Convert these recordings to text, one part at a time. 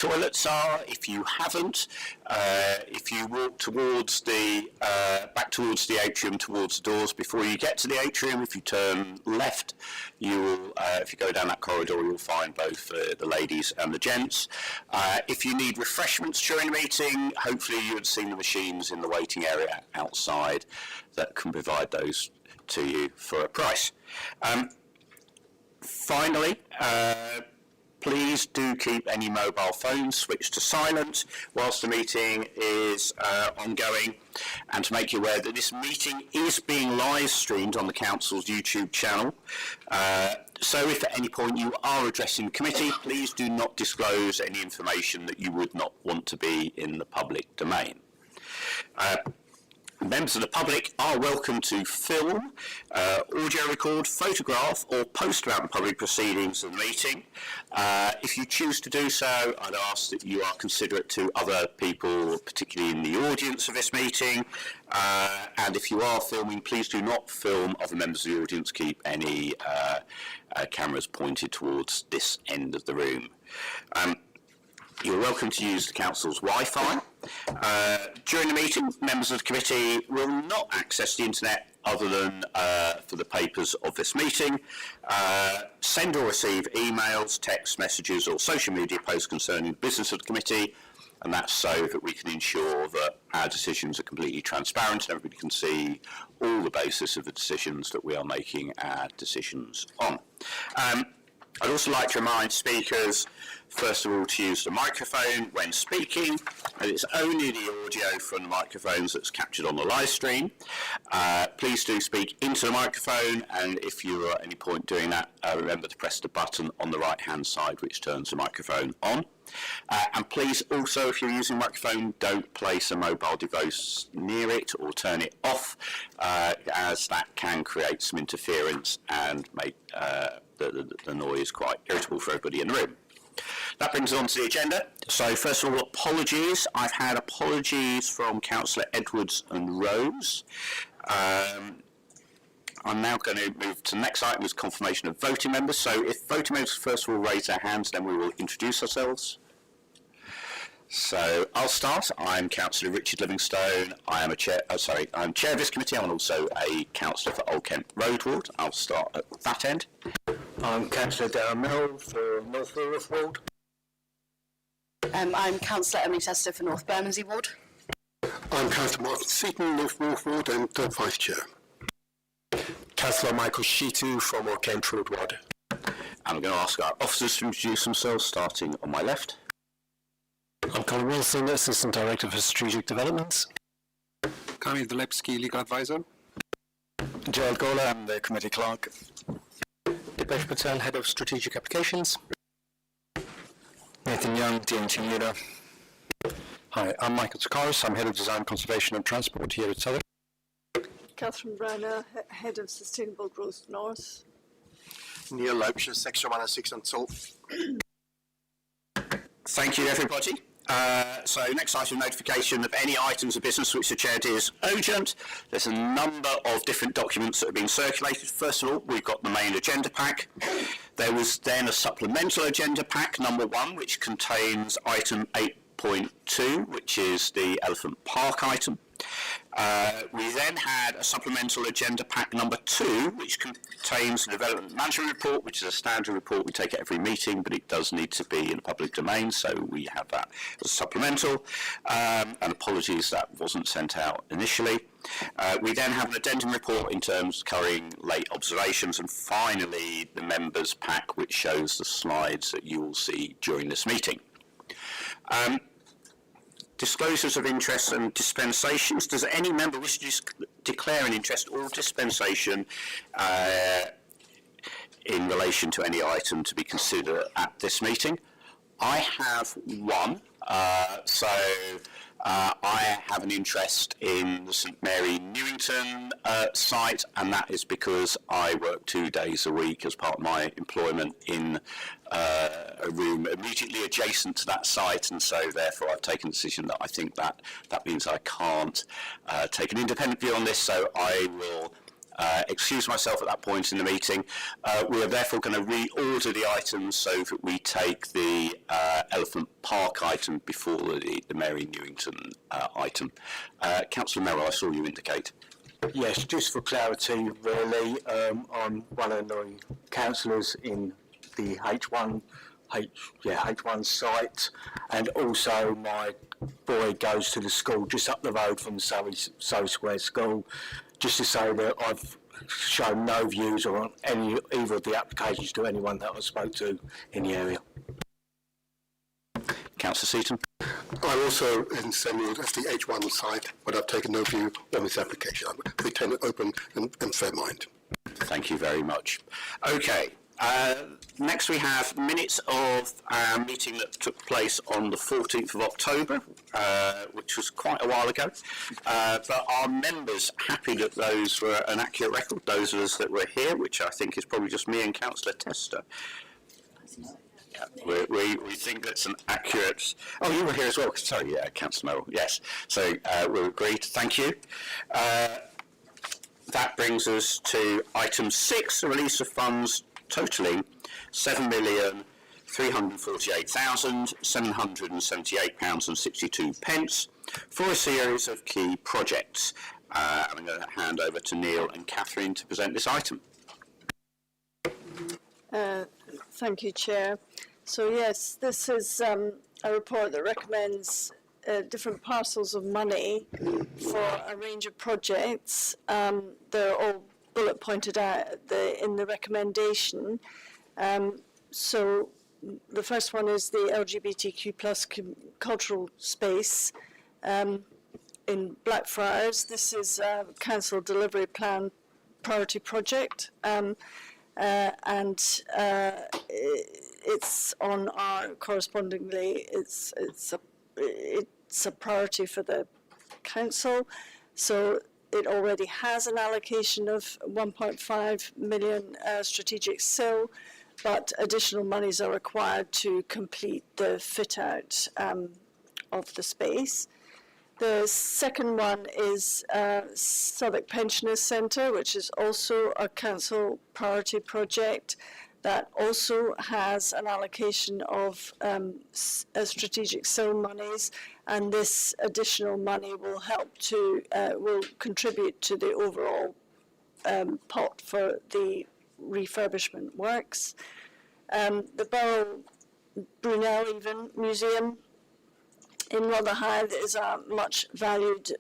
Toilets are. If you haven't, if you walk towards the back towards the atrium, towards the doors, before you get to the atrium, if you turn left, you will. If you go down that corridor, you'll find both the ladies and the gents. If you need refreshments during the meeting, hopefully you have seen the machines in the waiting area outside that can provide those to you for a price. Finally. Please do keep any mobile phones switched to silent whilst the meeting is ongoing, and to make you aware that this meeting is being live streamed on the Council's YouTube channel. So if at any point you are addressing the committee, please do not disclose any information that you would not want to be in the public domain. Members of the public are welcome to film, audio record, photograph or post about the public proceedings of the meeting. If you choose to do so, I'd ask that you are considerate to other people, particularly in the audience of this meeting. And if you are filming, please do not film other members of the audience. Keep any cameras pointed towards this end of the room. You're welcome to use the Council's Wi-Fi. During the meeting, members of the committee will not access the internet other than for the papers of this meeting. Send or receive emails, text messages or social media posts concerning the business of the committee, and that's so that we can ensure that our decisions are completely transparent and everybody can see all the basis of the decisions that we are making our decisions on. I'd also like to remind speakers, first of all, to use the microphone when speaking, and it's only the audio from the microphones that's captured on the live stream. Please do speak into the microphone, and if you are at any point doing that, remember to press the button on the right-hand side which turns the microphone on. And please also, if you're using a microphone, don't place a mobile device near it or turn it off, as that can create some interference and make the noise quite irritable for everybody in the room. That brings us on to the agenda. So first of all, apologies. I've had apologies from Councillor Edwards and Rose. I'm now going to move to the next item, is confirmation of voting members. So if voting members first of all raise their hands, then we will introduce ourselves. So I'll start. I'm Councillor Richard Livingstone. I'm chair of this committee. I'm also a councillor for Old Kent Road Ward. I'll start at that end. I'm Councillor Darren Mill for North Lulworth Ward. I'm Councillor Emily Tester for North Bermondsey Ward. I'm Councillor Martin Seaton, North North Ward, and Vice Chair. Councillor Michael Sheetu from Old Kent Road Ward. I'm going to ask our officers to introduce themselves, starting on my left. I'm Colin Wilson, Assistant Director for Strategic Developments. Kamil Dolepski, Legal Advisor. Gerald Gola, I'm the Committee Clerk. Dipesh Patel, Head of Strategic Applications. Nathan Young, DNT Leader. Hi, I'm Michael Takaris. I'm Head of Design, Conservation and Transport here at Southwark. Catherine Brenner, Head of Sustainable Growth North. Neil Laubscher, Section 106 and Salt. Thank you, everybody. So next item, notification of any items of business which the chair deems urgent. There's a number of different documents that have been circulated. First of all, we've got the main agenda pack. There was then a supplemental agenda pack, number 1, which contains item 8.2, which is the Elephant Park item. We then had a supplemental agenda pack number 2, which contains the Development Management Report, which is a standard report we take at every meeting, but it does need to be in the public domain, so we have that as supplemental. And apologies that wasn't sent out initially. We then have an addendum report in terms covering late observations, and finally the members pack, which shows the slides that you will see during this meeting. Disclosures of interest and dispensations. Does any member wish to declare an interest or dispensation in relation to any item to be considered at this meeting? I have one. I have an interest in the St Mary Newington site, and that is because I work 2 days a week as part of my employment in a room immediately adjacent to that site, and so therefore I've taken a decision that I think that means I can't take an independent view on this, so I will excuse myself at that point in the meeting. We are therefore going to reorder the items so that we take the Elephant Park item before the Mary Newington item. Councillor Merrill, I saw you indicate. Yes, just for clarity, really, I'm one of the councillors in the H1 site, and also my boy goes to the school just up the road from the Surrey Square School. Just to say that I've shown no views on either of the applications to anyone that I spoke to in the area. Councillor Seaton. I'm also in the same mood as the H1 site, but I've taken no view on this application. I retain an open and fair mind. Thank you very much. Okay. Next we have minutes of our meeting that took place on the 14th of October, which was quite a while ago. But are members happy that those were an accurate record, those of us that were here, which I think is probably just me and Councillor Tester? Yeah, we think that's an accurate... Oh, you were here as well. Sorry, yeah, Councillor Merrill. Yes. So we're agreed. Thank you. That brings us to item 6, the release of funds totalling £7,348,778.62 for a series of key projects. I'm going to hand over to Neil and Catherine to present this item. Thank you, Chair. So yes, this is a report that recommends different parcels of money for a range of projects. They're all bullet pointed out in the recommendation. So the first one is the LGBTQ plus cultural space in Blackfriars. This is a council delivery plan priority project, and it's on our correspondingly. It's a priority for the council, so it already has an allocation of 1.5 million strategic SIL, but additional monies are required to complete the fit out of the space. The second one is Southwark Pensioners Centre, which is also a council priority project that also has an allocation of strategic SIL monies, and this additional money will help to, will contribute to the overall pot for the refurbishment works. The Borough Brunel Museum in Rotherhithe is a much valued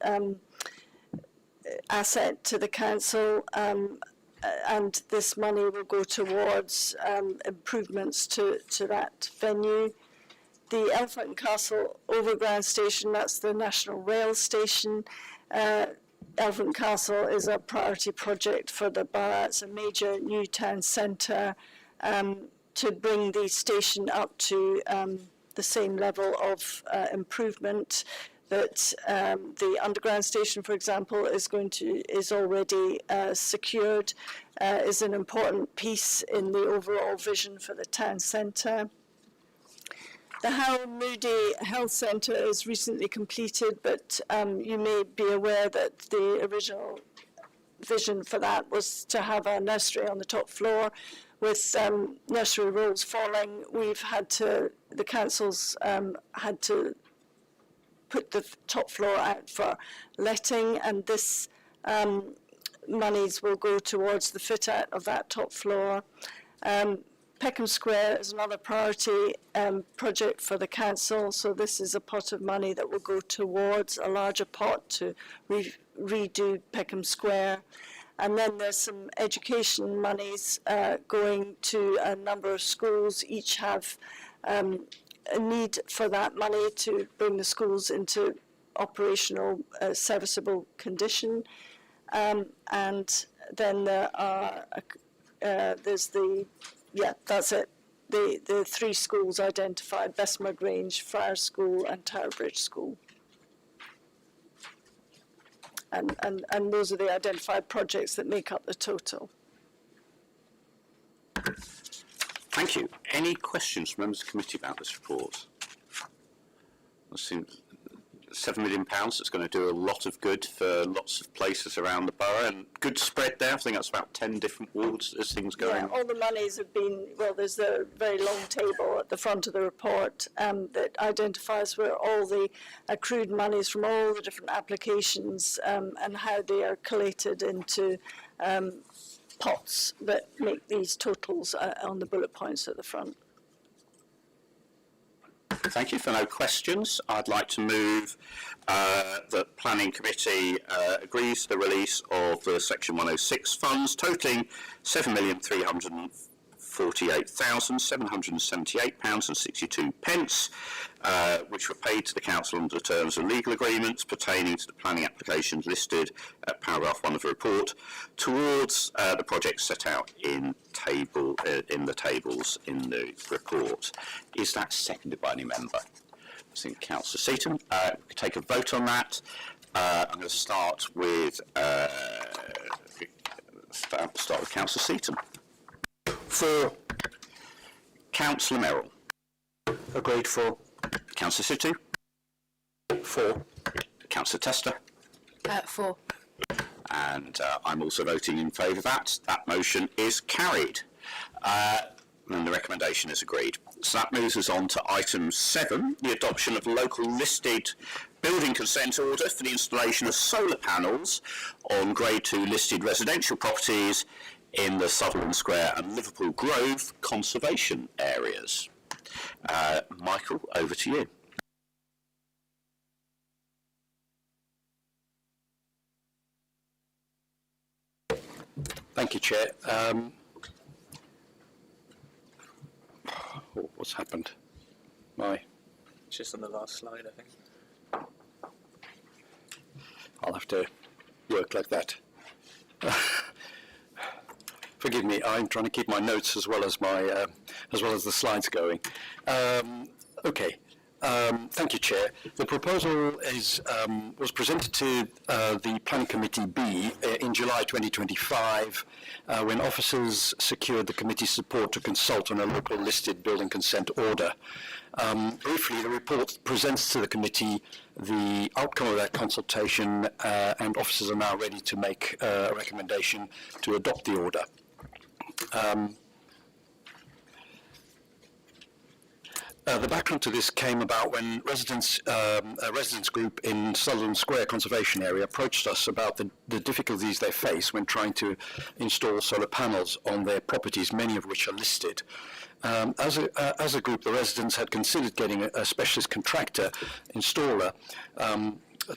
asset to the council, and this money will go towards improvements to that venue. The Elephant and Castle Overground Station, that's the National Rail Station. Elephant and Castle is a priority project for the borough. It's a major new town centre to bring the station up to the same level of improvement that the underground station, for example, is already secured, is an important piece in the overall vision for the town centre. The Harold Moody Health Centre is recently completed, but you may be aware that the original vision for that was to have a nursery on the top floor. With nursery rules falling, the council's had to put the top floor out for letting, and this monies will go towards the fit out of that top floor. Peckham Square is another priority project for the council, so this is a pot of money that will go towards a larger pot to redo Peckham Square. And then there's some education monies going to a number of schools. Each have a need for that money to bring the schools into operational serviceable condition. And then there are, that's it. The three schools identified: Bessemer Grange, Friars School and Tower Bridge School. And those are the identified projects that make up the total. Thank you. Any questions from members of the committee about this report? £7 million that's going to do a lot of good for lots of places around the borough, and good spread there. I think that's about 10 different wards as things going. Yeah, all the monies have been, well, there's a very long table at the front of the report that identifies where all the accrued monies from all the different applications and how they are collated into pots that make these totals on the bullet points at the front. Thank you. For no questions, I'd like to move that Planning Committee agrees to the release of the Section 106 funds totalling £7,348,778.62, which were paid to the Council under the terms of legal agreements pertaining to the planning applications listed at paragraph 1 of the report, towards the projects set out in the tables in the report. Is that seconded by any member? I think Councillor Seaton. We can take a vote on that. I'm going to start with Councillor Seaton. For. Councillor Merrill. Agreed. For. Councillor Situ. For. Councillor Tester. 4. And I'm also voting in favour of that. That motion is carried. And the recommendation is agreed. So that moves us on to item 7, the adoption of local listed building consent order for the installation of solar panels on Grade 2 listed residential properties in the Sutherland Square and Liverpool Grove conservation areas. Michael, over to you. Thank you, Chair. What's happened? It's just on the last slide, I think. I'll have to work like that. Forgive me, I'm trying to keep my notes as well as the slides going. Okay. Thank you, Chair. The proposal was presented to the Planning Committee B in July 2025 when officers secured the committee's support to consult on a local listed building consent order. Briefly, the report presents to the committee the outcome of that consultation, and officers are now ready to make a recommendation to adopt the order. The background to this came about when a residents group in Sutherland Square Conservation Area approached us about the difficulties they face when trying to install solar panels on their properties, many of which are listed. As a group, the residents had considered getting a specialist contractor installer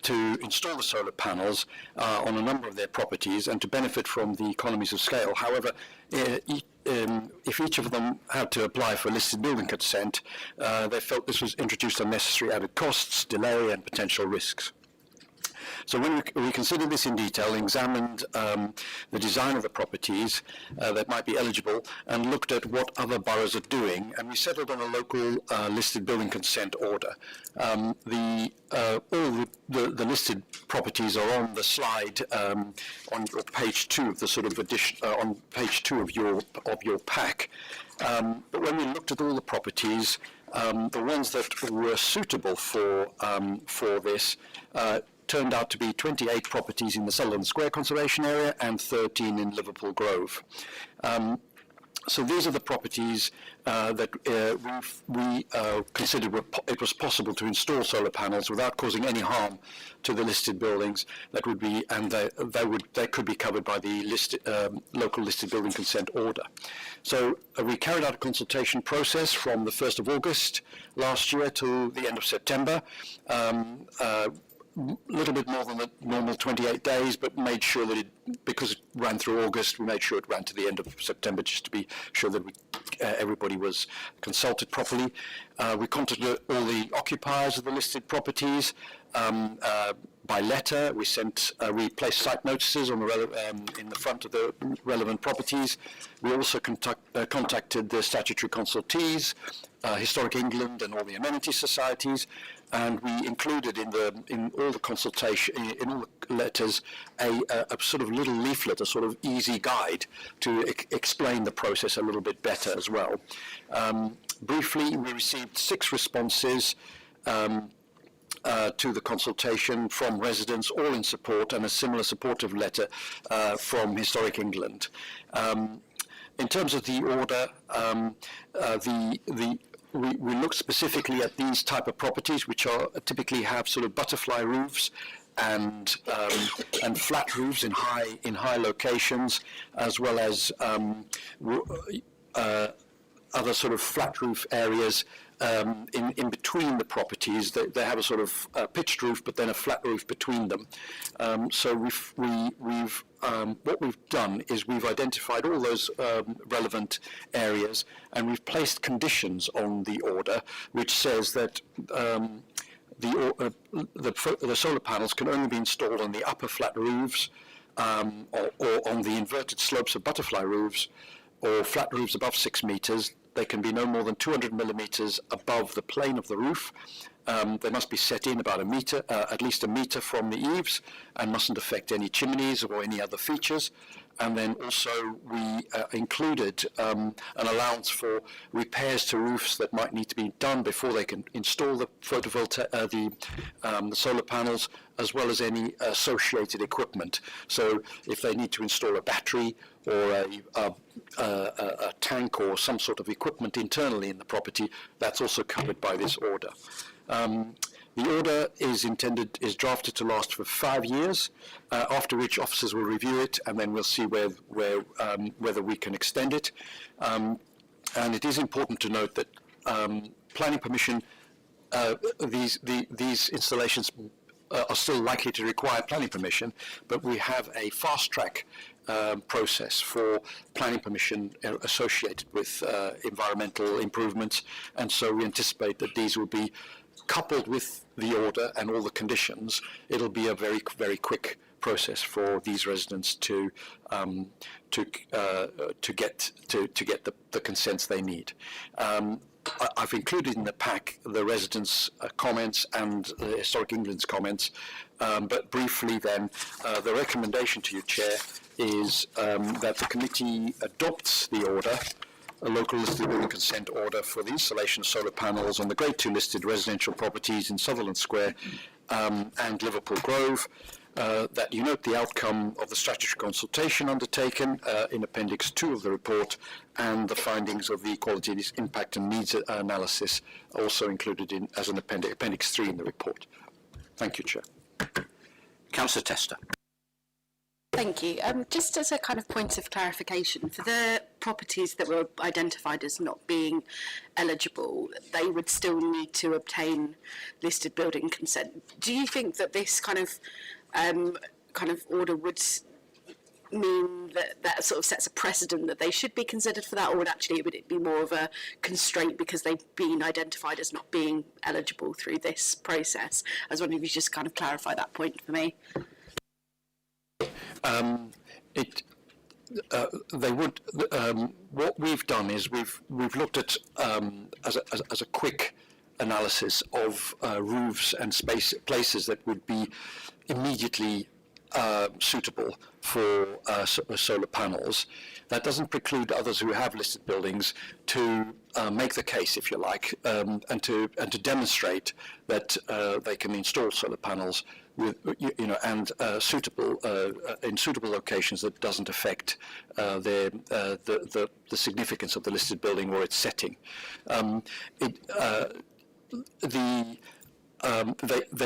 to install the solar panels on a number of their properties and to benefit from the economies of scale. However, if each of them had to apply for listed building consent, they felt this was introduced unnecessary added costs, delay and potential risks. So when we considered this in detail, examined the design of the properties that might be eligible and looked at what other boroughs are doing, and we settled on a local listed building consent order. All the listed properties are on the slide on page 2 of the sort of edition, on page 2 of your pack. But when we looked at all the properties, the ones that were suitable for this turned out to be 28 properties in the Sutherland Square Conservation Area and 13 in Liverpool Grove. So these are the properties that we considered it was possible to install solar panels without causing any harm to the listed buildings. That would be, and they could be covered by the local listed building consent order. So we carried out a consultation process from the 1st of August last year to the end of September. A little bit more than the normal 28 days, but made sure that because it ran through August, we made sure it ran to the end of September just to be sure that everybody was consulted properly. We contacted all the occupiers of the listed properties by letter. We placed site notices on in the front of the relevant properties. We also contacted the statutory consultees, Historic England and all the amenity societies, and we included in all the consultation, in all the letters, a sort of little leaflet, a sort of easy guide to explain the process a little bit better as well. Briefly, we received 6 responses. to the consultation from residents, all in support, and a similar supportive letter from Historic England. In terms of the order, we look specifically at these type of properties, which are typically have sort of butterfly roofs and flat roofs in high locations, as well as other sort of flat roof areas in between the properties. They have a sort of pitched roof, but then a flat roof between them. So what we've done is we've identified all those relevant areas, and we've placed conditions on the order, which says that the solar panels can only be installed on the upper flat roofs, or on the inverted slopes of butterfly roofs, or flat roofs above 6 meters. They can be no more than 200 millimeters above the plane of the roof. They must be set in about a meter, at least a meter from the eaves, and mustn't affect any chimneys or any other features. And then also we included an allowance for repairs to roofs that might need to be done before they can install the the solar panels, as well as any associated equipment. So if they need to install a battery or a tank or some sort of equipment internally in the property, that's also covered by this order. The order is drafted to last for 5 years, after which officers will review it, and then we'll see whether we can extend it. And it is important to note that planning permission, these installations are still likely to require planning permission, but we have a fast-track process for planning permission associated with environmental improvements, and so we anticipate that these will be coupled with the order and all the conditions. It'll be a very, very quick process for these residents to get the consents they need. I've included in the pack the residents' comments and the Historic England's comments, but briefly then, the recommendation to you, Chair, is that the committee adopts the order, a local listed building consent order for the installation of solar panels on the Grade 2 listed residential properties in Sutherland Square and Liverpool Grove, that you note the outcome of the statutory consultation undertaken in Appendix 2 of the report, and the findings of the Equality Impact and Needs Analysis also included as an Appendix 3 in the report. Thank you, Chair. Councillor Tester. Thank you. Just as a kind of point of clarification, for the properties that were identified as not being eligible, they would still need to obtain listed building consent. Do you think that this kind of order would mean that sort of sets a precedent that they should be considered for that, or would it be more of a constraint because they've been identified as not being eligible through this process? I was wondering if you just kind of clarify that point for me. They would. What we've done is we've looked at as a quick analysis of roofs and places that would be immediately suitable for solar panels. That doesn't preclude others who have listed buildings to make the case, if you like, and to demonstrate that they can install solar panels with, and suitable in suitable locations that doesn't affect the significance of the listed building or its setting. They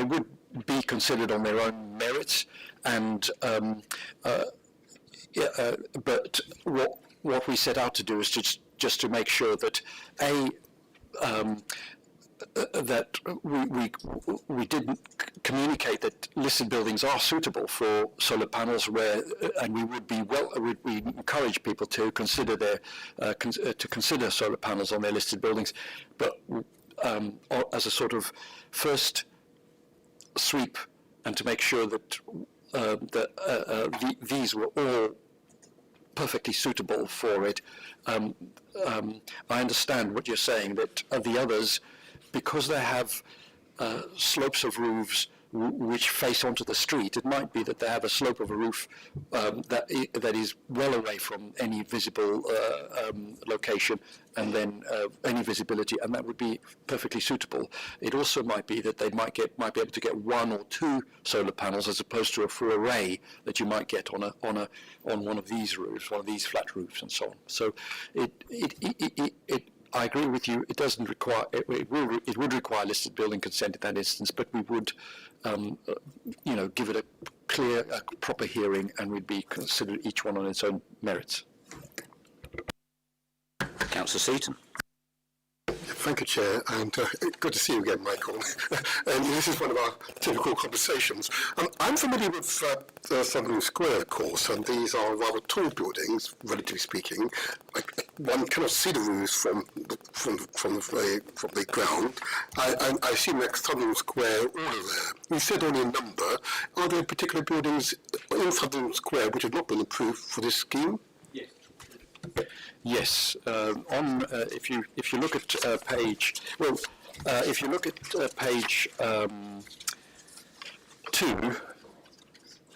would be considered on their own merits, and but what we set out to do is just to make sure that that we didn't communicate that listed buildings are suitable for solar panels, and we encourage people to consider consider solar panels on their listed buildings, but as a sort of first sweep, and to make sure that these were all perfectly suitable for it. I understand what you're saying, that the others, because they have slopes of roofs which face onto the street. It might be that they have a slope of a roof that is well away from any visible location, and then any visibility, and that would be perfectly suitable. It also might be that they might be able to get 1 or 2 solar panels as opposed to a full array that you might get on one of these roofs, one of these flat roofs, and so on. So I agree with you. It doesn't require. It would require listed building consent in that instance, but we would, give it a clear, proper hearing, and we'd be considered each one on its own merits. Councillor Seaton. Thank you, Chair, and good to see you again, Michael. And this is one of our typical conversations. I'm familiar with Sutherland Square, of course, and these are rather tall buildings, relatively speaking. One cannot see the roofs from the ground. I assume that Sutherland Square, all are there. You said only a number. Are there particular buildings in Sutherland Square which have not been approved for this scheme? Yes. If you look at page, if you look at page 2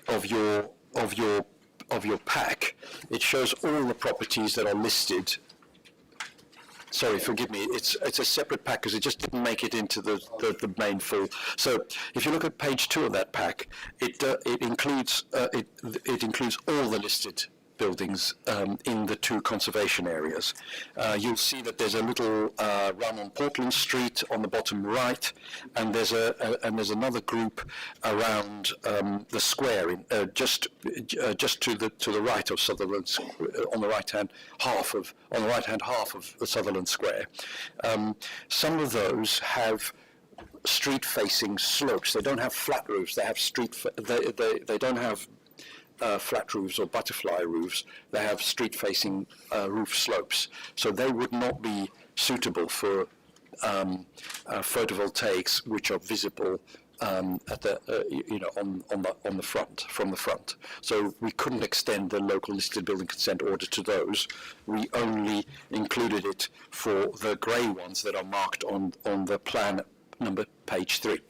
of your pack, it shows all the properties that are listed. Sorry, forgive me. It's a separate pack because it just didn't make it into the main full. So if you look at page 2 of that pack, it includes all the listed buildings in the 2 conservation areas. You'll see that there's a little run on Portland Street on the bottom right, and there's another group around the square, just to the right of Sutherland, on the right hand half of Sutherland Square. Some of those have street-facing slopes. They don't have flat roofs. They have they don't have flat roofs or butterfly roofs. They have street-facing roof slopes, so they would not be suitable for photovoltaics which are visible at the on the front, from the front. So we couldn't extend the local listed building consent order to those. We only included it for the grey ones that are marked on the plan number page 3.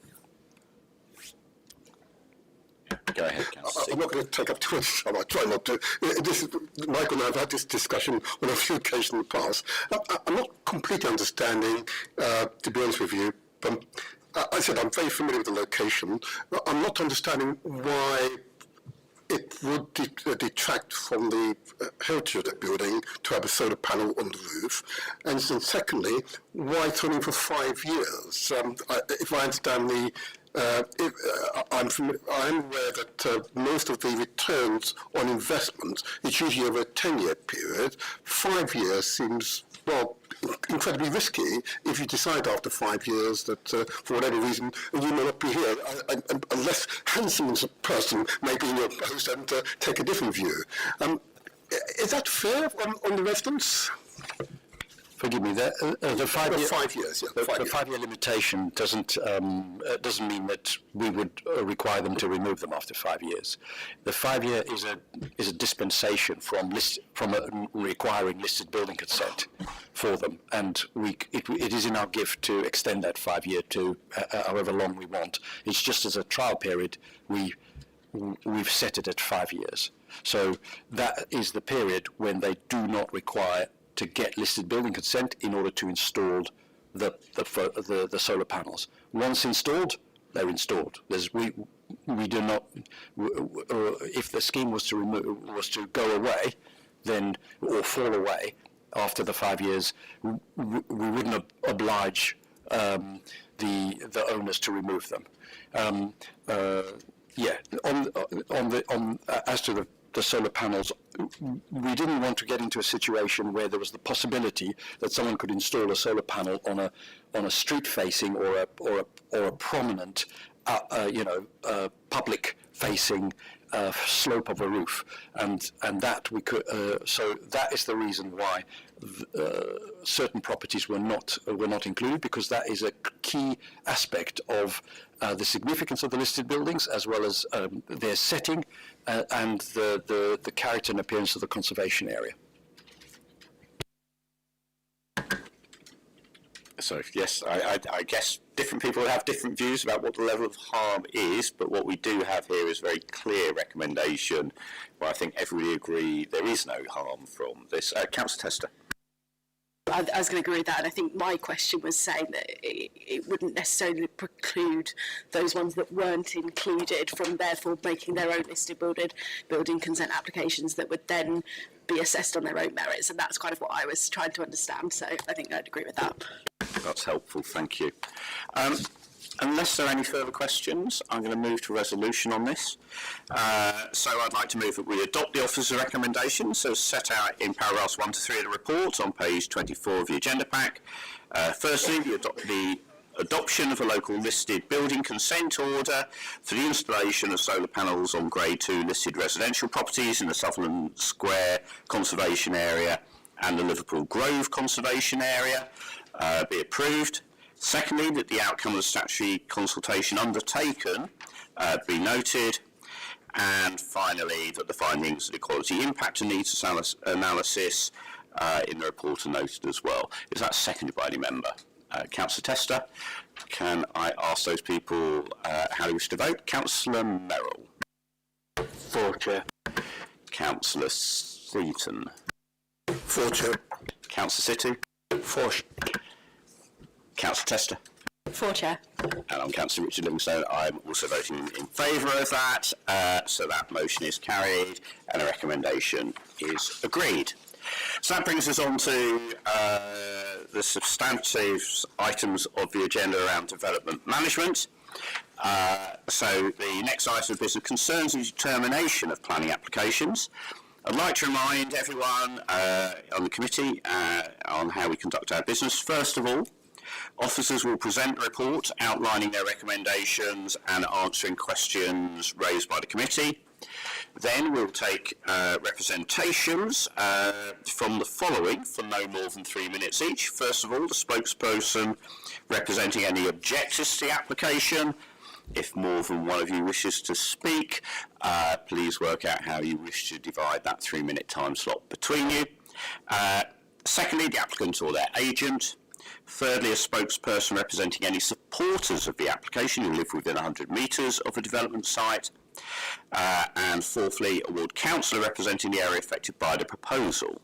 Go ahead, Councillor. I'm not going to take up too much time. I try not to. Michael and I have had this discussion on a few occasions in the past. I'm not completely understanding, to be honest with you. I said I'm very familiar with the location. I'm not understanding why it would detract from the heritage of that building to have a solar panel on the roof. And then secondly, why it's only for 5 years? If I understand the I'm aware that most of the returns on investment is usually over a 10-year period. 5 years seems, well, incredibly risky if you decide after 5 years that for whatever reason you may not be here. A less handsome person may be in your post and take a different view. Is that fair on the residents? Forgive me. The 5 year, 5 years. Yeah, the 5-year limitation doesn't mean that we would require them to remove them after 5 years. The 5 year is a dispensation from requiring listed building consent for them, and it is in our gift to extend that 5 year to however long we want. It's just as a trial period we've set it at 5 years. So that is the period when they do not require to get listed building consent in order to install the solar panels. Once installed, they're installed. We do not. If the scheme was to go away, then or fall away after the 5 years, we wouldn't oblige the owners to remove them. As to the solar panels, we didn't want to get into a situation where there was the possibility that someone could install a solar panel on a street-facing or a prominent, public-facing slope of a roof, and that we could. So that is the reason why certain properties were not included, because that is a key aspect of the significance of the listed buildings, as well as their setting and the character and appearance of the conservation area. So yes, I guess different people have different views about what the level of harm is, but what we do have here is a very clear recommendation where I think everybody agree there is no harm from this. Councillor Tester. I was going to agree with that, and I think my question was saying that it wouldn't necessarily preclude those ones that weren't included from therefore making their own listed building consent applications that would then be assessed on their own merits, and that's kind of what I was trying to understand, so I think I'd agree with that. That's helpful, thank you. Unless there are any further questions, I'm going to move to a resolution on this. So I'd like to move that we adopt the officer's recommendations, so set out in paragraphs 1 to 3 of the report on page 24 of the agenda pack. Firstly, the adoption of a local listed building consent order for the installation of solar panels on Grade 2 listed residential properties in the Sutherland Square Conservation Area and the Liverpool Grove Conservation Area be approved. Secondly, that the outcome of the statutory consultation undertaken be noted. And finally, that the findings of the quality impact and needs analysis in the report are noted as well. Is that seconded by any member? Councillor Tester, can I ask those people how they wish to vote? Councillor Merrill. For, Chair. Councillor Seaton. For, Chair. Councillor City. For. Councillor Tester. For, Chair. And I'm Councillor Richard Livingstone. I'm also voting in favour of that. So that motion is carried and a recommendation is agreed. So that brings us on to the substantive items of the agenda around development management. So the next item of business concerns the determination of planning applications. I'd like to remind everyone on the committee on how we conduct our business. First of all, officers will present a report outlining their recommendations and answering questions raised by the committee. Then we'll take representations from the following for no more than 3 minutes each. First of all, the spokesperson representing any objectors to the application. If more than one of you wishes to speak, please work out how you wish to divide that 3-minute time slot between you. Secondly, the applicant or their agent. Thirdly, a spokesperson representing any supporters of the application who live within 100 metres of a development site. And fourthly, a ward councillor representing the area affected by the proposal.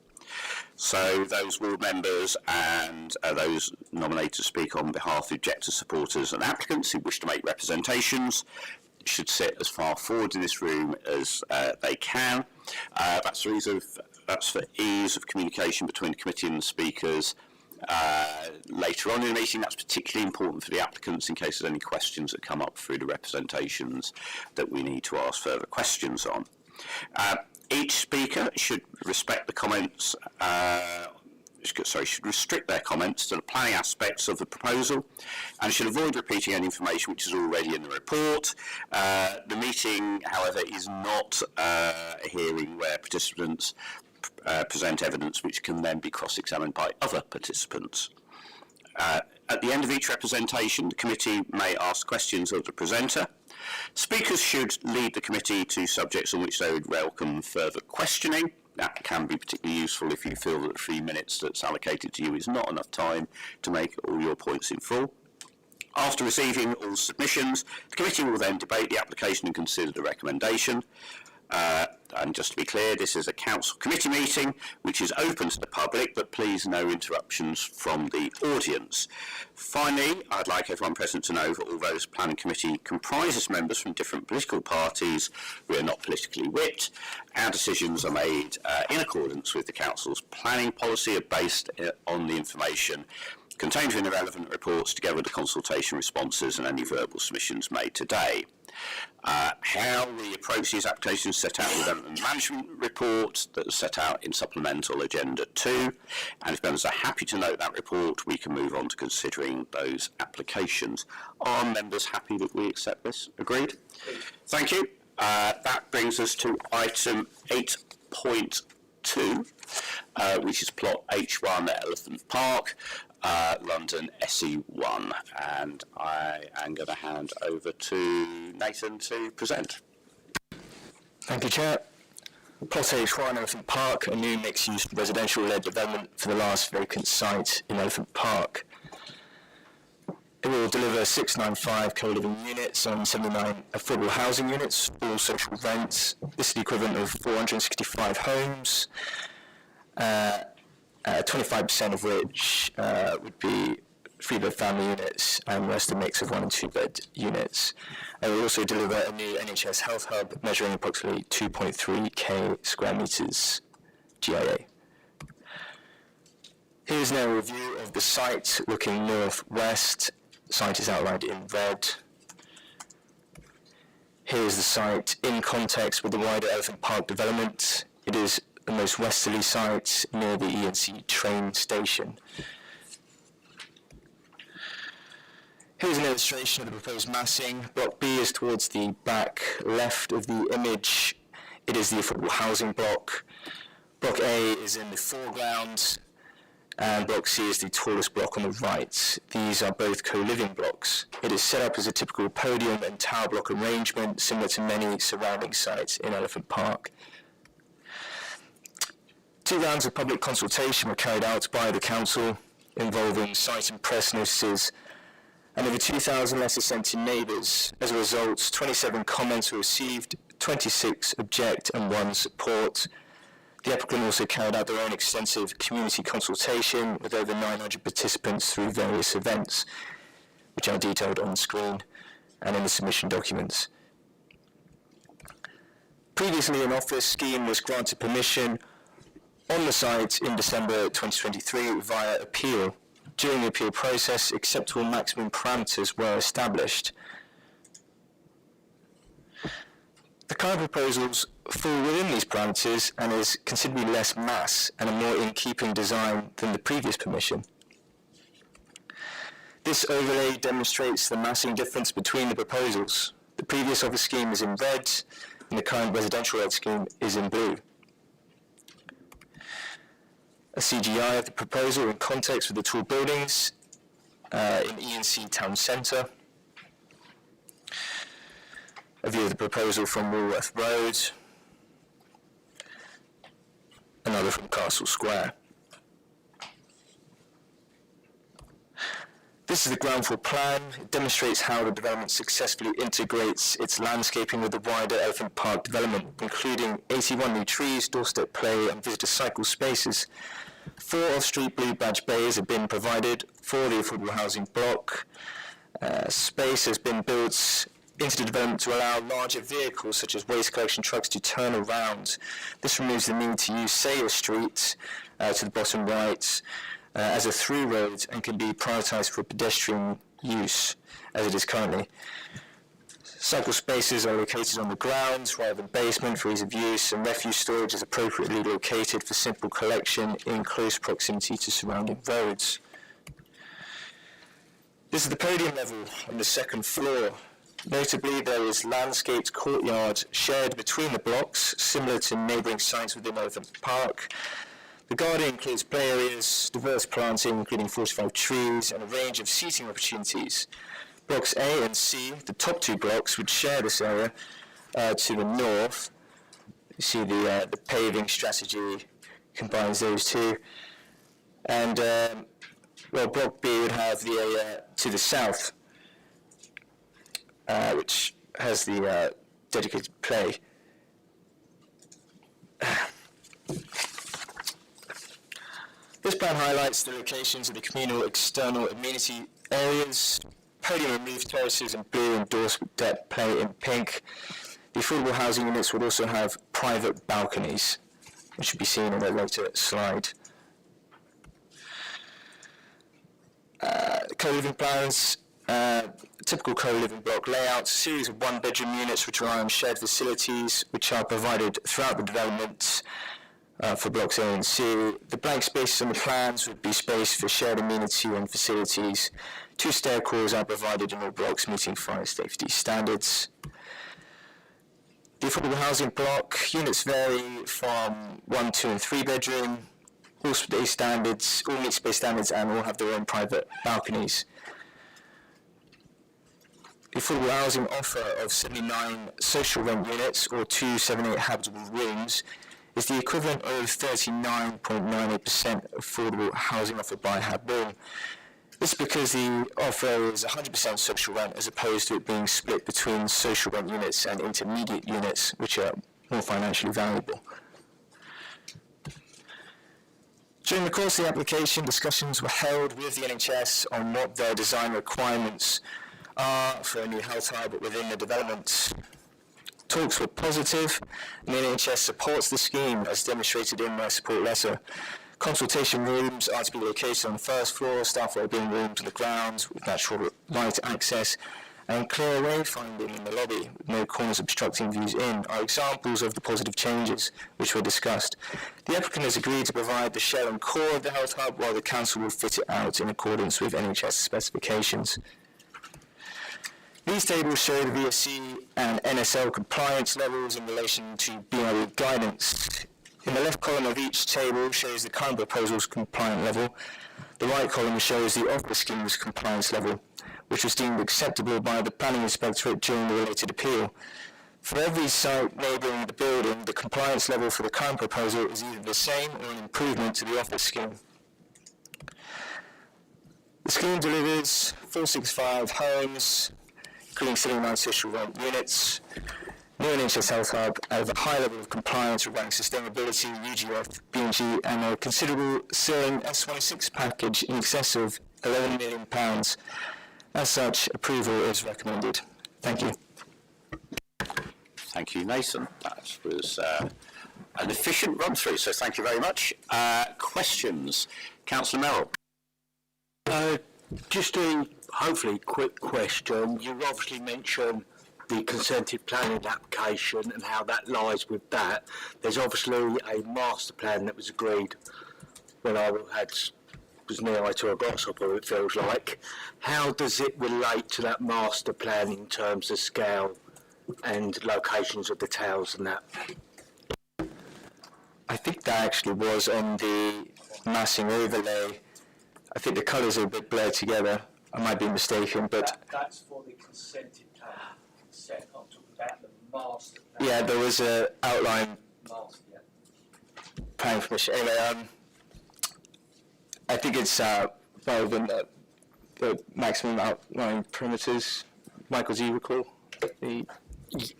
So those ward members and those nominated to speak on behalf of the objectors, supporters and applicants who wish to make representations should sit as far forward in this room as they can. That's for ease of communication between the committee and the speakers. Later on in the meeting, that's particularly important for the applicants in case there's any questions that come up through the representations that we need to ask further questions on. Each speaker should respect the comments, should restrict their comments to the planning aspects of the proposal and should avoid repeating any information which is already in the report. The meeting, however, is not a hearing where participants present evidence which can then be cross-examined by other participants. At the end of each representation, the committee may ask questions of the presenter. Speakers should lead the committee to subjects on which they would welcome further questioning. That can be particularly useful if you feel that the 3 minutes that's allocated to you is not enough time to make all your points in full. After receiving all submissions, the committee will then debate the application and consider the recommendation. And just to be clear, this is a council committee meeting which is open to the public, but please no interruptions from the audience. Finally, I'd like everyone present to know that although this planning committee comprises members from different political parties, we are not politically whipped. Our decisions are made in accordance with the council's planning policy, are based on the information contained in the relevant reports together with the consultation responses and any verbal submissions made today. How we approach these applications set out in the development management report that is set out in supplemental agenda 2, and if members are happy to note that report, we can move on to considering those applications. Are members happy that we accept this? Agreed? Thank you. That brings us to item 8.2, which is plot H1 at Elephant Park, London SE1, and I am going to hand over to Nathan to present. Thank you, Chair. Plot H1 Elephant Park, a new mixed-use residential-led development for the last vacant site in Elephant Park. It will deliver 695 co-living units on 79 affordable housing units, all social rents. This is the equivalent of 465 homes, 25% of which would be 3-bed family units, and the rest a mix of 1 and 2-bed units. It will also deliver a new NHS Health Hub measuring approximately 2.3k square metres GIA. Here's now a review of the site looking northwest. The site is outlined in red. Here's the site in context with the wider Elephant Park development. It is the most westerly site near the E&C train station. Here's an illustration of the proposed massing. Block B is towards the back left of the image. It is the affordable housing block. Block A is in the foreground, and Block C is the tallest block on the right. These are both co-living blocks. It is set up as a typical podium and tower block arrangement, similar to many surrounding sites in Elephant Park. 2 rounds of public consultation were carried out by the council, involving site and press notices, and over 2,000 letters sent to neighbours. As a result, 27 comments were received, 26 object and 1 support. The applicant also carried out their own extensive community consultation with over 900 participants through various events, which are detailed on screen and in the submission documents. Previously, an office scheme was granted permission on the site in December 2023 via appeal. During the appeal process, acceptable maximum parameters were established. The current proposals fall within these parameters and is considerably less mass and a more in-keeping design than the previous permission. This overlay demonstrates the massing difference between the proposals. The previous office scheme is in red and the current residential red scheme is in blue. A CGI of the proposal in context with the tall buildings in E&C Town Centre. A view of the proposal from Woolworth Road. Another from Castle Square. This is the ground floor plan. It demonstrates how the development successfully integrates its landscaping with the wider Elephant Park development, including 81 new trees, doorstep play and visitor cycle spaces. 4 off-street blue badge bays have been provided for the affordable housing block. Space has been built into the development to allow larger vehicles such as waste collection trucks to turn around. This removes the need to use Sayre Street to the bottom right as a through road and can be prioritised for pedestrian use as it is currently. Cycle spaces are located on the ground rather than basement for ease of use, and refuse storage is appropriately located for simple collection in close proximity to surrounding roads. This is the podium level on the second floor. Notably, there is landscaped courtyard shared between the blocks, similar to neighbouring sites within Elephant Park. The garden includes play areas, diverse planting, including 45 trees, and a range of seating opportunities. Blocks A and C, the top 2 blocks, would share this area to the north. You see the paving strategy combines those two. And, Block B would have the area to the south, which has the dedicated play. This plan highlights the locations of the communal external amenity areas. Podium and roof terraces in blue and doorstep play in pink. The affordable housing units would also have private balconies, which should be seen in a later slide. Co-living plans, typical co-living block layouts, a series of 1-bedroom units which rely on shared facilities which are provided throughout the development for blocks A and C. The blank spaces on the plans would be space for shared amenity and facilities. 2 stair cores are provided in all blocks meeting fire safety standards. The affordable housing block units vary from 1, 2 and 3 bedroom. All space standards, all meet space standards and all have their own private balconies. The affordable housing offer of 79 social rent units or 278 habitable rooms is the equivalent of 39.98% affordable housing offered by Habboon. This is because the offer is 100% social rent as opposed to it being split between social rent units and intermediate units, which are more financially valuable. During the course of the application, discussions were held with the NHS on what their design requirements are for a new health hub within the development. Talks were positive, and the NHS supports the scheme as demonstrated in their support letter. Consultation rooms are to be located on the first floor, staff wellbeing rooms on the grounds with natural light access, and clear wayfinding in the lobby with no corners obstructing views in are examples of the positive changes which were discussed. The applicant has agreed to provide the shell and core of the health hub while the council will fit it out in accordance with NHS specifications. These tables show the VSC and NSL compliance levels in relation to BRE guidance. In the left column of each table shows the current proposal's compliant level. The right column shows the offer scheme's compliance level, which was deemed acceptable by the planning inspectorate during the related appeal. For every site neighbouring the building, the compliance level for the current proposal is either the same or an improvement to the offer scheme. The scheme delivers 465 homes, including 79 social rent units, new NHS Health Hub, have a high level of compliance regarding sustainability, UGF, B&G, and a considerable ceiling S16 package in excess of £11 million. As such, approval is recommended. Thank you. Thank you, Nathan. That was an efficient run-through, so thank you very much. Questions? Councillor Merrill. Just a hopefully quick question. You obviously mentioned the consented planning application and how that lies with that. There's obviously a master plan that was agreed when I was near to a grasshopper, it feels like. How does it relate to that master plan in terms of scale and locations of the towers and that? I think that actually was on the massing overlay. I think the colours are a bit blurred together. I might be mistaken, but... That's for the consented plan. I'm talking about the master plan. Yeah, there was an outline Master, yeah. planning permission. Anyway, I think it's better than the maximum outlying perimeters. Michael, do you recall?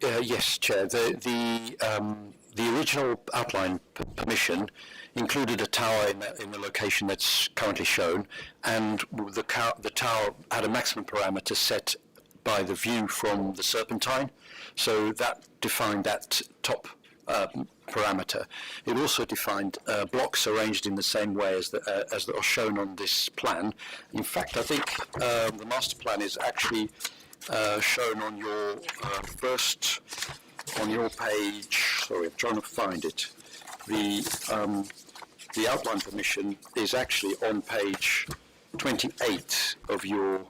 Yes, Chair. The original outline permission included a tower in the location that's currently shown, and the tower had a maximum parameter set by the view from the Serpentine, so that defined that top parameter. It also defined blocks arranged in the same way as that are shown on this plan. In fact, I think the master plan is actually shown on your on your page. Sorry, I'm trying to find it. The outline permission is actually on page 28 of your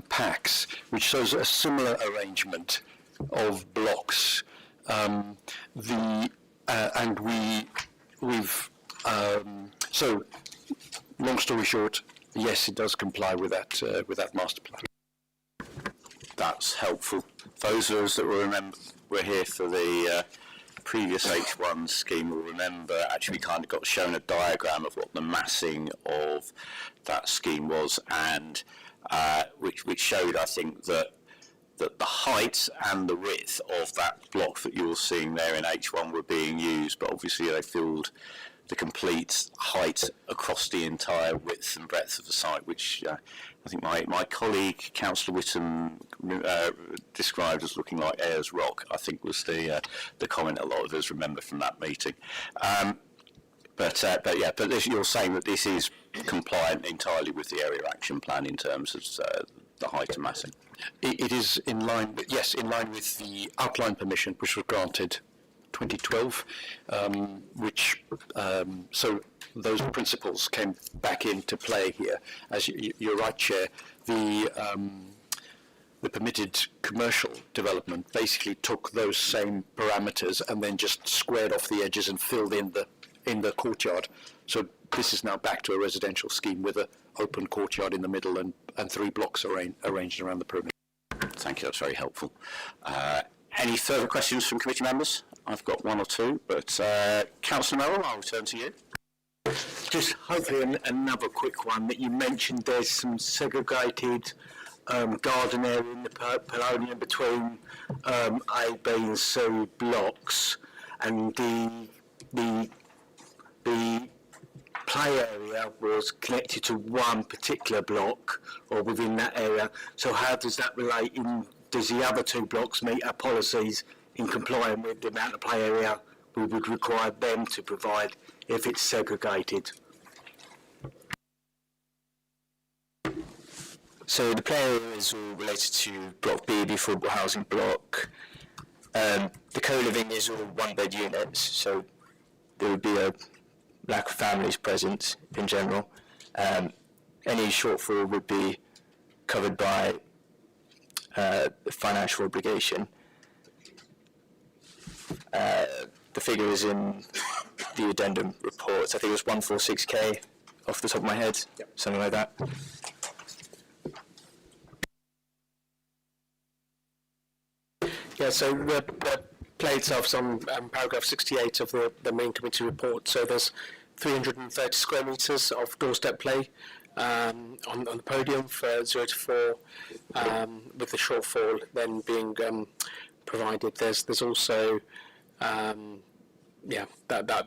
packs, which shows a similar arrangement of blocks. So, long story short, yes, it does comply with that master plan. That's helpful. Those of us that were here for the previous H1 scheme will remember actually we kind of got shown a diagram of what the massing of that scheme was, and which showed, I think, that the height and the width of that block that you were seeing there in H1 were being used, but obviously they filled the complete height across the entire width and breadth of the site, which I think my colleague, Councillor Whittam, described as looking like Ayers Rock, I think was the comment a lot of us remember from that meeting. But you're saying that this is compliant entirely with the Area Action Plan in terms of the height and massing? It is in line with the outline permission, which was granted 2012, so those principles came back into play here. As you're right, Chair, the permitted commercial development basically took those same parameters and then just squared off the edges and filled in the courtyard. So this is now back to a residential scheme with an open courtyard in the middle and 3 blocks arranged around the perimeter. Thank you, that's very helpful. Any further questions from committee members? I've got one or two, but Councillor Merrill, I'll return to you. just hopefully another quick one that you mentioned. There's some segregated garden area in the Polonium between A, B, and C blocks, and the play area was connected to one particular block or within that area. So how does that relate in? Does the other two blocks meet our policies in complying with the amount of play area we would require them to provide if it's segregated? So the play area is all related to Block B, the affordable housing block. The co-living is all one-bed units, so there would be a lack of families present in general. Any shortfall would be covered by financial obligation. The figure is in the addendum reports. I think it was 146k off the top of my head, something like that. Yeah, so the play itself's on paragraph 68 of the main committee report. So there's 330 square metres of doorstep play on the podium for 0 to 4, with the shortfall then being provided. There's also, that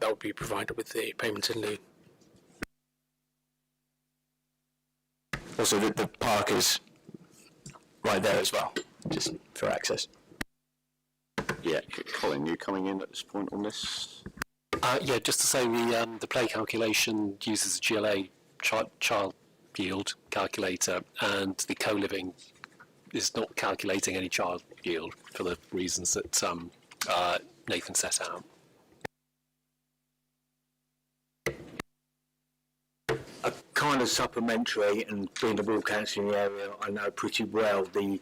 would be provided with the payment in lieu. Also, the park is right there as well, just for access. Yeah, Colin, you coming in at this point on this? Yeah, just to say the play calculation uses a GLA child yield calculator, and the co-living is not calculating any child yield for the reasons that Nathan set out. A kind of supplementary, and being the Ward Council in the area, I know pretty well the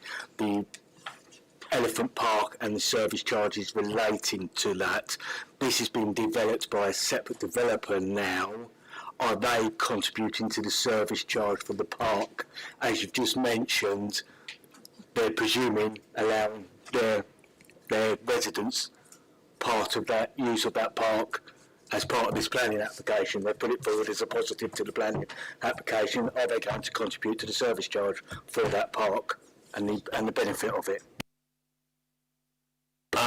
Elephant Park and the service charges relating to that. This has been developed by a separate developer now. Are they contributing to the service charge for the park? As you've just mentioned, they're presuming allowing their residents part of that use of that park as part of this planning application. They put it forward as a positive to the planning application. Are they going to contribute to the service charge for that park and the benefit of it?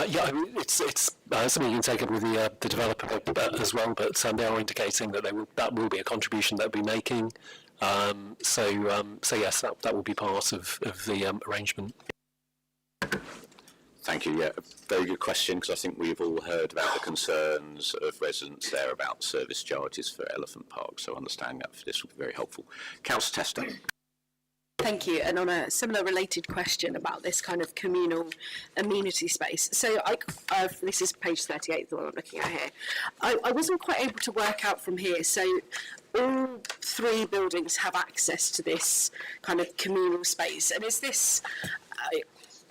Yeah, I mean, it's something you can take up with the developer as well, but they are indicating that that will be a contribution they'll be making. So yes, that will be part of the arrangement. Thank you. Yeah, very good question, because I think we've all heard about the concerns of residents there about service charges for Elephant Park. So understanding that for this will be very helpful. Councillor Tester. Thank you. And on a similar related question about this kind of communal amenity space. So this is page 38, the one I'm looking at here. I wasn't quite able to work out from here. So all three buildings have access to this kind of communal space. And is this...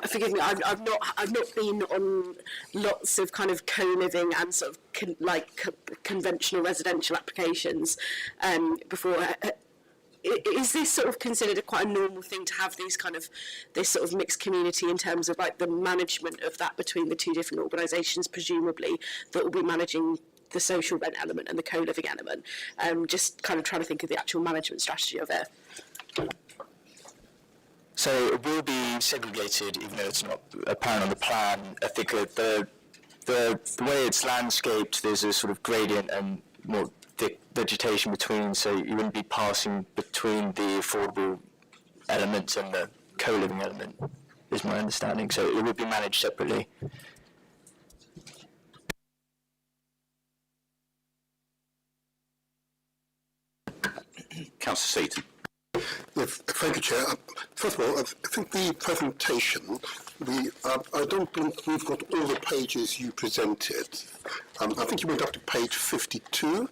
forgive me, I've not been on lots of kind of co-living and sort of conventional residential applications before. Is this sort of considered quite a normal thing to have this sort of mixed community in terms of like the management of that between the two different organisations, presumably, that will be managing the social rent element and the co-living element? Just kind of trying to think of the actual management strategy of it. So it will be segregated, even though it's not apparent on the plan. I think the way it's landscaped, there's a sort of gradient and more thick vegetation between, so you wouldn't be passing between the affordable elements and the co-living element, is my understanding. So it would be managed separately. Councillor Seaton. Yes, thank you, Chair. First of all, I think the presentation, I don't think we've got all the pages you presented. I think you went up to page 52,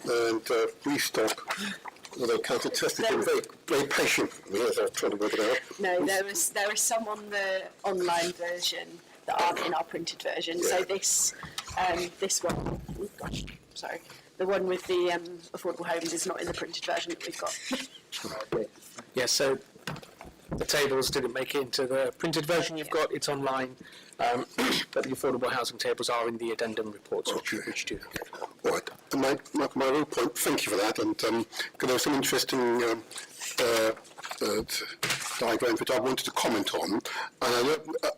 and Restock, although Councillor Tester has been very, very patient with me as I was trying to work it out. No, there are some on the online version that aren't in our printed version. Yeah. So this one, oh gosh, sorry. The one with the affordable homes is not in the printed version that we've got. Yeah, so the tables didn't make it into the printed version you've got. It's online, but the affordable housing tables are in the addendum reports, which do. All right. my real point, thank you for that, and there was some interesting diagrams which I wanted to comment on, and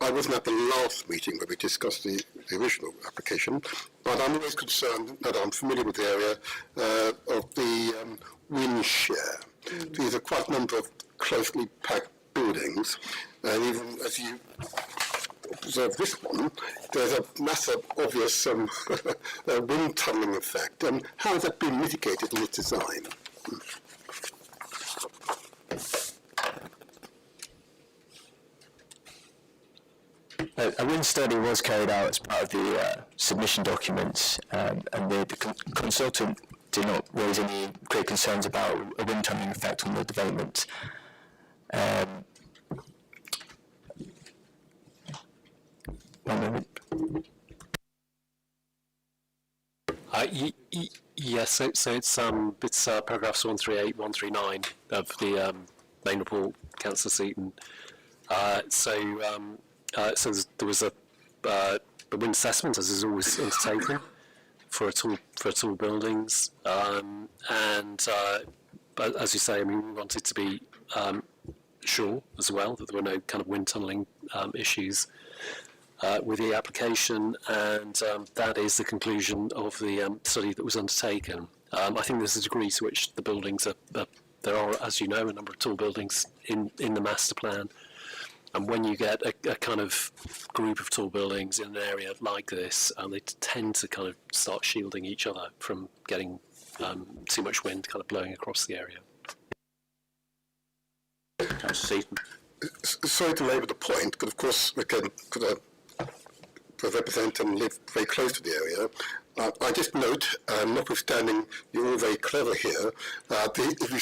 I wasn't at the last meeting where we discussed the original application, but I'm always concerned that I'm familiar with the area of the wind share. These are quite a number of closely packed buildings, and even as you observe this one, there's a massive, obvious wind tunnelling effect. How has that been mitigated in its design? A wind study was carried out as part of the submission documents, and the consultant did not raise any great concerns about a wind tunnelling effect on the development. One moment. Yes, so it's paragraphs 138, 139 of the main report, Councillor Seaton. So there was a wind assessment, as is always undertaken for tall buildings, but as you say, I mean, we wanted to be sure as well that there were no kind of wind tunnelling issues with the application, and that is the conclusion of the study that was undertaken. I think there's a degree to which the buildings there are, as you know, a number of tall buildings in the master plan. And when you get a kind of group of tall buildings in an area like this, they tend to kind of start shielding each other from getting too much wind kind of blowing across the area. Sorry to labour the point, but of course, again, because I represent and live very close to the area, I just note, notwithstanding you're all very clever here, if you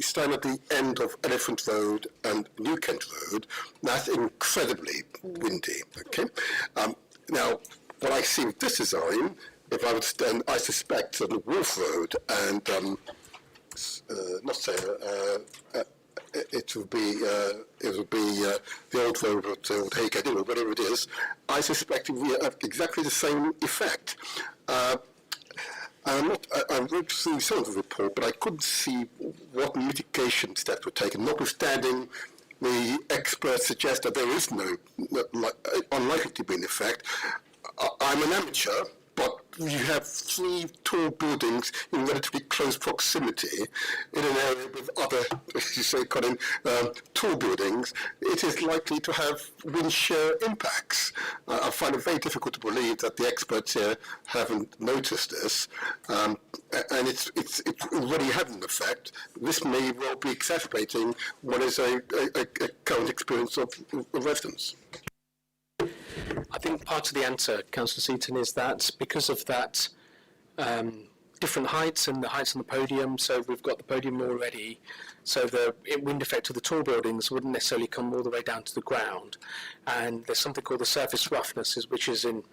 stand at the end of Elephant Road and New Kent Road, that's incredibly windy, okay? Now, what I see with this design, if I would stand, I suspect that the Wolf Road and, it would be the old road, the old Haygate, whatever it is. I suspect it will have exactly the same effect. I read through some of the report, but I couldn't see what mitigation steps were taken, notwithstanding the experts suggest that there is unlikely to be an effect. I'm an amateur, but you have 3 tall buildings in relatively close proximity in an area with other, as you say, Colin, tall buildings. It is likely to have wind shear impacts. I find it very difficult to believe that the experts here haven't noticed this, and it's already had an effect. This may well be exacerbating what is a current experience of residents. I think part of the answer, Councillor Seaton, is that because of that different heights and the heights on the podium, so we've got the podium already, so the wind effect of the tall buildings wouldn't necessarily come all the way down to the ground. And there's something called the surface roughness, which is in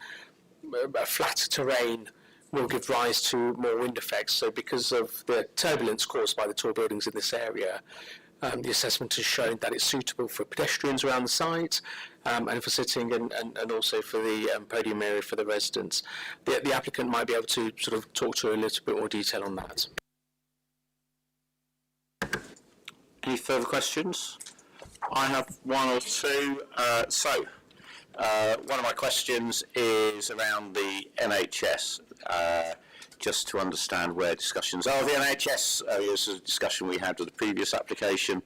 a flatter terrain will give rise to more wind effects. So because of the turbulence caused by the tall buildings in this area, the assessment has shown that it's suitable for pedestrians around the site, and for sitting, and also for the podium area for the residents. The applicant might be able to sort of talk to a little bit more detail on that. Any further questions? I have one or two. One of my questions is around the NHS. Just to understand where discussions are. The NHS is a discussion we had with the previous application.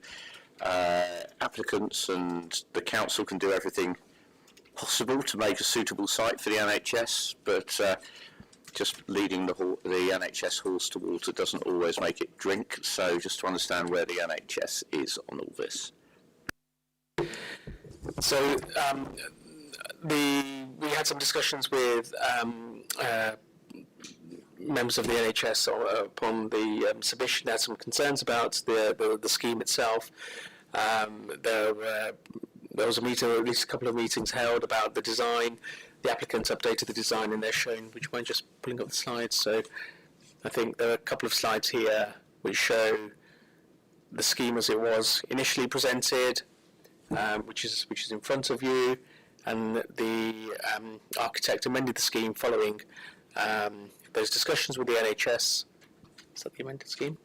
Applicants and the council can do everything possible to make a suitable site for the NHS, but just leading the NHS horse to water doesn't always make it drink. So just to understand where the NHS is on all this. So we had some discussions with members of the NHS upon the submission. They had some concerns about the scheme itself. There was a meeting, or at least a couple of meetings held about the design. The applicants updated the design, and they're shown. Would you mind just pulling up the slides? So I think there are a couple of slides here which show the scheme as it was initially presented, which is in front of you, and the architect amended the scheme following those discussions with the NHS. Is that the amended scheme?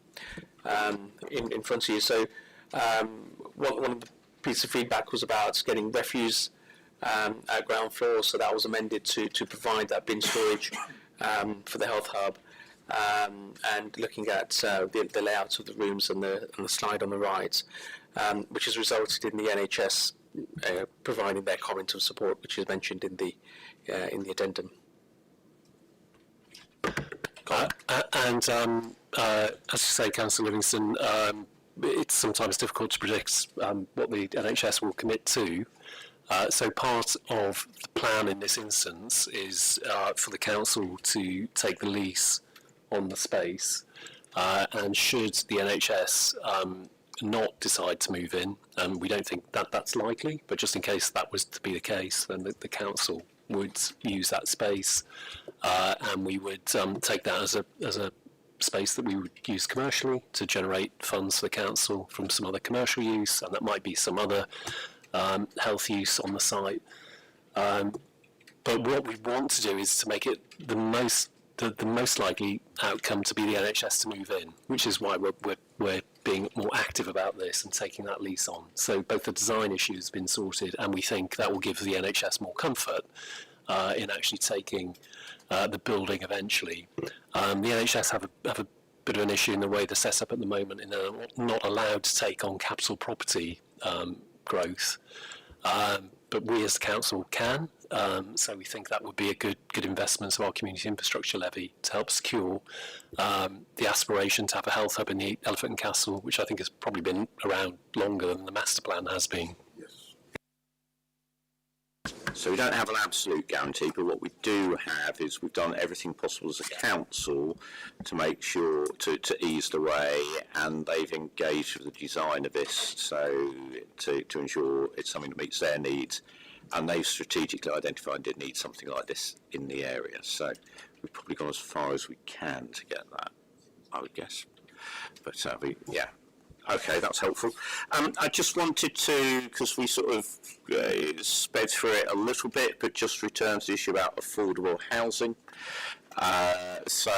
In front of you. So one of the pieces of feedback was about getting refuse at ground floor, so that was amended to provide that bin storage for the health hub, and looking at the layout of the rooms and the slide on the right, which has resulted in the NHS providing their comment of support, which is mentioned in the addendum. As you say, Councillor Livingston, it's sometimes difficult to predict what the NHS will commit to. So part of the plan in this instance is for the council to take the lease on the space, and should the NHS not decide to move in, and we don't think that that's likely, but just in case that was to be the case, then the council would use that space, and we would take that as a space that we would use commercially to generate funds for the council from some other commercial use, and that might be some other health use on the site. But what we want to do is to make it the most likely outcome to be the NHS to move in, which is why we're being more active about this and taking that lease on. So both the design issue has been sorted, and we think that will give the NHS more comfort in actually taking the building eventually. The NHS have a bit of an issue in the way they're set up at the moment, and they're not allowed to take on capital property growth, but we as the council can. So we think that would be a good investment of our community infrastructure levy to help secure the aspiration to have a health hub in the Elephant and Castle, which I think has probably been around longer than the master plan has been. So we don't have an absolute guarantee, but what we do have is we've done everything possible as a council to make sure to ease the way, and they've engaged with the design of this, so to ensure it's something that meets their needs, and they've strategically identified they need something like this in the area. So we've probably gone as far as we can to get that, I would guess. But yeah. Okay, that's helpful. I just wanted to, because we sort of sped through it a little bit, but just return to the issue about affordable housing. So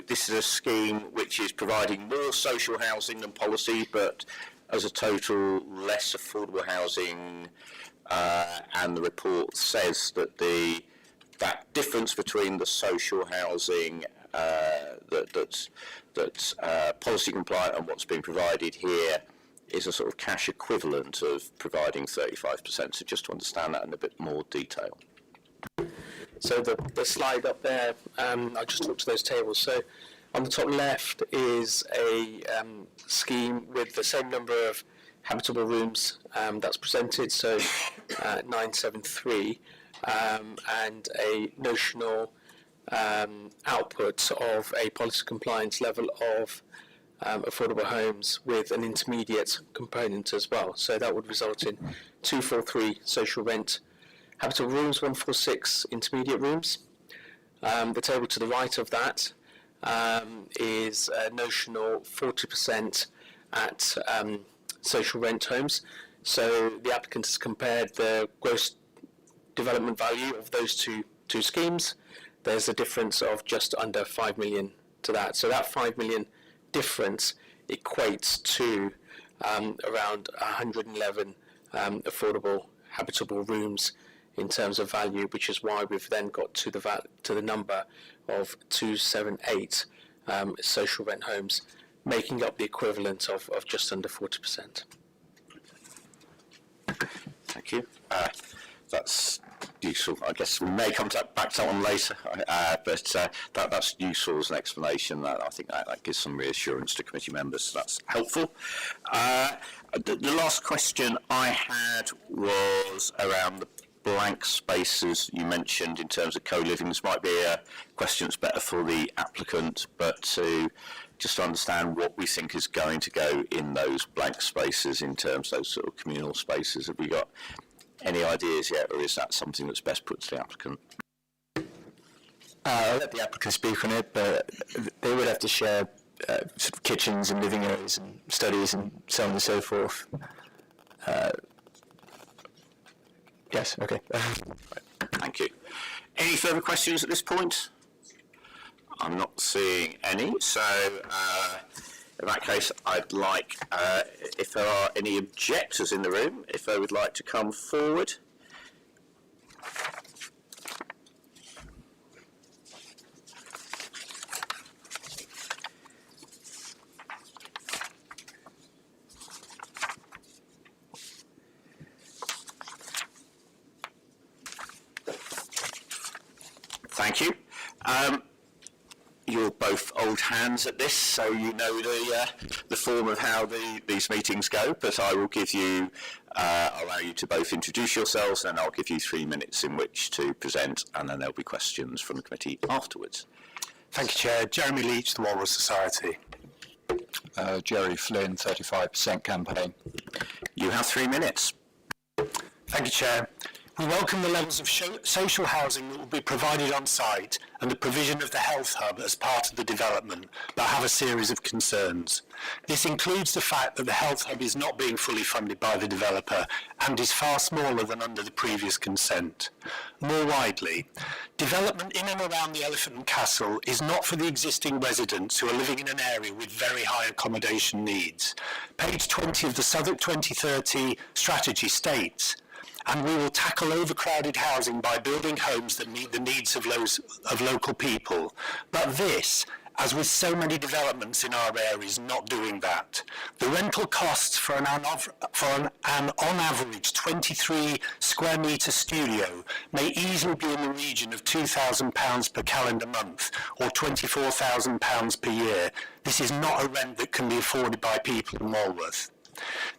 this is a scheme which is providing more social housing than policy, but as a total less affordable housing, and the report says that that difference between the social housing that's policy compliant and what's being provided here is a sort of cash equivalent of providing 35%. So just to understand that in a bit more detail. So the slide up there, I'll just talk to those tables. So on the top left is a scheme with the same number of habitable rooms that's presented, so 973, and a notional output of a policy compliance level of affordable homes with an intermediate component as well. So that would result in 243 social rent habitable rooms, 146 intermediate rooms. The table to the right of that is a notional 40% at social rent homes. So the applicant has compared the gross development value of those two schemes. There's a difference of just under 5 million to that. So that 5 million difference equates to around 111 affordable habitable rooms in terms of value, which is why we've then got to the number of 278 social rent homes, making up the equivalent of just under 40%. Thank you. That's useful. I guess we may come back to that one later, but that's useful as an explanation. I think that gives some reassurance to committee members, so that's helpful. The last question I had was around the blank spaces you mentioned in terms of co-living. This might be a question that's better for the applicant, but to just understand what we think is going to go in those blank spaces in terms of those sort of communal spaces. Have we got any ideas yet, or is that something that's best put to the applicant? I'll let the applicant speak on it, but they would have to share sort of kitchens and living areas and studies and so on and so forth. Yes, okay. Thank you. Any further questions at this point? seeing any. So in that case, I'd like, if there are any objectors in the room, if they would like to come forward. Thank you. You're both old hands at this, so you know the form of how these meetings go, but I will give you, allow you to both introduce yourselves, and I'll give you 3 minutes in which to present, and then there'll be questions from the committee afterwards. Thank you, Chair. Jeremy Leach, the Walrus Society. Jerry Flynn, 35% campaign. You have 3 minutes. Thank you, Chair. We welcome the levels of social housing that will be provided on site and the provision of the health hub as part of the development, but have a series of concerns. This includes the fact that the health hub is not being fully funded by the developer and is far smaller than under the previous consent. More widely, development in and around the Elephant and Castle is not for the existing residents who are living in an area with very high accommodation needs. Page 20 of the Southwark 2030 strategy states, and we will tackle overcrowded housing by building homes that meet the needs of local people. But this, as with so many developments in our area, is not doing that. The rental costs for an on average 23 square metre studio may easily be in the region of £2,000 per calendar month or £24,000 per year. This is not a rent that can be afforded by people in Walworth.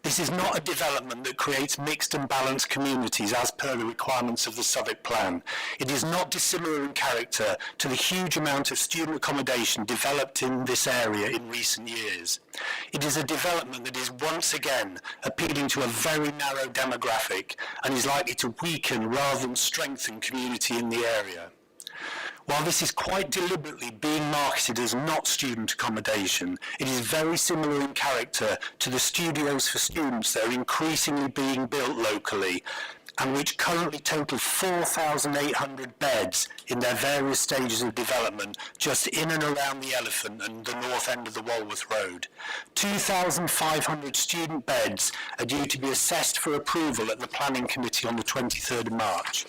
This is not a development that creates mixed and balanced communities as per the requirements of the Southwark Plan. It is not dissimilar in character to the huge amount of student accommodation developed in this area in recent years. It is a development that is once again appealing to a very narrow demographic and is likely to weaken rather than strengthen community in the area. While this is quite deliberately being marketed as not student accommodation, it is very similar in character to the studios for students that are increasingly being built locally and which currently total 4,800 beds in their various stages of development just in and around the Elephant and the north end of the Walworth Road. 2,500 student beds are due to be assessed for approval at the Planning Committee on the 23rd of March.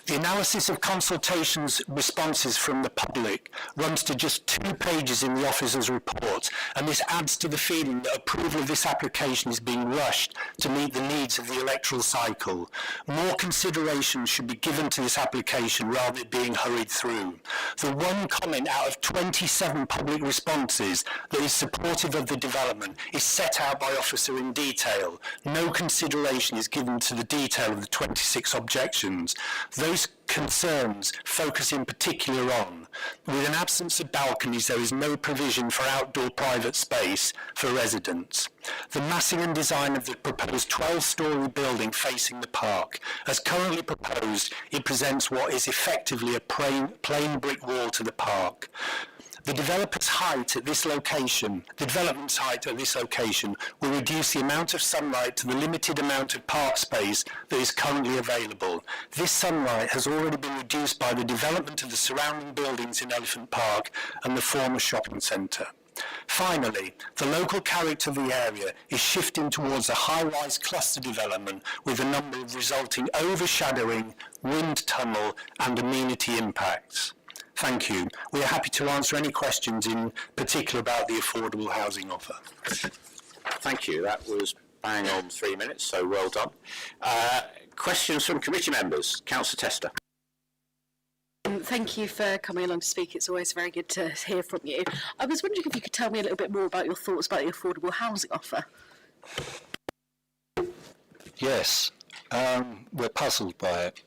The analysis of consultations responses from the public runs to just 2 pages in the officer's report, and this adds to the feeling that approval of this application is being rushed to meet the needs of the electoral cycle. More consideration should be given to this application rather than it being hurried through. The one comment out of 27 public responses that is supportive of the development is set out by officer in detail. No consideration is given to the detail of the 26 objections. Those concerns focus in particular on, with an absence of balconies, there is no provision for outdoor private space for residents. The massing and design of the proposed 12-storey building facing the park. As currently proposed, it presents what is effectively a plain brick wall to the park. The development's height at this location will reduce the amount of sunlight to the limited amount of park space that is currently available. This sunlight has already been reduced by the development of the surrounding buildings in Elephant Park and the former shopping centre. Finally, the local character of the area is shifting towards a high-rise cluster development with a number of resulting overshadowing, wind tunnel and amenity impacts. Thank you. We are happy to answer any questions in particular about the affordable housing offer. Thank you. That was bang on 3 minutes, so well done. Questions from committee members? Councillor Tester. Thank you for coming along to speak. It's always very good to hear from you. I was wondering if you could tell me a little bit more about your thoughts about the affordable housing offer. Yes, we're puzzled by it.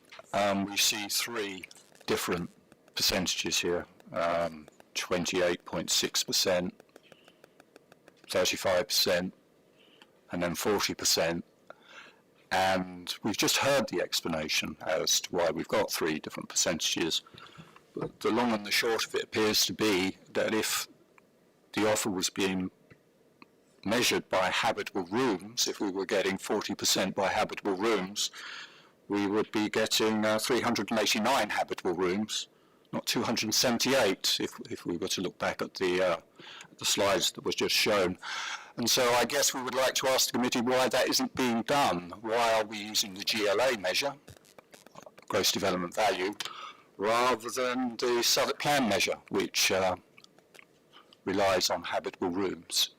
We see 3 different percentages here, 28.6%, 35%, and then 40%. And we've just heard the explanation as to why we've got 3 different percentages. But the long and the short of it appears to be that if the offer was being measured by habitable rooms, if we were getting 40% by habitable rooms, we would be getting 389 habitable rooms, not 278, if we were to look back at the slides that was just shown. And so I guess we would like to ask the committee why that isn't being done. Why are we using the GLA measure, gross development value, rather than the Southwark Plan measure, which relies on habitable rooms?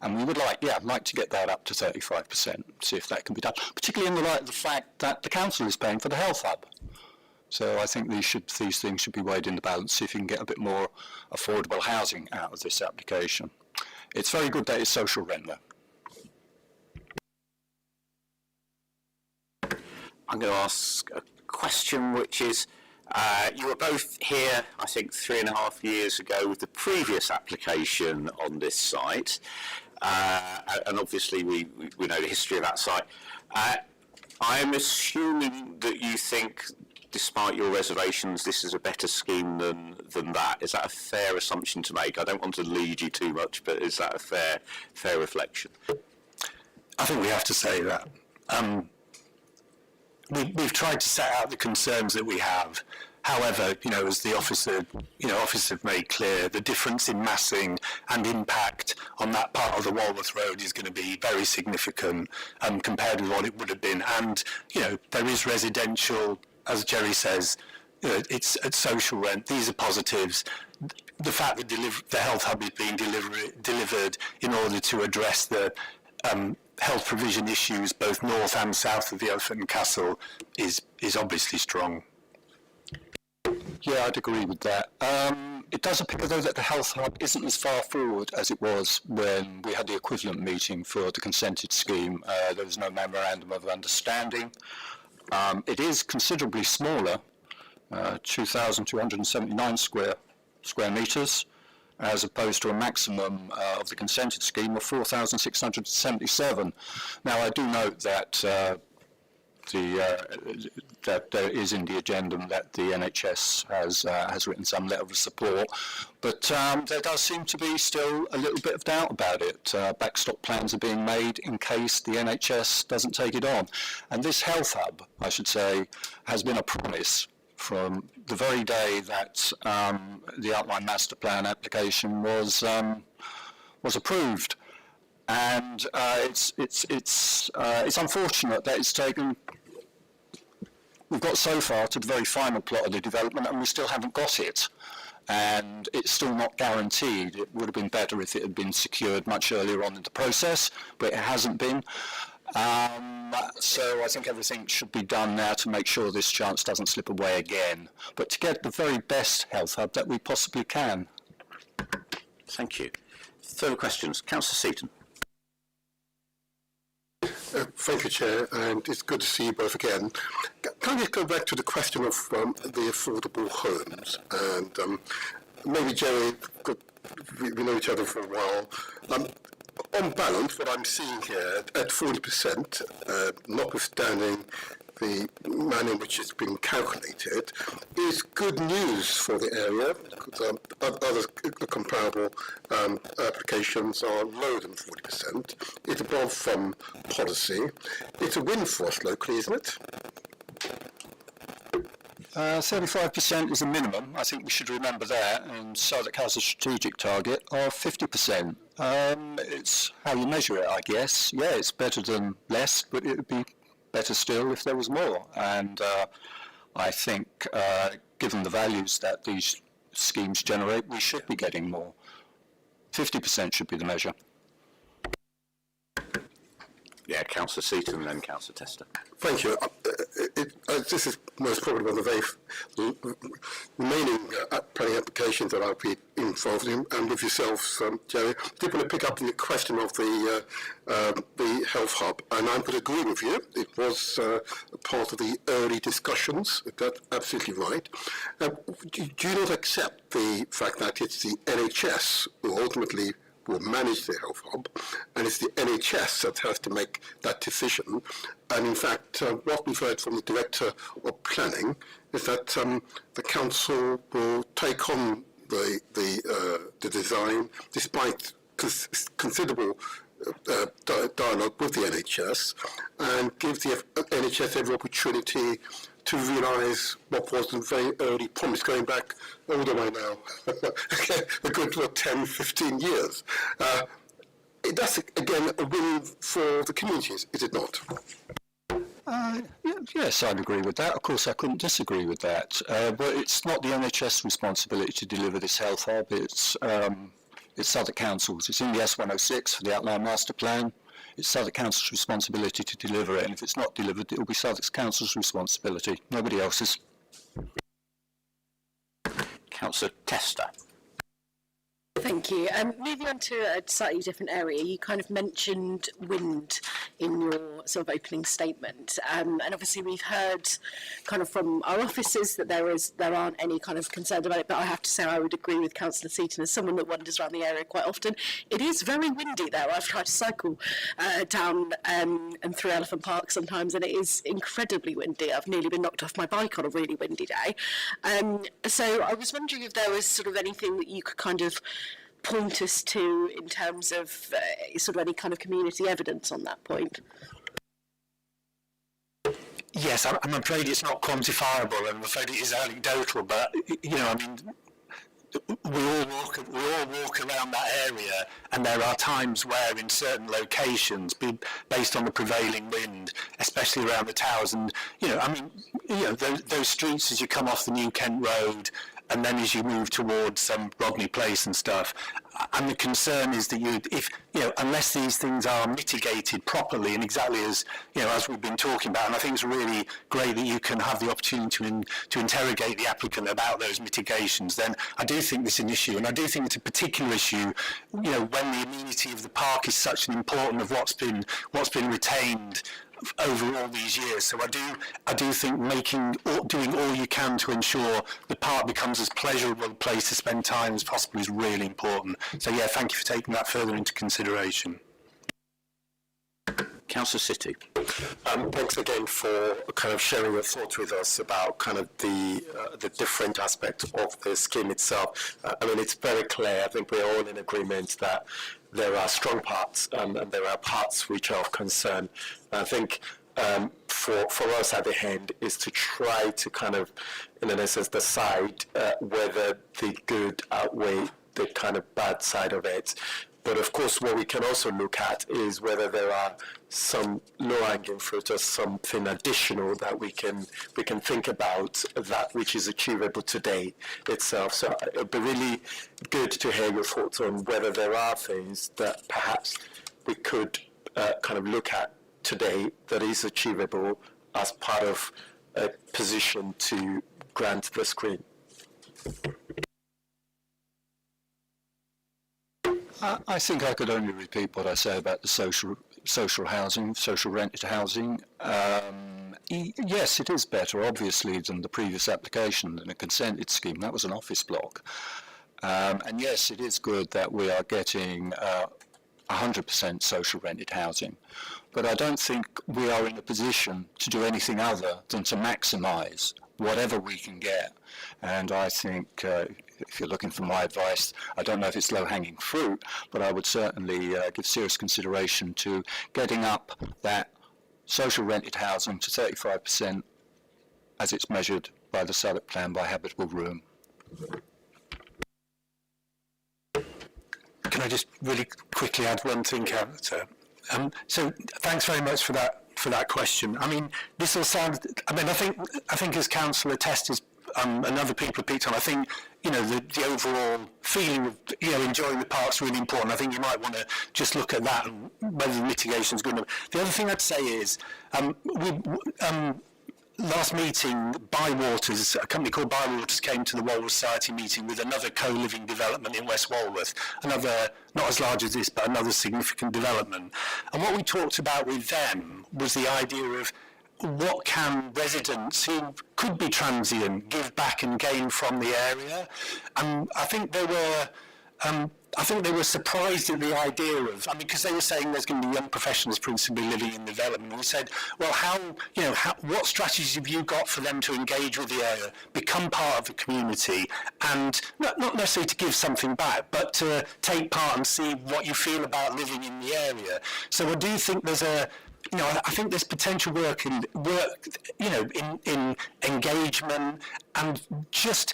And we would like to get that up to 35%, see if that can be done, particularly in the light of the fact that the council is paying for the health hub. So I think these things should be weighed in the balance, see if you can get a bit more affordable housing out of this application. It's very good that it's social rent though. I'm going to ask a question which is, you were both here, I think, 3.5 years ago with the previous application on this site, and obviously we know the history of that site. I'm assuming that you think, despite your reservations, this is a better scheme than that. Is that a fair assumption to make? I don't want to lead you too much, but is that a fair reflection? I think we have to say that. We've tried to set out the concerns that we have. However, as the officers have made clear, the difference in massing and impact on that part of the Walworth Road is going to be very significant compared with what it would have been. And, there is residential, as Jerry says, it's at social rent. These are positives. The fact that the health hub is being delivered in order to address the health provision issues both north and south of the Elephant and Castle is obviously strong. Yeah, I'd agree with that. It does appear, though, that the health hub isn't as far forward as it was when we had the equivalent meeting for the consented scheme. There was no memorandum of understanding. It is considerably smaller, 2,279 square metres, as opposed to a maximum of the consented scheme of 4,677. Now, I do note that that there is in the addendum that the NHS has written some letter of support, but there does seem to be still a little bit of doubt about it. Backstop plans are being made in case the NHS doesn't take it on. And this health hub, I should say, has been a promise from the very day that the outline master plan application was approved. And it's unfortunate that it's taken. We've got so far to the very final plot of the development, and we still haven't got it. And it's still not guaranteed. It would have been better if it had been secured much earlier on in the process, but it hasn't been. So I think everything should be done now to make sure this chance doesn't slip away again, but to get the very best health hub that we possibly can. Thank you. Further questions? Councillor Seaton. Thank you, Chair, and it's good to see you both again. Can I just go back to the question of the affordable homes? And maybe, Jerry, we know each other for a while. On balance, what I'm seeing here at 40%, notwithstanding the manner in which it's been calculated, is good news for the area, because other comparable applications are lower than 40%. It's above policy. It's a win for us locally, isn't it? 35% is a minimum. I think we should remember that, and Southwark has a strategic target of 50%. It's how you measure it, I guess. Yeah, it's better than less, but it would be better still if there was more. And I think, given the values that these schemes generate, we should be getting more. 50% should be the measure. Yeah, Councillor Seaton and then Councillor Tester. Thank you. This is most probably one of the very remaining planning applications that I'll be involved in, and with yourselves, Jerry. I did want to pick up on the question of the health hub, and I would agree with you. It was part of the early discussions. That's absolutely right. Do you not accept the fact that it's the NHS who ultimately will manage the health hub, and it's the NHS that has to make that decision? And in fact, what we've heard from the Director of Planning is that the Council will take on the design, despite considerable dialogue with the NHS, and give the NHS every opportunity to realise what was the very early promise going back all the way now, a good 10, 15 years. That's, again, a win for the communities, is it not? Yes, I'd agree with that. Of course, I couldn't disagree with that. But it's not the NHS responsibility to deliver this health hub. It's Southwark Council's. It's in the S106 for the Outline Master Plan. It's Southwark Council's responsibility to deliver it, and if it's not delivered, it will be Southwark Council's responsibility, nobody else's. Councillor Tester. Thank you. Moving on to a slightly different area, you kind of mentioned wind in your sort of opening statement, and obviously we've heard kind of from our officers that there aren't any kind of concerns about it, but I have to say I would agree with Councillor Seaton as someone that wanders around the area quite often. It is very windy there. I've tried to cycle down and through Elephant Park sometimes, and it is incredibly windy. I've nearly been knocked off my bike on a really windy day. So I was wondering if there was sort of anything that you could kind of point us to in terms of sort of any kind of community evidence on that point. Yes, I'm afraid it's not quantifiable, and I'm afraid it is anecdotal. But you know, I mean, we all walk around that area, and there are times where, in certain locations, based on the prevailing wind, especially around the towers, and you know, I mean, you know, those streets as you come off the New Kent Road, and then as you move towards Rodney Place and stuff, and the concern is that unless these things are mitigated properly and exactly as as we've been talking about, and I think it's really great that you can have the opportunity to interrogate the applicant about those mitigations, then I do think there's an issue, and I do think it's a particular issue, when the amenity of the park is such an important of what's been retained over all these years. So I do think doing all you can to ensure the park becomes as pleasurable a place to spend time as possible is really important. So yeah, thank you for taking that further into consideration. Councillor City. Thanks again for kind of sharing your thoughts with us about kind of the different aspects of the scheme itself. I mean, it's very clear. I think we're all in agreement that there are strong parts and there are parts which are of concern. I think for us at the end is to try to kind of, in an essence, decide whether the good outweigh the kind of bad side of it. But of course, what we can also look at is whether there are some low-hanging fruit or something additional that we can think about that which is achievable today itself. So it'd be really good to hear your thoughts on whether there are things that perhaps we could kind of look at today that is achievable as part of a position to grant the screen. I think I could only repeat what I say about the social housing, social rented housing. Yes, it is better, obviously, than the previous application, than a consented scheme. That was an office block. And yes, it is good that we are getting 100% social rented housing. But I don't think we are in a position to do anything other than to maximise whatever we can get. And I think, if you're looking for my advice, I don't know if it's low-hanging fruit, but I would certainly give serious consideration to getting up that social rented housing to 35% as it's measured by the Southwark Plan by habitable room. Can I just really quickly add one thing, Councillor? So thanks very much for that question. I mean, this will sound. I mean, I think as Councillor Testers and other people have picked on, I think the overall feeling of enjoying the park's really important. I think you might want to just look at that and whether the mitigation is good enough. The other thing I'd say is last meeting, Bywaters, a company called Bywaters, came to the Walworth Society meeting with another co-living development in West Walworth, another, not as large as this, but another significant development. And what we talked about with them was the idea of what can residents who could be transient give back and gain from the area. And I think they were surprised at the idea of, because they were saying there's going to be young professionals principally living in the development. We said, well, what strategies have you got for them to engage with the area, become part of the community, and not necessarily to give something back, but to take part and see what you feel about living in the area. So I do think there's I think there's potential work, in engagement and just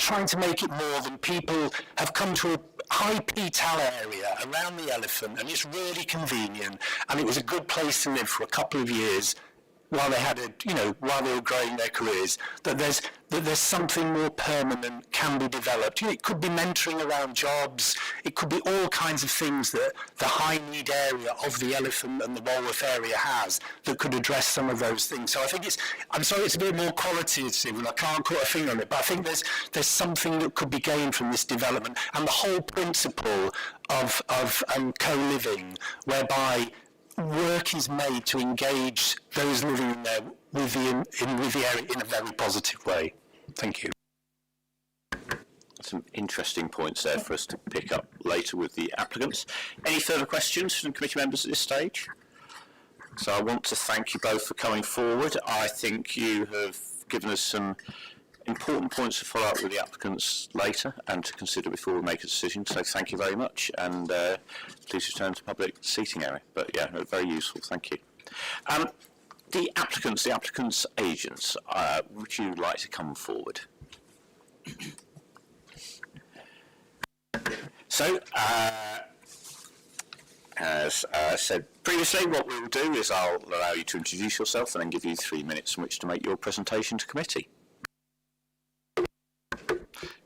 trying to make it more than people have come to a high P-Tal area around the Elephant, and it's really convenient, and it was a good place to live for a couple of years while they had while they were growing their careers, that there's something more permanent can be developed. It could be mentoring around jobs, it could be all kinds of things that the high need area of the Elephant and the Walworth area has that could address some of those things. So I think I'm sorry it's a bit more qualitative and I can't put a finger on it, but I think there's something that could be gained from this development, and the whole principle of co-living, whereby work is made to engage those living in there with the area in a very positive way. Thank you. Some interesting points there for us to pick up later with the applicants. Any further questions from committee members at this stage? So I want to thank you both for coming forward. I think you have given us some important points to follow up with the applicants later and to consider before we make a decision. So thank you very much, and please return to public seating area. But yeah, very useful. Thank you. The applicants' agents, would you like to come forward? So, as I said previously, what we will do is I'll allow you to introduce yourself and then give you 3 minutes in which to make your presentation to committee.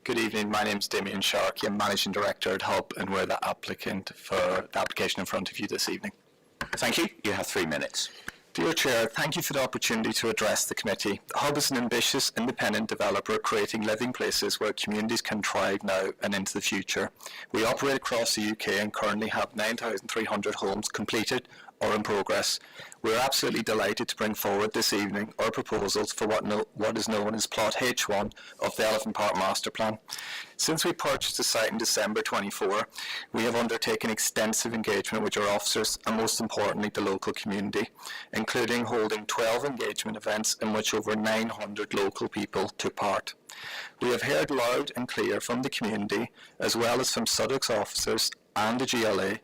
Good evening, my name is Damien Sharkey. I'm Managing Director at Hub, and we're the applicant for the application in front of you this evening. Thank you. You have 3 minutes. Dear Chair, thank you for the opportunity to address the committee. Hub is an ambitious, independent developer creating living places where communities can thrive now and into the future. We operate across the UK and currently have 9,300 homes completed or in progress. We're absolutely delighted to bring forward this evening our proposals for what is known as Plot H1 of the Elephant Park Master Plan. Since we purchased the site in December 24, we have undertaken extensive engagement with our officers and, most importantly, the local community, including holding 12 engagement events in which over 900 local people took part. We have heard loud and clear from the community, as well as from Suddock's officers and the GLA,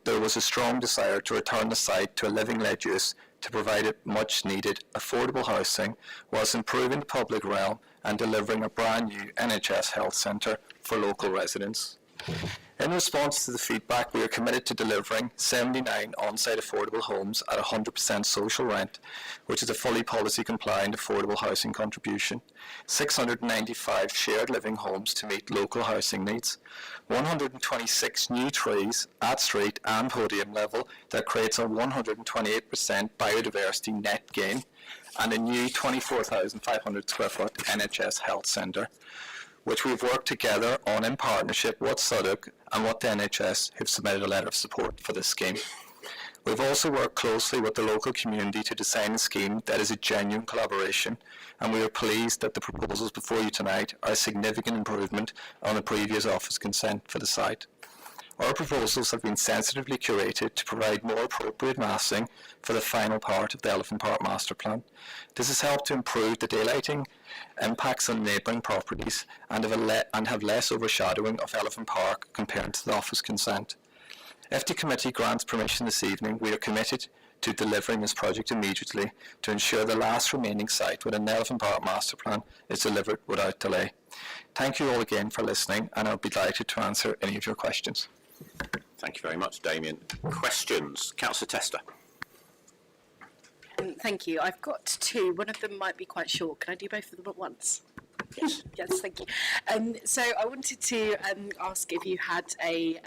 there was a strong desire to return the site to a living-led use to provide it much-needed affordable housing, whilst improving the public realm and delivering a brand new NHS health centre for local residents. In response to the feedback, we are committed to delivering 79 on-site affordable homes at 100% social rent, which is a fully policy-compliant affordable housing contribution, 695 shared living homes to meet local housing needs, 126 new trees at street and podium level that creates a 128% biodiversity net gain, and a new 24,500 square foot NHS health centre, which we've worked together on in partnership with Suddock and with the NHS, who've submitted a letter of support for this scheme. We've also worked closely with the local community to design a scheme that is a genuine collaboration, and we are pleased that the proposals before you tonight are a significant improvement on the previous office consent for the site. Our proposals have been sensitively curated to provide more appropriate massing for the final part of the Elephant Park Master Plan. This has helped to improve the daylighting, impacts on neighbouring properties, and have less overshadowing of Elephant Park compared to the office consent. If the committee grants permission this evening, we are committed to delivering this project immediately to ensure the last remaining site within the Elephant Park Master Plan is delivered without delay. Thank you all again for listening, and I'll be delighted to answer any of your questions. Thank you very much, Damien. Questions? Councillor Tester. Thank you. I've got two. One of them might be quite short. Can I do both of them at once? Yes, yes, thank you. So I wanted to ask if you had a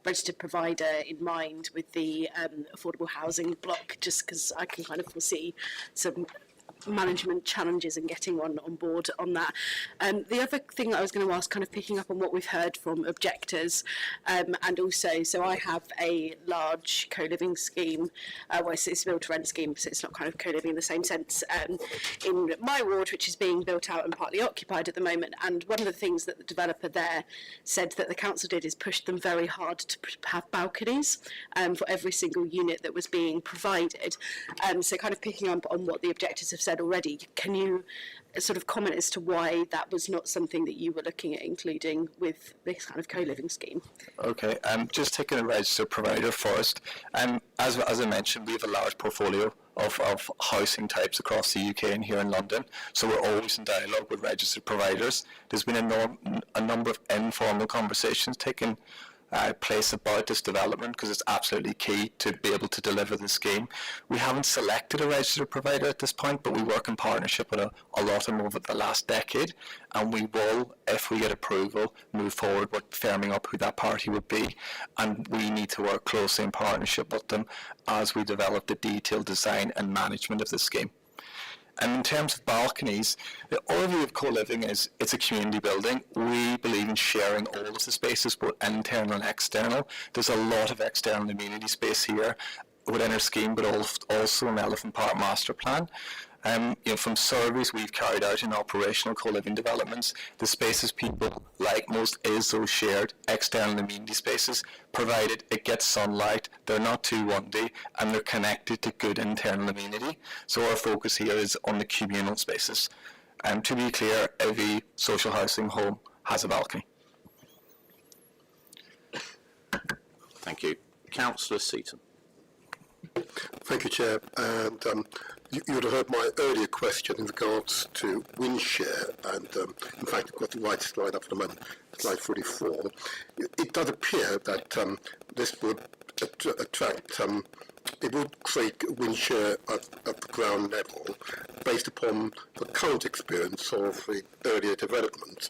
registered provider in mind with the affordable housing block, just because I can kind of foresee some management challenges and getting one on board on that. The other thing that I was going to ask, kind of picking up on what we've heard from objectors, and also, so I have a large co-living scheme, well, it's a build-to-rent scheme, so it's not kind of co-living in the same sense, in my ward, which is being built out and partly occupied at the moment. And one of the things that the developer there said that the council did is push them very hard to have balconies for every single unit that was being provided. So kind of picking up on what the objectors have said, said already. Can you sort of comment as to why that was not something that you were looking at including with this kind of co-living scheme? Okay, just taking a registered provider first. As I mentioned, we have a large portfolio of housing types across the UK and here in London, so we're always in dialogue with registered providers. There's been a number of informal conversations taking place about this development because it's absolutely key to be able to deliver the scheme. We haven't selected a registered provider at this point, but we work in partnership with a lot of them over the last decade, and we will, if we get approval, move forward with firming up who that party would be, and we need to work closely in partnership with them as we develop the detailed design and management of the scheme. And in terms of balconies, the overview of co-living is it's a community building. We believe in sharing all of the spaces, both internal and external. There's a lot of external amenity space here within our scheme, but also in Elephant Park Master Plan. From surveys we've carried out in operational co-living developments, the spaces people like most is those shared external amenity spaces, provided it gets sunlight, they're not too windy, and they're connected to good internal amenity. So our focus here is on the communal spaces. To be clear, every social housing home has a balcony. Thank you. Councillor Seaton. Thank you, Chair. And you would have heard my earlier question in regards to wind share, and in fact, I've got the right slide up at the moment, slide 44. It does appear that this would attract, it would create wind share at the ground level based upon the current experience of the earlier development.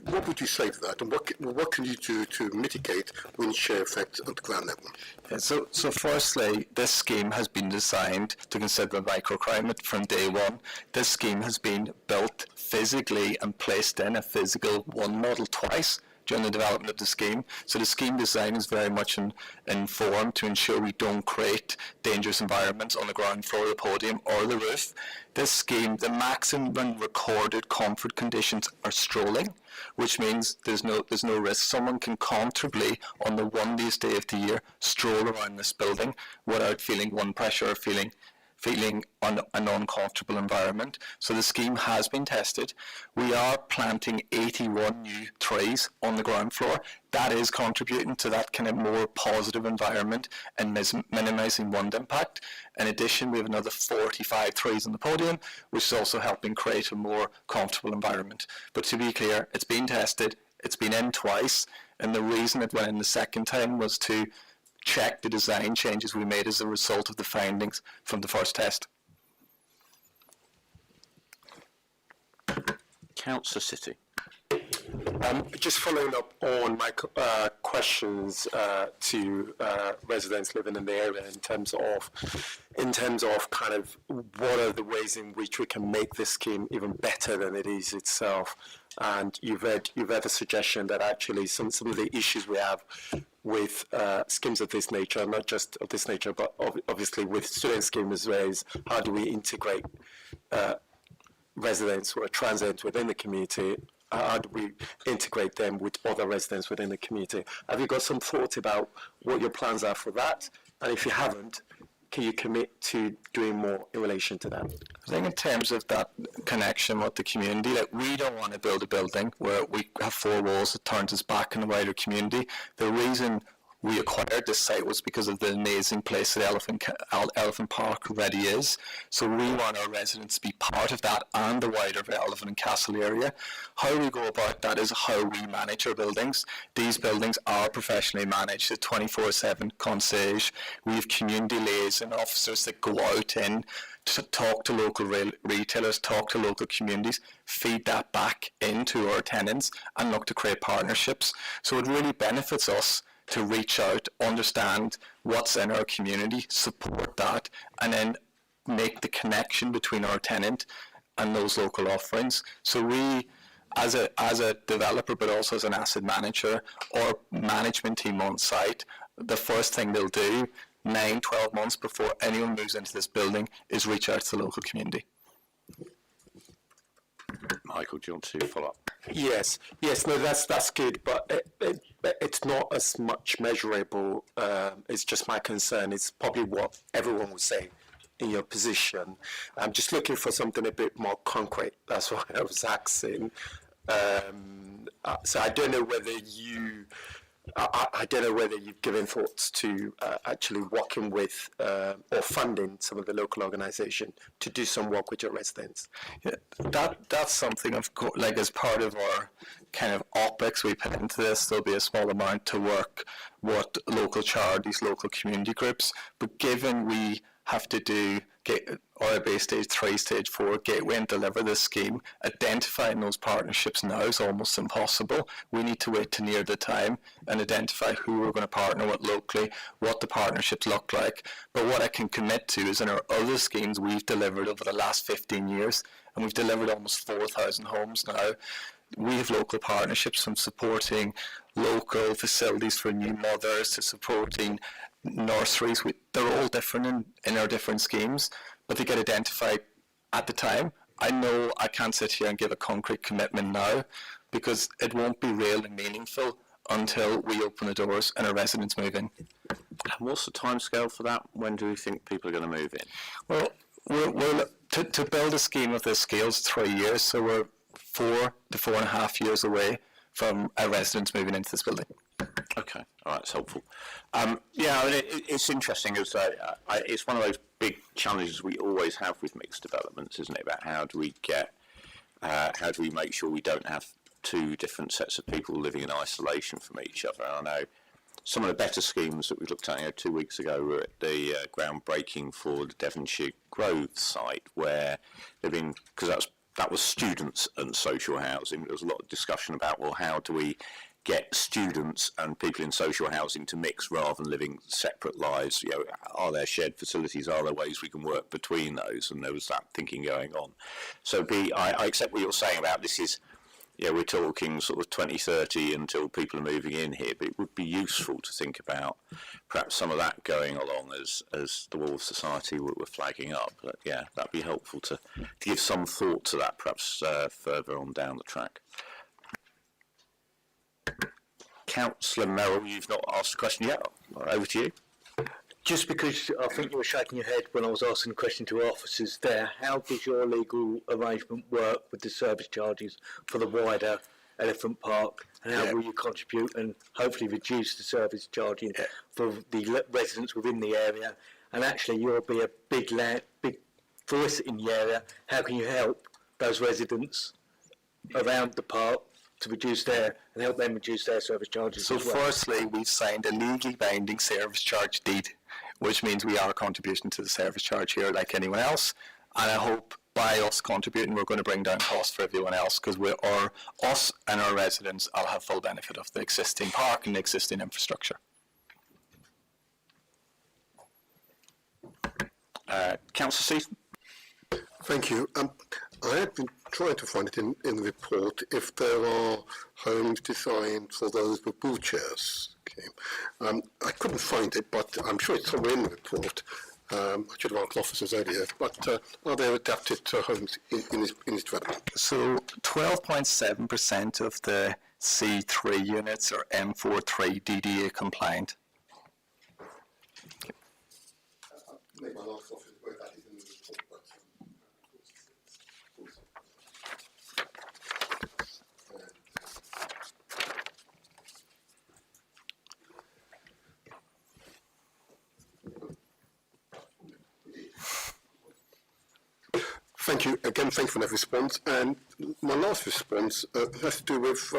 What would you say to that, and what can you do to mitigate wind shear effects at the ground level? Yeah, so firstly, this scheme has been designed to consider the microclimate from day one. This scheme has been built physically and placed in a physical one model twice during the development of the scheme. So the scheme design is very much informed to ensure we don't create dangerous environments on the ground floor of the podium or the roof. This scheme, the maximum recorded comfort conditions are strolling, which means there's no risk. Someone can comfortably, on the windiest day of the year, stroll around this building without feeling one pressure or feeling an uncomfortable environment. So the scheme has been tested. We are planting 81 new trees on the ground floor. That is contributing to that kind of more positive environment and minimising wind impact. In addition, we have another 45 trees on the podium, which is also helping create a more comfortable environment. But to be clear, it's been tested, it's been in twice, and the reason it went in the second time was to check the design changes we made as a result of the findings from the first test. Councillor City. Just following up on my questions to residents living in the area in terms of kind of what are the ways in which we can make this scheme even better than it is itself. And you've had a suggestion that actually some of the issues we have with schemes of this nature, not just of this nature, but obviously with student schemes, is how do we integrate residents who are transient within the community? How do we integrate them with other residents within the community? Have you got some thought about what your plans are for that? And if you haven't, can you commit to doing more in relation to that? I think in terms of that connection with the community, like we don't want to build a building where we have four walls that turns us back in the wider community. The reason we acquired this site was because of the amazing place that Elephant Park already is. So we want our residents to be part of that and the wider Elephant and Castle area. How we go about that is how we manage our buildings. These buildings are professionally managed, a 24/7 concierge. We have community liaison officers that go out in to talk to local retailers, talk to local communities, feed that back into our tenants and look to create partnerships. So it really benefits us to reach out, understand what's in our community, support that, and then make the connection between our tenant and those local offerings. So we, as a developer, but also as an asset manager or management team on site, the first thing they'll do 9-12 months before anyone moves into this building is reach out to the local community. Michael, do you want to follow up? Yes, no, that's good, but it's not as much measurable. It's just my concern. It's probably what everyone would say your position. I'm just looking for something a bit more concrete. That's why I was asking. So I don't know whether I don't know whether you've given thoughts to actually working with or funding some of the local organisation to do some work with your residents. Yeah, that's something like as part of our kind of OPEX we put into this. There'll be a small amount to work with local charities, local community groups. But given we have to do RIBA Stage 3, Stage 4, Gateway and deliver this scheme, identifying those partnerships now is almost impossible. We need to wait to near the time and identify who we're going to partner with locally, what the partnerships look like. But what I can commit to is in our other schemes we've delivered over the last 15 years, and we've delivered almost 4,000 homes now. We have local partnerships from supporting local facilities for new mothers to supporting nurseries. They're all different in our different schemes, but they get identified at the time. I know I can't sit here and give a concrete commitment now because it won't be real and meaningful until we open the doors and our residents move in. And what's the timescale for that? When do you think people are going to move in? Well, we're to build a scheme of this scale is 3 years, so we're 4 to 4.5 years away from our residents moving into this building. Okay, all right, that's helpful. Yeah, I mean, it's interesting. It's one of those big challenges we always have with mixed developments, isn't it? About how do we make sure we don't have two different sets of people living in isolation from each other? And I know some of the better schemes that we looked at 2 weeks ago were at the groundbreaking for the Devonshire Grove site, where they've been, because that was students and social housing. There was a lot of discussion about, well, how do we get students and people in social housing to mix rather than living separate lives? You know, are there shared facilities? Are there ways we can work between those? And there was that thinking going on. So I accept what you're saying about this is, yeah, we're talking sort of 2030 until people are moving in here, but it would be useful to think about perhaps some of that going along as the Wall of Society were flagging up. But yeah, that'd be helpful to give some thought to that perhaps further on down the track. Councillor Merrill, you've not asked a question yet. Over to you. Just because I think you were shaking your head when I was asking a question to officers there, how does your legal arrangement work with the service charges for the wider Elephant Park, and how will you contribute and hopefully reduce the service charging for the residents within the area? And actually, you'll be a big voice in the area. How can you help those residents around the park to reduce and help them reduce their service charges? So as well? firstly, we've signed a legally binding service charge deed, which means we are contributing to the service charge here like anyone else. And I hope by us contributing, we're going to bring down costs for everyone else, because us and our residents will have full benefit of the existing park and the existing infrastructure. Councillor Seaton. Thank you. I have been trying to find it in the report if there are homes designed for those with wheelchairs. Okay. I couldn't find it, but I'm sure it's somewhere in the report. I should have asked officers earlier, but are they adapted to homes in this development? So 12.7% of the C3 units are M43 DDA compliant. Maybe I'll ask officers where that is in the report, but Thank you again. Thank you for that response. And my last response has to do with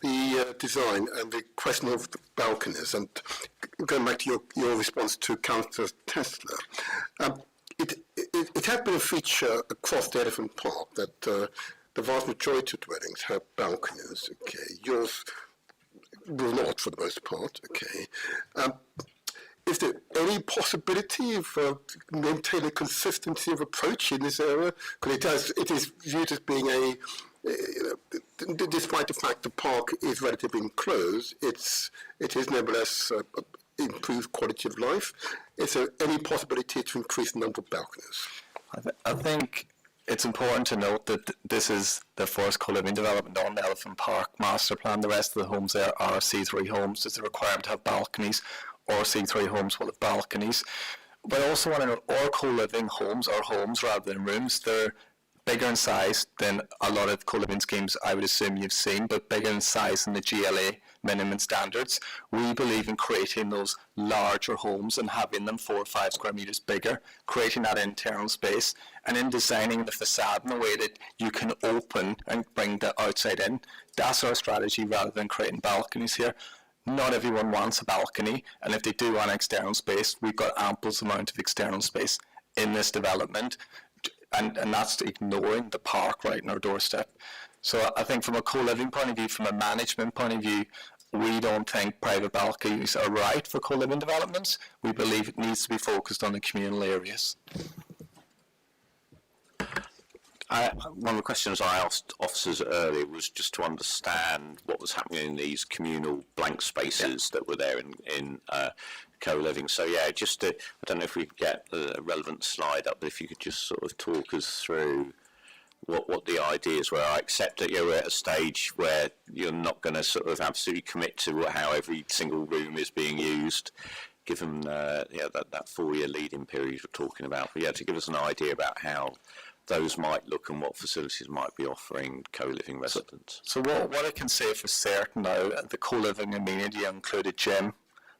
the design and the question of the balconies. And going back to your response to Councillor Tesler, it has been a feature across the Elephant Park that the vast majority of dwellings have balconies. Okay, yours will not, for the most part. Okay. Is there any possibility of maintaining consistency of approach in this area? Because it is viewed as being despite the fact the park is relatively enclosed, it is nevertheless improved quality of life. Is there any possibility to increase the number of balconies? I think it's important to note that this is the first co-living development on the Elephant Park master plan. The rest of the homes there are C3 homes. There's a requirement to have balconies, or C3 homes will have balconies. but I also want to note our co-living homes are homes rather than rooms. They're bigger in size than a lot of co-living schemes I would assume you've seen, but bigger in size than the GLA minimum standards. We believe in creating those larger homes and having them 4 or 5 square metres bigger, creating that internal space, and in designing the facade in a way that you can open and bring the outside in. That's our strategy rather than creating balconies here. Not everyone wants a balcony, and if they do want external space, we've got ample amount of external space in this development. And that's ignoring the park right in our doorstep. So I think from a co-living point of view, from a management point of view, we don't think private balconies are right for co-living developments. We believe it needs to be focused on the communal areas. One of the questions I asked officers earlier was just to understand what was happening in these communal blank spaces that were there in co-living. So yeah, just I don't know if we could get a relevant slide up, but if you could just sort of talk us through what the ideas were. I accept that you're at a stage where you're not going to sort of absolutely commit to how every single room is being used, given that 4-year lead-in period you're talking about. But yeah, to give us an idea about how those might look and what facilities might be offering co-living residents. So what I can say for certain now, the co-living amenity included gym,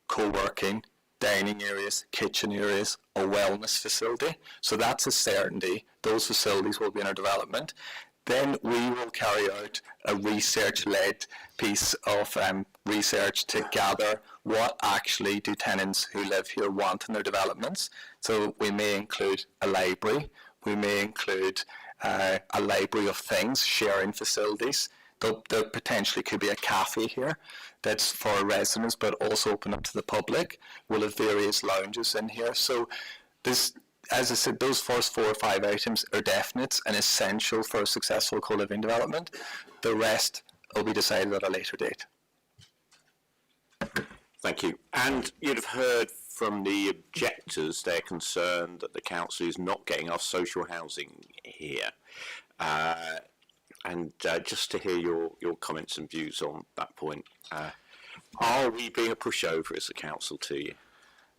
co-working, dining areas, kitchen areas, a wellness facility. So that's a certainty. Those facilities will be in our development. Then we will carry out a research-led piece of research to gather what actually do tenants who live here want in their developments. So we may include a library, we may include a library of things, sharing facilities. There potentially could be a cafe here that's for residents but also open up to the public. We'll have various lounges in here. So this, as I said, those first 4 or 5 items are definite and essential for a successful co-living development. The rest will be decided at a later date. Thank you. And you'd have heard from the objectors their concern that the council is not getting our social housing here. Just to hear your comments and views on that point. Are we being a pushover as a council to you?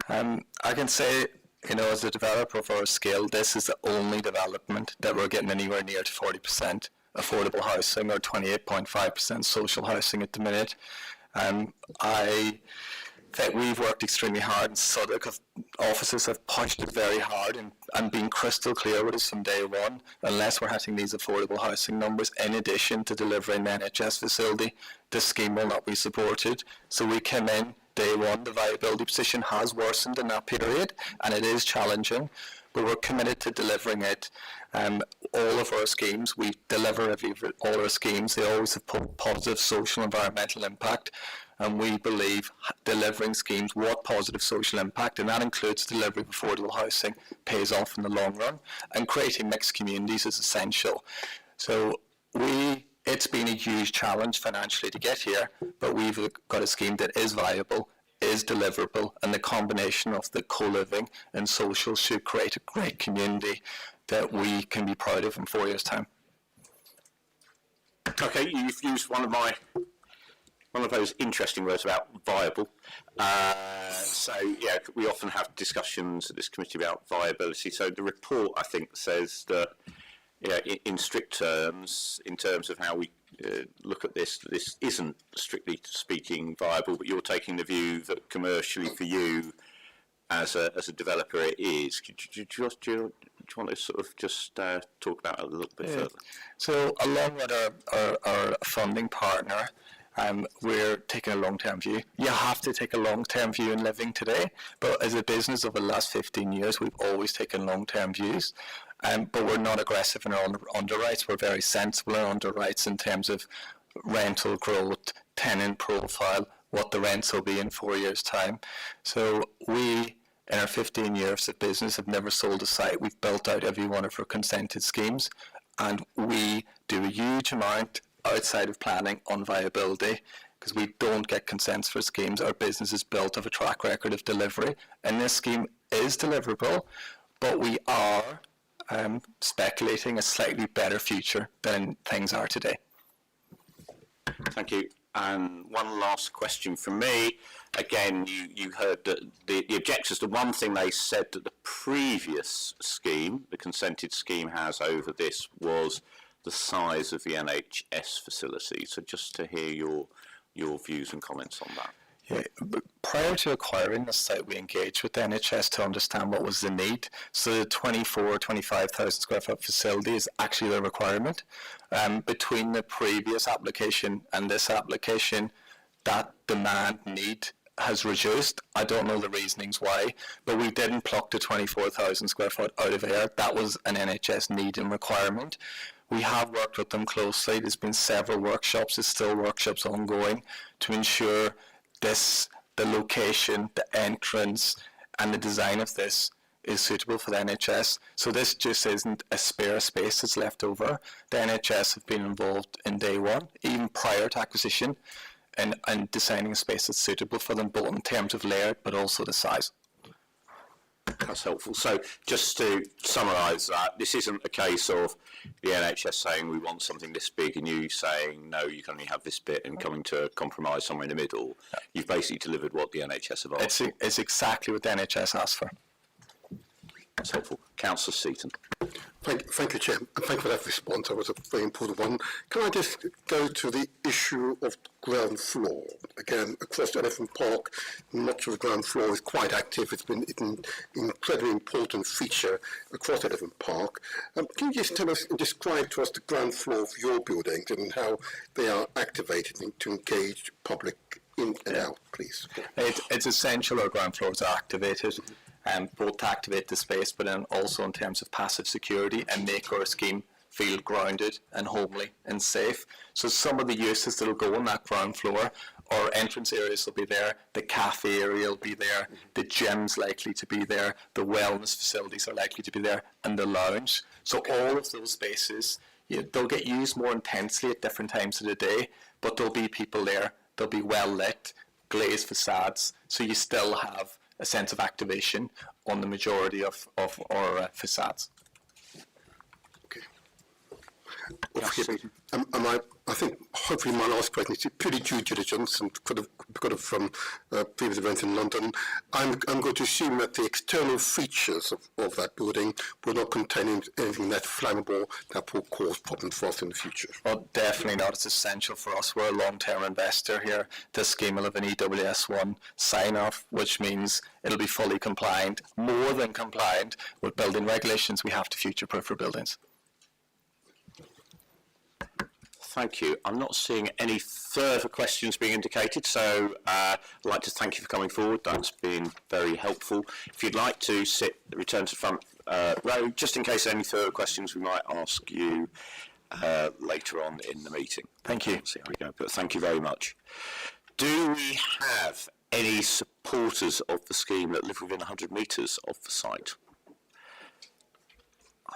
I can say, as a developer of our scale, this is the only development that we're getting anywhere near to 40% affordable housing or 28.5% social housing at the minute. I think we've worked extremely hard, and Southwark offices have pushed it very hard and been crystal clear with us from day one. Unless we're hitting these affordable housing numbers, in addition to delivering the NHS facility, the scheme will not be supported. So we came in day one, the viability position has worsened in that period, and it is challenging, but we're committed to delivering it. All of our schemes, we deliver all our schemes, they always have positive social and environmental impact, and we believe delivering schemes with positive social impact, and that includes delivery of affordable housing, pays off in the long run, and creating mixed communities is essential. So it's been a huge challenge financially to get here, but we've got a scheme that is viable, is deliverable, and the combination of the co-living and social should create a great community that we can be proud of in 4 years' time. Okay, you've used one of those interesting words about viable. So yeah, we often have discussions at this committee about viability. So the report, I think, says that in strict terms, in terms of how we look at this isn't strictly speaking viable, but you're taking the view that commercially for you as a developer it is. Do you want to sort of just talk about it a little bit further? So along with our funding partner, we're taking a long-term view. You have to take a long-term view in living today, but as a business over the last 15 years, we've always taken long-term views. But we're not aggressive in our underwrites. We're very sensible in our underwrites in terms of rental growth, tenant profile, what the rents will be in 4 years' time. So we, in our 15 years of business, have never sold a site. We've built out every one of our consented schemes, and we do a huge amount outside of planning on viability, because we don't get consents for schemes. Our business is built of a track record of delivery, and this scheme is deliverable, but we are speculating a slightly better future than things are today. Thank you. And one last question from me. Again, you heard that the objectors, the one thing they said that the previous scheme, the consented scheme, has over this was the size of the NHS facility. So just to hear your views and comments on that. Yeah, but prior to acquiring the site, we engaged with the NHS to understand what was the need. So the 25,000 square foot facility is actually the requirement. Between the previous application and this application, that demand need has reduced. I don't know the reasonings why, but we didn't pluck the 24,000 square foot out of air. That was an NHS need and requirement. We have worked with them closely. There's been several workshops, there's still workshops ongoing to ensure the location, the entrance, and the design of this is suitable for the NHS. So this just isn't a spare space that's left over. The NHS have been involved in day one, even prior to acquisition, and designing a space that's suitable for them, both in terms of layout, but also the size. That's helpful. So just to summarise that, this isn't a case of the NHS saying we want something this big and you saying no, you can only have this bit and coming to a compromise somewhere in the middle. You've basically delivered what the NHS have asked for. It's exactly what the NHS asked for. That's helpful. Councillor Seaton. Thank you, Chair, and thank you for that response. That was a very important one. Can I just go to the issue of ground floor? Again, across Elephant Park, much of the ground floor is quite active. It's been an incredibly important feature across Elephant Park. Can you just tell us and describe to us the ground floor of your buildings and how they are activated to engage public in and out, please? It's essential our ground floors are activated. Both to activate the space, but then also in terms of passive security and make our scheme feel grounded and homely and safe. So some of the uses that will go on that ground floor, our entrance areas will be there, the cafe area will be there, the gym's likely to be there, the wellness facilities are likely to be there, and the lounge. So all of those spaces, they'll get used more intensely at different times of the day, but there'll be people there, they'll be well lit, glazed facades, so you still have a sense of activation on the majority of our facades. Okay. I think hopefully my last question is purely due diligence and because of previous events in London. I'm going to assume that the external features of that building will not contain anything that's flammable that will cause problems for us in the future. Well, definitely not. It's essential for us. We're a long-term investor here. This scheme will have an EWS1 sign-off, which means it'll be fully compliant, more than compliant with building regulations we have to future-proof our buildings. Thank you. I'm not seeing any further questions being indicated, so I'd like to thank you for coming forward. That's been very helpful. If you'd like to return to the front row, just in case any further questions we might ask you later on in the meeting. Thank you. See how we go, but thank you very much. Do we have any supporters of the scheme that live within 100 metres of the site?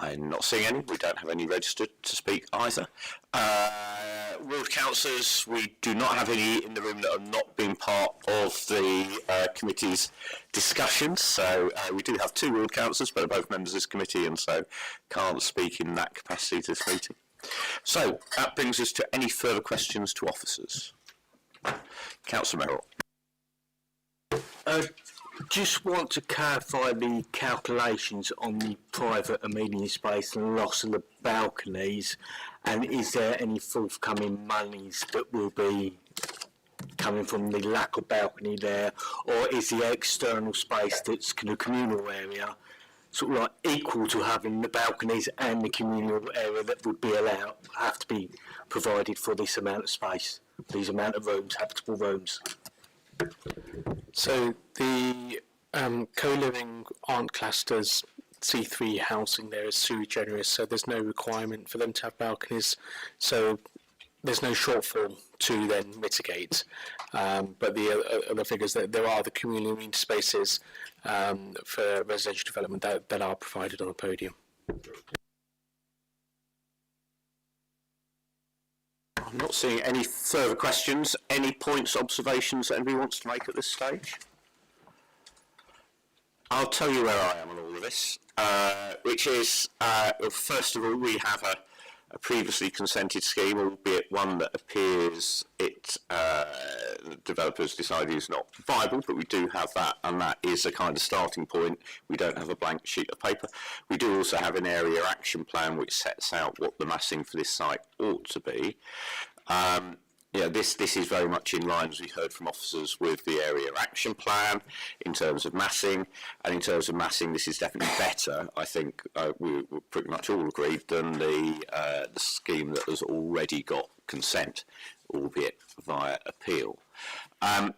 I'm not seeing any. We don't have any registered to speak either. Ward councillors, we do not have any in the room that have not been part of the committee's discussions. So we do have 2 ward councillors, but are both members of this committee and so can't speak in that capacity to this meeting. So that brings us to any further questions to officers. Councillor Merrill. Just want to clarify the calculations on the private amenity space and loss of the balconies, and is there any forthcoming monies that will be coming from the lack of balcony there, or is the external space that's the communal area sort of like equal to having the balconies and the communal area that would be allowed, have to be provided for this amount of space, these amount of rooms, habitable rooms? So the co-living aren't classed as C3 housing there is sui generis, so there's no requirement for them to have balconies, so there's no shortfall to then mitigate. But the other figures, that there are the communal amenity spaces for residential development that are provided on the podium. I'm not seeing any further questions. Any points, observations that anybody wants to make at this stage? I'll tell you where I am on all of this, which is, first of all, we have a previously consented scheme, albeit one that appears developers decided is not viable, but we do have that, and that is a kind of starting point. We don't have a blank sheet of paper. We do also have an area action plan which sets out what the massing for this site ought to be. This is very much in line, as we heard from officers, with the area action plan in terms of massing, and in terms of massing, this is definitely better. I think we pretty much all agreed than the scheme that has already got consent, albeit via appeal. I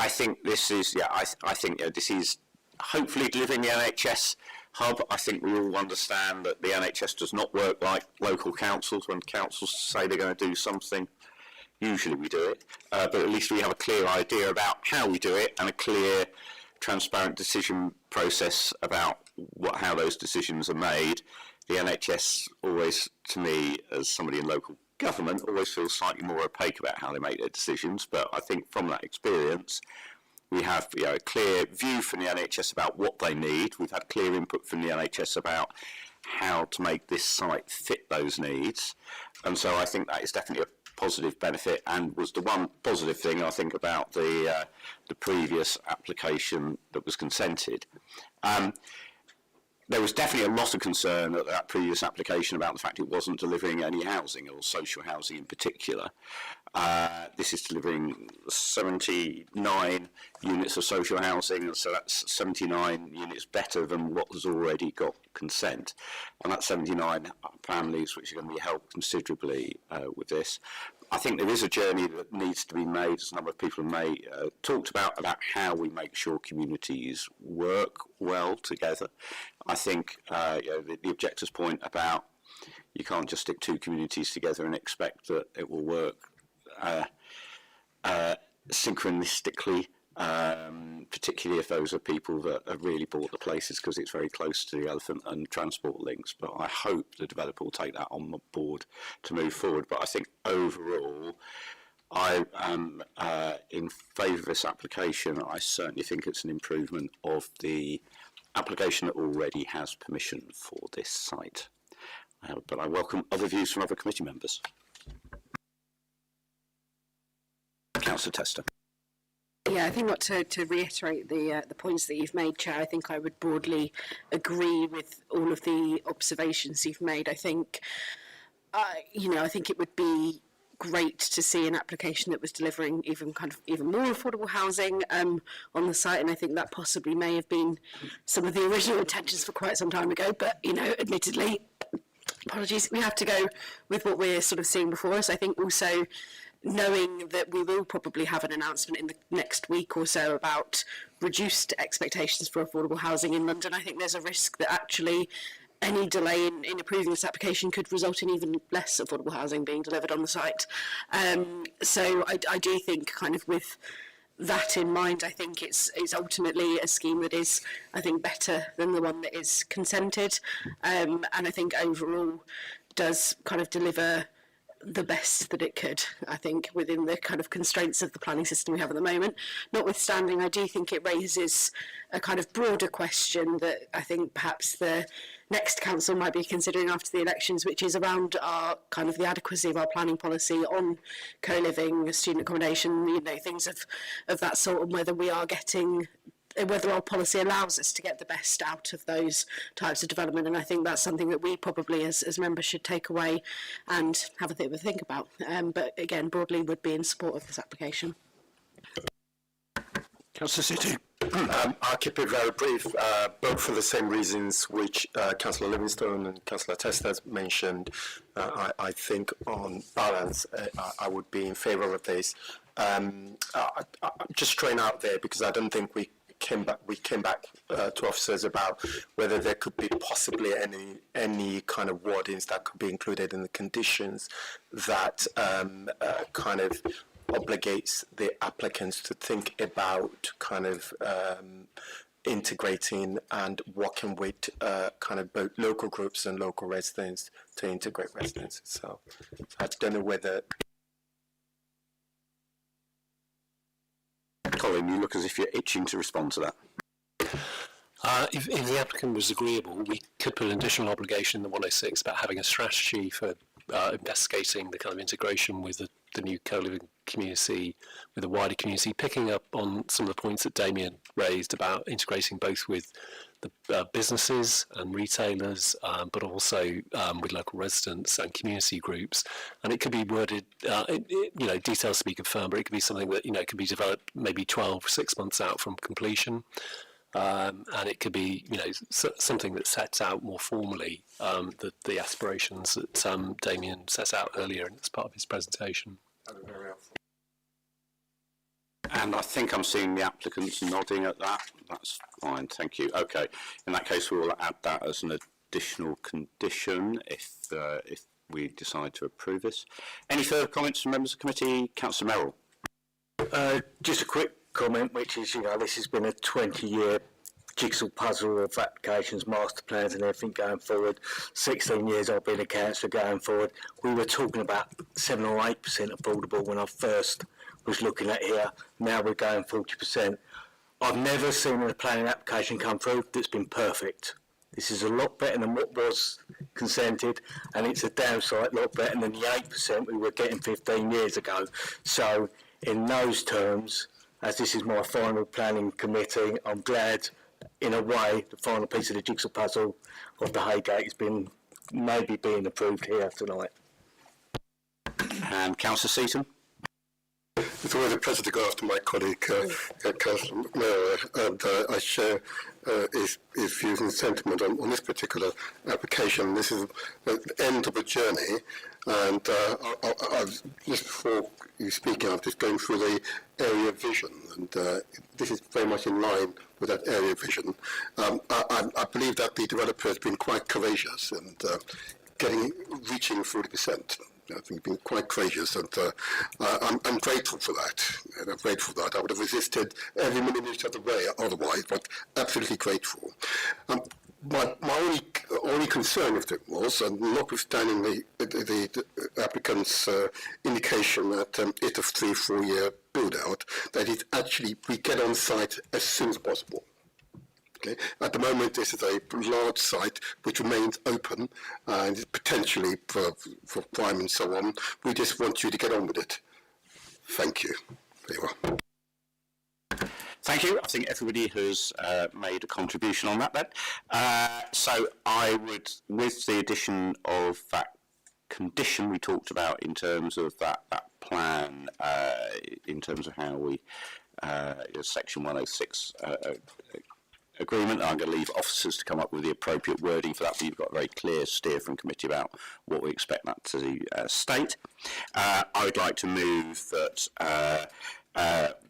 think this is I think this is hopefully delivering the NHS hub. I think we all understand that the NHS does not work like local councils. When councils say they're going to do something, usually we do it, but at least we have a clear idea about how we do it and a clear, transparent decision process about how those decisions are made. The NHS always, to me, as somebody in local government, always feels slightly more opaque about how they make their decisions, but I think from that experience, we have a clear view from the NHS about what they need. We've had clear input from the NHS about how to make this site fit those needs. And so I think that is definitely a positive benefit, and was the one positive thing I think about the previous application that was consented. There was definitely a lot of concern at that previous application about the fact it wasn't delivering any housing, or social housing in particular. This is delivering 79 units of social housing, so that's 79 units better than what has already got consent. And that's 79 families which are going to be helped considerably with this. I think there is a journey that needs to be made, as a number of people have talked about how we make sure communities work well together. I think the objector's point about you can't just stick two communities together and expect that it will work synchronistically, particularly if those are people that have really bought the places because it's very close to the elephant and transport links. But I hope the developer will take that on board to move forward. But I think overall, I am in favour of this application. I certainly think it's an improvement of the application that already has permission for this site. But I welcome other views from other committee members. Councillor Tester. Yeah, I think to reiterate the points that you've made, Chair, I think I would broadly agree with all of the observations you've made. I think, I think it would be great to see an application that was delivering even more affordable housing on the site, and I think that possibly may have been some of the original intentions for quite some time ago. But admittedly, apologies, we have to go with what we're sort of seeing before us. I think also, knowing that we will probably have an announcement in the next week or so about reduced expectations for affordable housing in London, I think there's a risk that actually any delay in approving this application could result in even less affordable housing being delivered on the site. So I do think, kind of with that in mind, I think it's ultimately a scheme that is, I think, better than the one that is consented, and I think overall does kind of deliver the best that it could, I think, within the kind of constraints of the planning system we have at the moment. Notwithstanding, I do think it raises a kind of broader question that I think perhaps the next council might be considering after the elections, which is around our kind of the adequacy of our planning policy on co-living, student accommodation, things of that sort, and whether our policy allows us to get the best out of those types of development. And I think that's something that we probably as members should take away and have a bit of a think about. But again, broadly would be in support of this application. Councillor City. I'll keep it very brief, both for the same reasons which Councillor Livingstone and Councillor Tester has mentioned. I think on balance, I would be in favour of this. I'm just throwing out there because I don't think we came back to officers about whether there could be possibly any kind of wordings that could be included in the conditions that kind of obligates the applicants to think about kind of integrating and working with kind of both local groups and local residents to integrate residents. So I don't know whether. Colin, you look as if you're itching to respond to that. If the applicant was agreeable, we could put an additional obligation in the 106 about having a strategy for investigating the kind of integration with the new co-living community, with the wider community, picking up on some of the points that Damien raised about integrating both with the businesses and retailers, but also with local residents and community groups. And it could be worded, details to be confirmed, but it could be something that, could be developed maybe 6 months out from completion. And it could be, something that sets out more formally the aspirations that Damien set out earlier as part of his presentation. And I think I'm seeing the applicants nodding at that. That's fine, thank you. Okay, in that case, we will add that as an additional condition if we decide to approve this. Any further comments from members of the committee? Councillor Merrill. Just a quick comment, which is, this has been a 20-year jigsaw puzzle of applications, master plans and everything going forward. 16 years I've been a councillor going forward. We were talking about 7 or 8% affordable when I first was looking at here. Now we're going 40%. I've never seen a planning application come through that's been perfect. This is a lot better than what was consented, and it's a downside lot better than the 8% we were getting 15 years ago. So in those terms, as this is my final planning committee, I'm glad in a way the final piece of the jigsaw puzzle of the Haygate has been maybe being approved here tonight. And Councillor Seaton. It's always a pleasure to go after my colleague, Councillor Mayor, and I share his views and sentiment on this particular application. This is the end of a journey, and I've, just before you speak, I'm just going through the area vision, and this is very much in line with that area vision. I believe that the developer has been quite courageous and reaching 40%. I think been quite courageous, and I'm grateful for that. And I'm grateful for that. I would have resisted every minute of the way otherwise, but absolutely grateful. My only concern with it was, and notwithstanding the applicant's indication that it's a 3-4 year build out, that it actually we get on site as soon as possible. Okay. At the moment, this is a large site which remains open and potentially for crime and so on. We just want you to get on with it. Thank you. There you are. Thank you. I think everybody has made a contribution on that then. So I would, with the addition of that condition we talked about in terms of that plan, in terms of how we, Section 106 agreement, I'm going to leave officers to come up with the appropriate wording for that, but you've got a very clear steer from committee about what we expect that to state. I would like to move that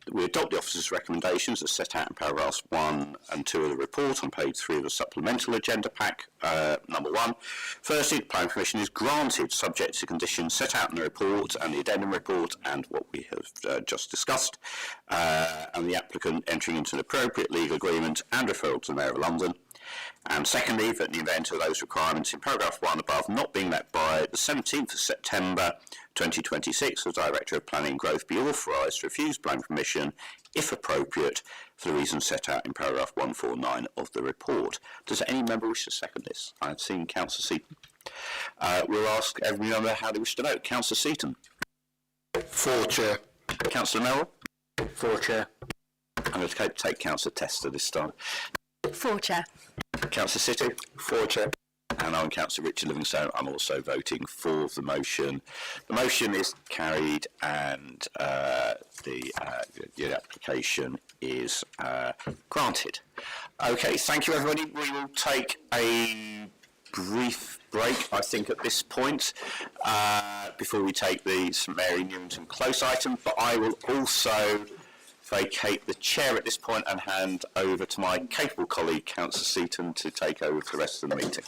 we adopt the officers' recommendations as set out in paragraphs 1 and 2 of the report on page 3 of the supplemental agenda pack. Number 1, firstly, the planning permission is granted subject to conditions set out in the report and the addendum report and what we have just discussed, and the applicant entering into an appropriate legal agreement and referral to the Mayor of London. And secondly, that in the event of those requirements in paragraph 1 above not being met by the 17th of September 2026, the Director of Planning and Growth be authorised to refuse planning permission, if appropriate, for the reasons set out in paragraph 149 of the report. Does any member wish to second this? I've seen Councillor Seaton. We'll ask every member how they wish to vote. Councillor Seaton. For, Chair. Councillor Merrill. For, Chair. I'm going to take Councillor Tester this time. For, Chair. Councillor City. For, Chair. And I'm Councillor Richard Livingstone. I'm also voting for the motion. The motion is carried, and the application is granted. Okay, thank you, everybody. We will take a brief break, I think, at this point, before we take the St Mary Newington close item. But I will also vacate the chair at this point and hand over to my capable colleague, Councillor Seaton, to take over for the rest of the meeting.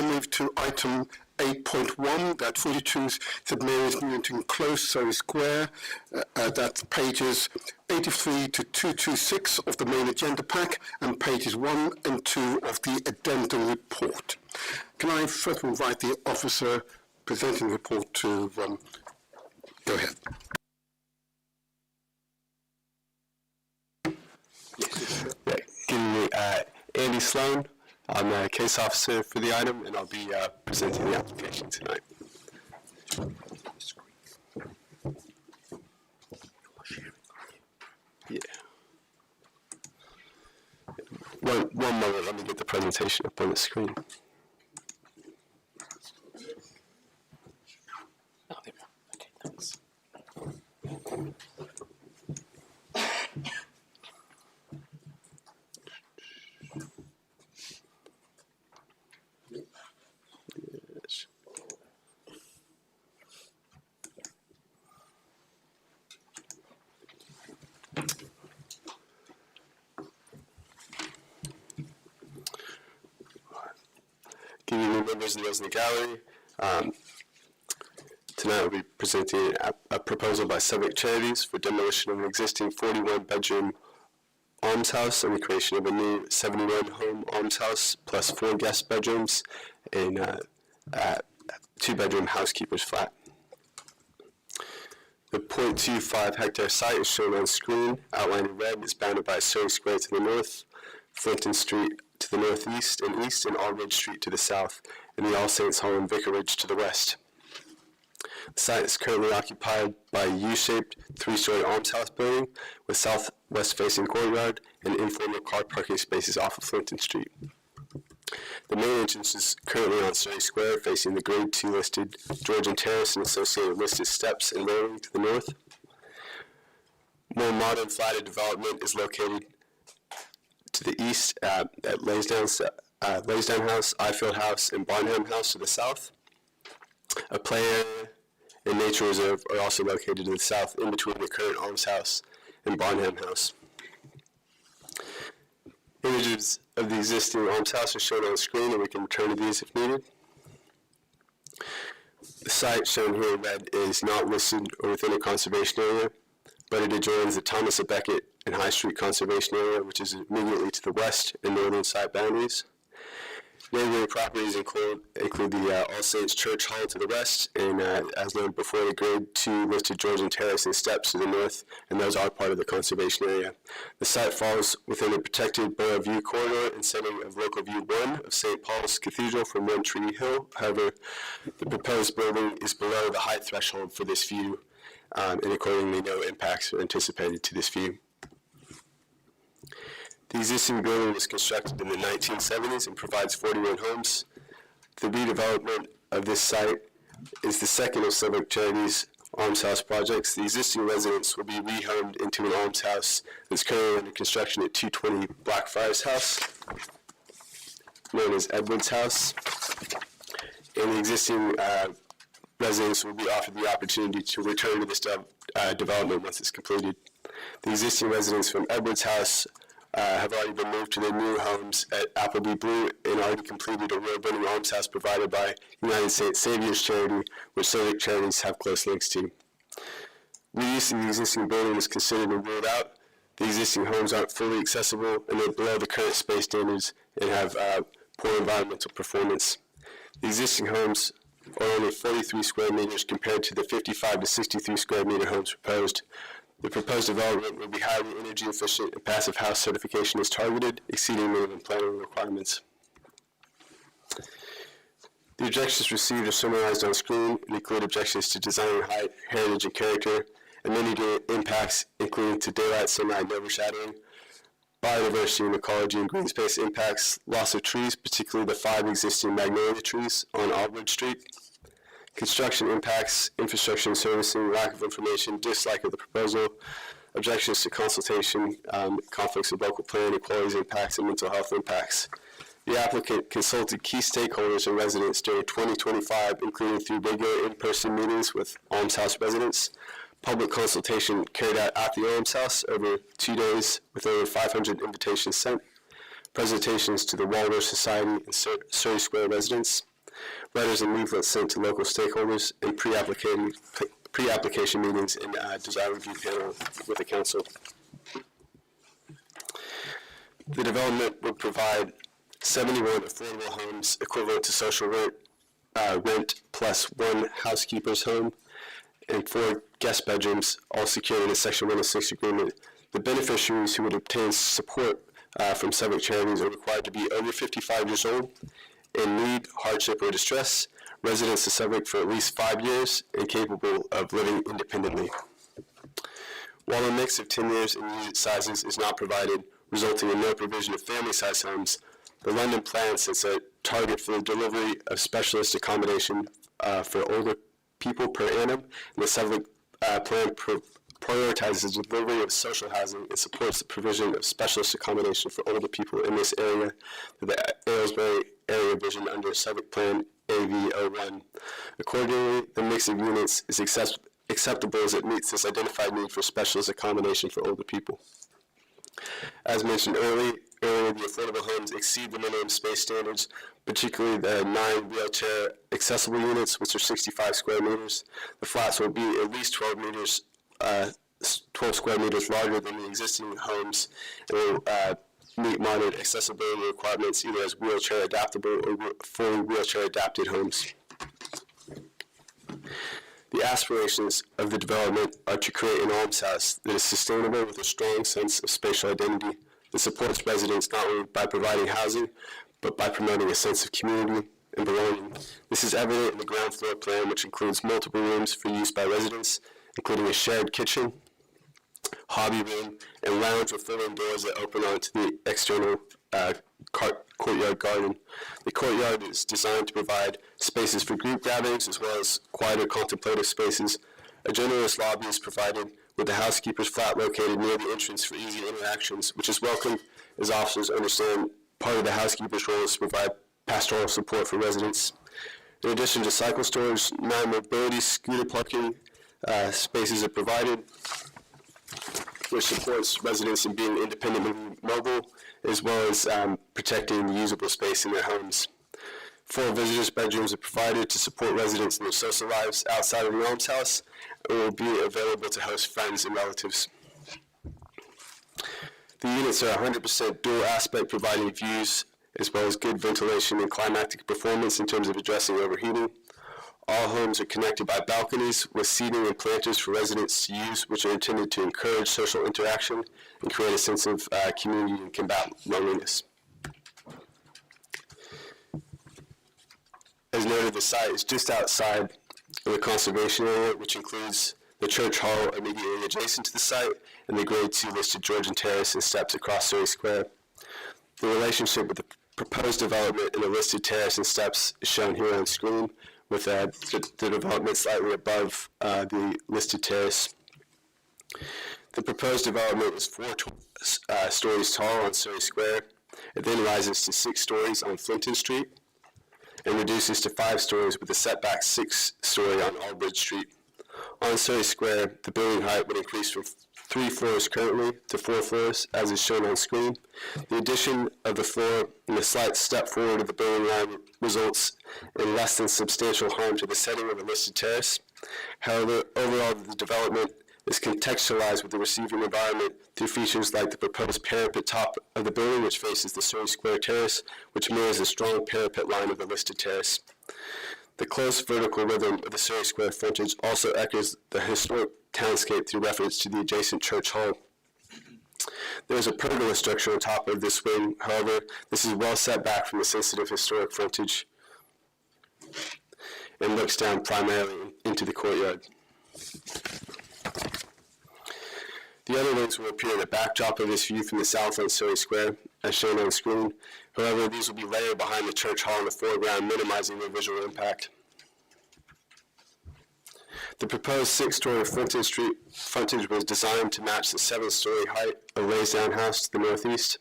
now move to item 8.1, that 42 St Mary's Newington Close, Surrey Square. That's pages 83 to 226 of the main agenda pack and pages 1 and 2 of the addendum report. Can I first invite the officer presenting the report to go ahead. Good evening, Andy Sloan. I'm a case officer for the item, and I'll be presenting the application tonight. Yeah. One moment, let me get the presentation up on the screen. Oh, there we go. Okay, thanks. Yes. Good evening, members and those in the gallery. Tonight we'll be presenting a proposal by Southwick Charities for demolition of an existing 41-bedroom almshouse and the creation of a new 71-home almshouse plus 4 guest bedrooms in a 2-bedroom housekeeper's flat. The 0.25 hectare site is shown on screen. Outlined in red is bounded by Surrey Square to the north, Flinton Street to the northeast and east, and Aldridge Street to the south, and the All Saints Hall and Vicarage to the west. The site is currently occupied by a U-shaped 3-story almshouse building with southwest-facing courtyard and informal car parking spaces off of Flinton Street. The main entrance is currently on Surrey Square, facing the Grade 2 listed Georgian Terrace and associated listed steps and railing to the north. More modern flatted development is located to the east at Laysdown House, Ifield House, and Barnham House to the south. A play area and nature reserve are also located to the south in between the current almshouse and Barnham House. Images of the existing almshouse are shown on the screen, and we can return to these if needed. The site shown here in red is not listed or within a conservation area, but it adjoins the Thomas A. Becket and High Street Conservation Area, which is immediately to the west and northern side boundaries. Neighboring properties include the All Saints Church Hall to the west, and as noted before, the Grade 2 listed Georgian Terrace and steps to the north, and those are part of the conservation area. The site falls within a protected Borough View corridor and setting of Local View 1 of St. Paul's Cathedral from One Tree Hill. However, the proposed building is below the height threshold for this view, and accordingly no impacts are anticipated to this view. The existing building was constructed in the 1970s and provides 41 homes. The redevelopment of this site is the second of Southwick Charities almshouse projects. The existing residents will be rehomed into an almshouse that's currently under construction at 220 Blackfriars House, known as Edwards House. And the existing residents will be offered the opportunity to return to this development once it's completed. The existing residents from Edwards House have already been moved to their new homes at Appleby Blue and already completed a row-building almshouse provided by United States Saviors Charity, which Southwick Charities have close links to. Reuse of the existing building is considered and ruled out. The existing homes aren't fully accessible and they're below the current space standards and have poor environmental performance. The existing homes are only 43 square meters compared to the 55 to 63 square meter homes proposed. The proposed development will be highly energy efficient and passive house certification is targeted, exceeding minimum planning requirements. The objections received are summarized on screen and include objections to design height, heritage, and character, and many impacts, including to daylight, sunlight, and overshadowing, biodiversity and ecology and green space impacts, loss of trees, particularly the 5 existing magnolia trees on Aldridge Street, construction impacts, infrastructure and servicing, lack of information, dislike of the proposal, objections to consultation, conflicts of local plan, equalities impacts, and mental health impacts. The applicant consulted key stakeholders and residents during 2025, including through regular in-person meetings with almshouse residents, public consultation carried out at the almshouse over 2 days with over 500 invitations sent, presentations to the Waldorf Society and Surrey Square residents, letters and leaflets sent to local stakeholders, and pre-application meetings and design review panel with the council. The development would provide 71 affordable homes equivalent to social rent plus one housekeeper's home and 4 guest bedrooms, all secured in a Section 106 agreement. The beneficiaries who would obtain support from Suffolk Charities are required to be over 55 years old, in need, hardship, or distress, residents of Suffolk for at least 5 years, and capable of living independently. While a mix of 10 years and unit sizes is not provided, resulting in no provision of family-sized homes, the London plan sets a target for the delivery of specialist accommodation for older people per annum, and the Suffolk plan prioritizes the delivery of social housing and supports the provision of specialist accommodation for older people in this area, the Aylesbury Area Vision under Suffolk Plan AV01. Accordingly, the mix of units is acceptable as it meets this identified need for specialist accommodation for older people. As mentioned earlier, the affordable homes exceed the minimum space standards, particularly the 9 wheelchair accessible units, which are 65 square meters. The flats will be at least 12 square meters larger than the existing homes, and will meet modern accessibility requirements either as wheelchair adaptable or fully wheelchair adapted homes. The aspirations of the development are to create an almshouse that is sustainable with a strong sense of spatial identity that supports residents not only by providing housing, but by promoting a sense of community and belonging. This is evident in the ground floor plan, which includes multiple rooms for use by residents, including a shared kitchen, hobby room, and lounge with folding doors that open onto the external courtyard garden. The courtyard is designed to provide spaces for group gatherings as well as quieter contemplative spaces. A generous lobby is provided with the housekeeper's flat located near the entrance for easy interactions, which is welcome as officers understand part of the housekeeper's role is to provide pastoral support for residents. In addition to cycle storage, mobility scooter parking spaces are provided, which supports residents in being independently mobile, as well as protecting the usable space in their homes. 4 visitors' bedrooms are provided to support residents in their social lives outside of the almshouse, and will be available to host friends and relatives. The units are 100% dual aspect, providing views as well as good ventilation and climatic performance in terms of addressing overheating. All homes are connected by balconies with seating and planters for residents to use, which are intended to encourage social interaction and create a sense of community and combat loneliness. As noted, the site is just outside of the conservation area, which includes the church hall immediately adjacent to the site and the Grade 2 listed Georgian Terrace and steps across Surrey Square. The relationship with the proposed development and the listed terrace and steps is shown here on screen, with the development slightly above the listed terrace. The proposed development is 4 stories tall on Surrey Square. It then rises to 6 stories on Flinton Street and reduces to 5 stories with a setback 6-story on Albridge Street. On Surrey Square, the building height would increase from 3 floors currently to 4 floors, as is shown on screen. The addition of the floor and a slight step forward of the building line results in less than substantial harm to the setting of a listed terrace. However, overall, the development is contextualized with the receiving environment through features like the proposed parapet top of the building, which faces the Surrey Square Terrace, which mirrors the strong parapet line of the listed terrace. The close vertical rhythm of the Surrey Square frontage also echoes the historic townscape through reference to the adjacent church hall. There is a pergola structure on top of this wing. However, this is well set back from the sensitive historic frontage and looks down primarily into the courtyard. The other wings will appear in the backdrop of this view from the south on Surrey Square, as shown on screen. However, these will be layered behind the church hall in the foreground, minimizing their visual impact. The proposed 6-story Flinton Street frontage was designed to match the 7-story height of Laysdown House to the northeast.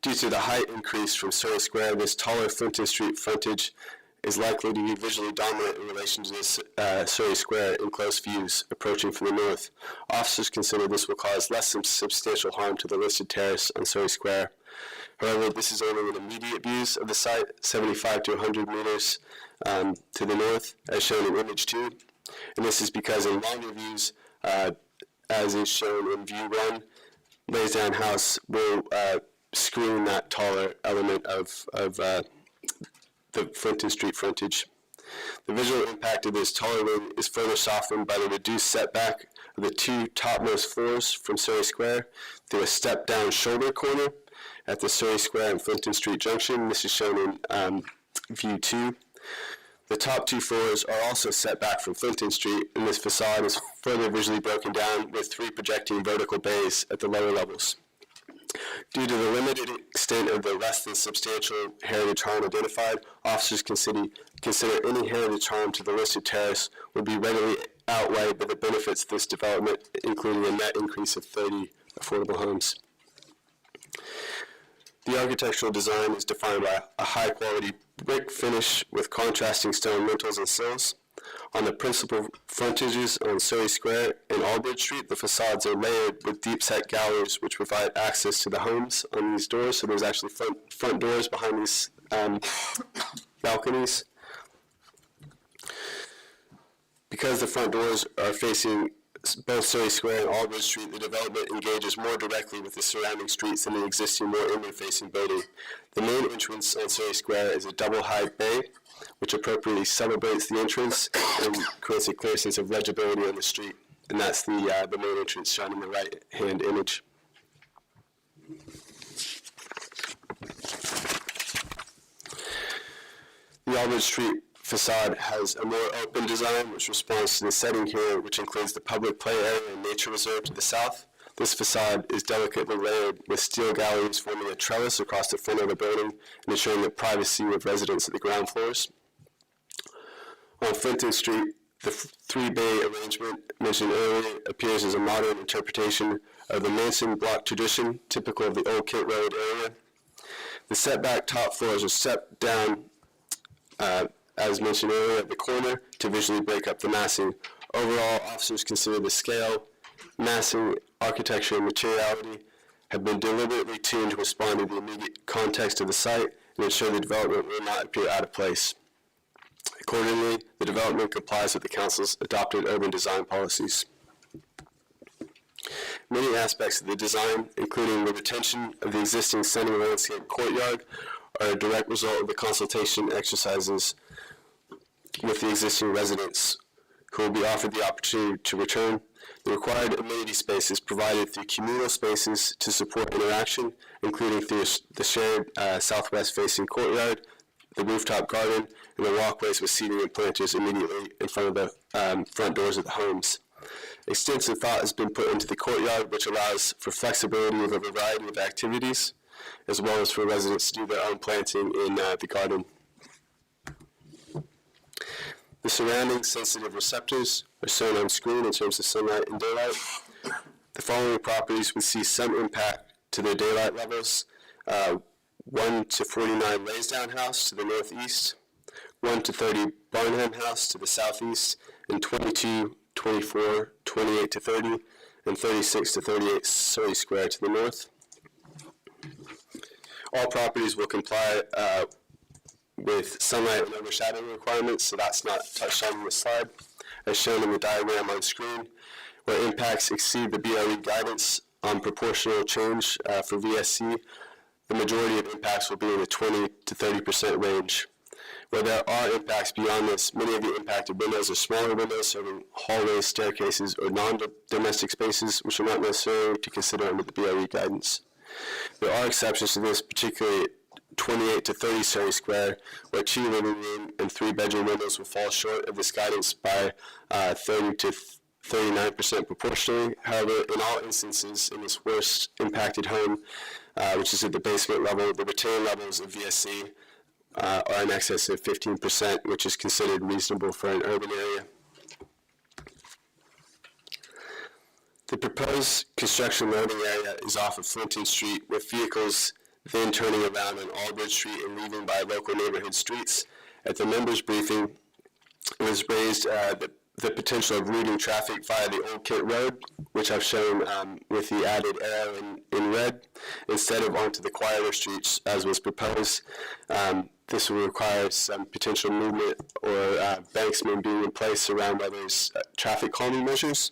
Due to the height increase from Surrey Square, this taller Flinton Street frontage is likely to be visually dominant in relation to this Surrey Square in close views approaching from the north. Officers consider this will cause less than substantial harm to the listed terrace on Surrey Square. However, this is only an immediate views of the site, 75 to 100 meters to the north, as shown in image 2. And this is because in longer views, as is shown in view 1, Laysdown House will screen that taller element of the Flinton Street frontage. The visual impact of this taller wing is further softened by the reduced setback of the two topmost floors from Surrey Square through a step-down shoulder corner at the Surrey Square and Flinton Street junction. This is shown in view 2. The top two floors are also set back from Flinton Street, and this facade is further visually broken down with 3 projecting vertical bays at the lower levels. Due to the limited extent of the less than substantial heritage harm identified, officers consider any heritage harm to the listed terrace would be readily outweighed by the benefits of this development, including a net increase of 30 affordable homes. The architectural design is defined by a high-quality brick finish with contrasting stone lintels and sills. On the principal frontages on Surrey Square and Aldbridge Street, the facades are layered with deep-set galleries which provide access to the homes on these doors. So there's actually front doors behind these balconies. Because the front doors are facing both Surrey Square and Aldbridge Street, the development engages more directly with the surrounding streets than the existing more inward-facing building. The main entrance on Surrey Square is a double-height bay, which appropriately celebrates the entrance and creates a clear sense of legibility on the street. And that's the main entrance shown in the right-hand image. The Aldbridge Street facade has a more open design which responds to the setting here, which includes the public play area and nature reserve to the south. This facade is delicately layered with steel galleries forming a trellis across the front of the building and ensuring the privacy of residents at the ground floors. On Flinton Street, the 3-bay arrangement mentioned earlier appears as a modern interpretation of the Manson block tradition typical of the Old Kent Road area. The setback top floors are stepped down as mentioned earlier, at the corner to visually break up the massing. Overall, officers consider the scale, massing, architecture, and materiality have been deliberately tuned to respond to the immediate context of the site and ensure the development will not appear out of place. Accordingly, the development complies with the Council's adopted urban design policies. Many aspects of the design, including the retention of the existing sunny landscape courtyard, are a direct result of the consultation exercises with the existing residents, who will be offered the opportunity to return. The required amenity space is provided through communal spaces to support interaction, including through the shared southwest-facing courtyard, the rooftop garden, and the walkways with seating and planters immediately in front of the front doors of the homes. Extensive thought has been put into the courtyard, which allows for flexibility of a variety of activities, as well as for residents to do their own planting in the garden. The surrounding sensitive receptors are shown on screen in terms of sunlight and daylight. The following properties would see some impact to their daylight levels. 1 to 49 Laysdown House to the northeast, 1 to 30 Barnham House to the southeast, and 22, 24, 28 to 30, and 36 to 38 Surrey Square to the north. All properties will comply with sunlight and overshadowing requirements, so that's not touched on this slide. As shown in the diagram on screen, where impacts exceed the BRE guidance on proportional change for VSC, the majority of impacts will be in the 20 to 30% range. Where there are impacts beyond this, many of the impacted windows are smaller windows serving hallways, staircases, or non-domestic spaces, which are not necessary to consider under the BRE guidance. There are exceptions to this, particularly 28 to 30 Surrey Square, where 2 living room and 3 bedroom windows will fall short of this guidance by 30 to 39% proportionally. However, in all instances in this worst impacted home, which is at the basement level, the return levels of VSC are in excess of 15%, which is considered reasonable for an urban area. The proposed construction loading area is off of Flinton Street, with vehicles then turning around on Aldbridge Street and leaving by local neighborhood streets. At the members' briefing, it was raised that the potential of routing traffic via the Old Kent Road, which I've shown with the added arrow in red, instead of onto the quieter streets as was proposed. This will require some potential movement or banksmen being in place around where there's traffic calming measures.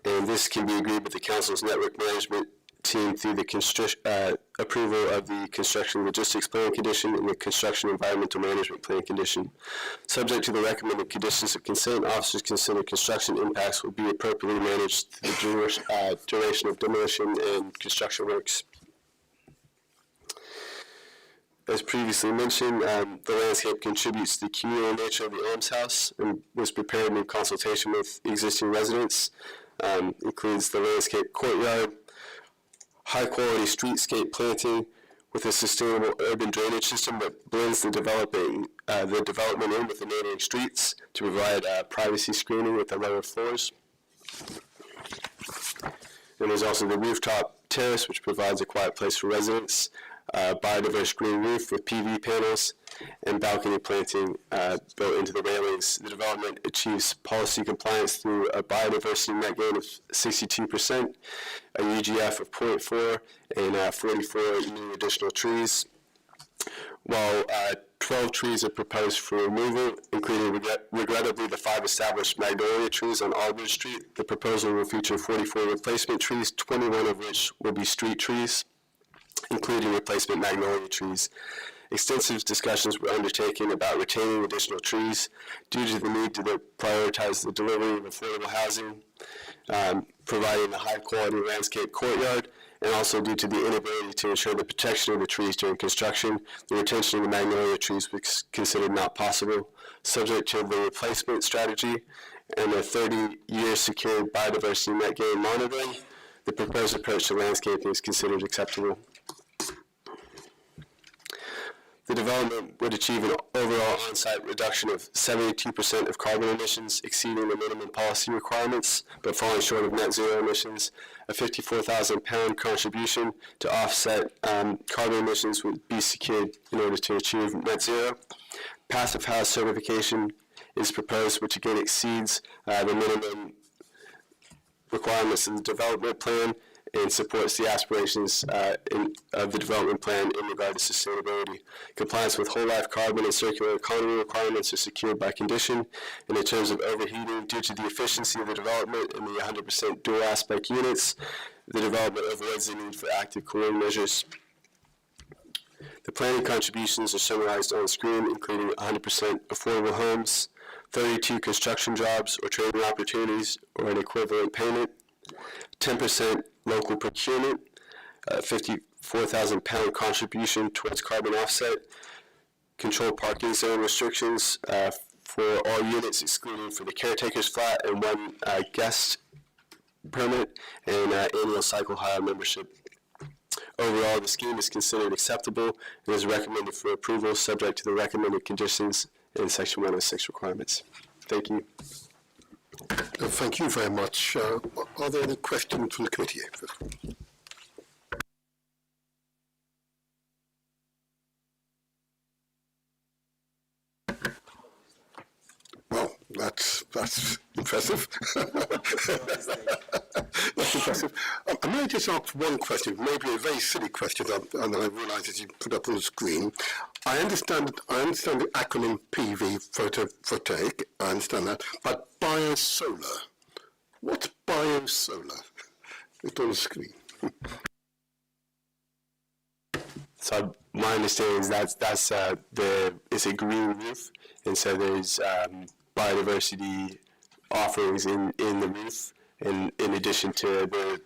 And this can be agreed with the council's network management team through the approval of the construction logistics plan condition and the construction environmental management plan condition. Subject to the recommended conditions of consent, officers consider construction impacts will be appropriately managed through the duration of demolition and construction works. As previously mentioned, the landscape contributes to the communal nature of the Elms House and was prepared in consultation with existing residents. Includes the landscape courtyard, high-quality streetscape planting with a sustainable urban drainage system that blends the development in with the neighboring streets to provide privacy screening with the lower floors. And there's also the rooftop terrace, which provides a quiet place for residents, biodiverse green roof with PV panels, and balcony planting built into the railings. The development achieves policy compliance through a biodiversity net gain of 62%, a UGF of 0.4, and 44 new additional trees. While 12 trees are proposed for removal, including regrettably the 5 established magnolia trees on Aldridge Street, the proposal will feature 44 replacement trees, 21 of which will be street trees, including replacement magnolia trees. Extensive discussions were undertaken about retaining additional trees due to the need to prioritize the delivery of affordable housing, providing a high-quality landscape courtyard, and also due to the inability to ensure the protection of the trees during construction. The retention of the magnolia trees was considered not possible. Subject to the replacement strategy and a 30-year secured biodiversity net gain monitoring, the proposed approach to landscaping is considered acceptable. The development would achieve an overall on-site reduction of 72% of carbon emissions, exceeding the minimum policy requirements, but falling short of net zero emissions. A 54,000-pound contribution to offset carbon emissions would be secured in order to achieve net zero. Passive house certification is proposed, which again exceeds the minimum requirements of the development plan and supports the aspirations of the development plan in regard to sustainability. Compliance with whole life carbon and circular economy requirements are secured by condition, and in terms of overheating, due to the efficiency of the development and the 100% dual aspect units, the development avoids the need for active cooling measures. The planning contributions are summarized on screen, including 100% affordable homes, 32 construction jobs or trading opportunities or an equivalent payment, 10% local procurement, 54,000-pound contribution towards carbon offset, controlled parking zone restrictions for all units excluding for the caretaker's flat, and 1 guest permit, and annual cycle hire membership. Overall, the scheme is considered acceptable and is recommended for approval subject to the recommended conditions in Section 106 requirements. Thank you. Thank you very much. Are there any questions from the committee? Well, that's impressive. That's impressive. I may just ask one question, maybe a very silly question, and I realise as you put up on the screen. I understand the acronym PV, photovoltaic, I understand that, but biosolar. What's biosolar? It's on the screen. So my understanding is it's a green roof, and so there's biodiversity offerings in the roof, and in addition to the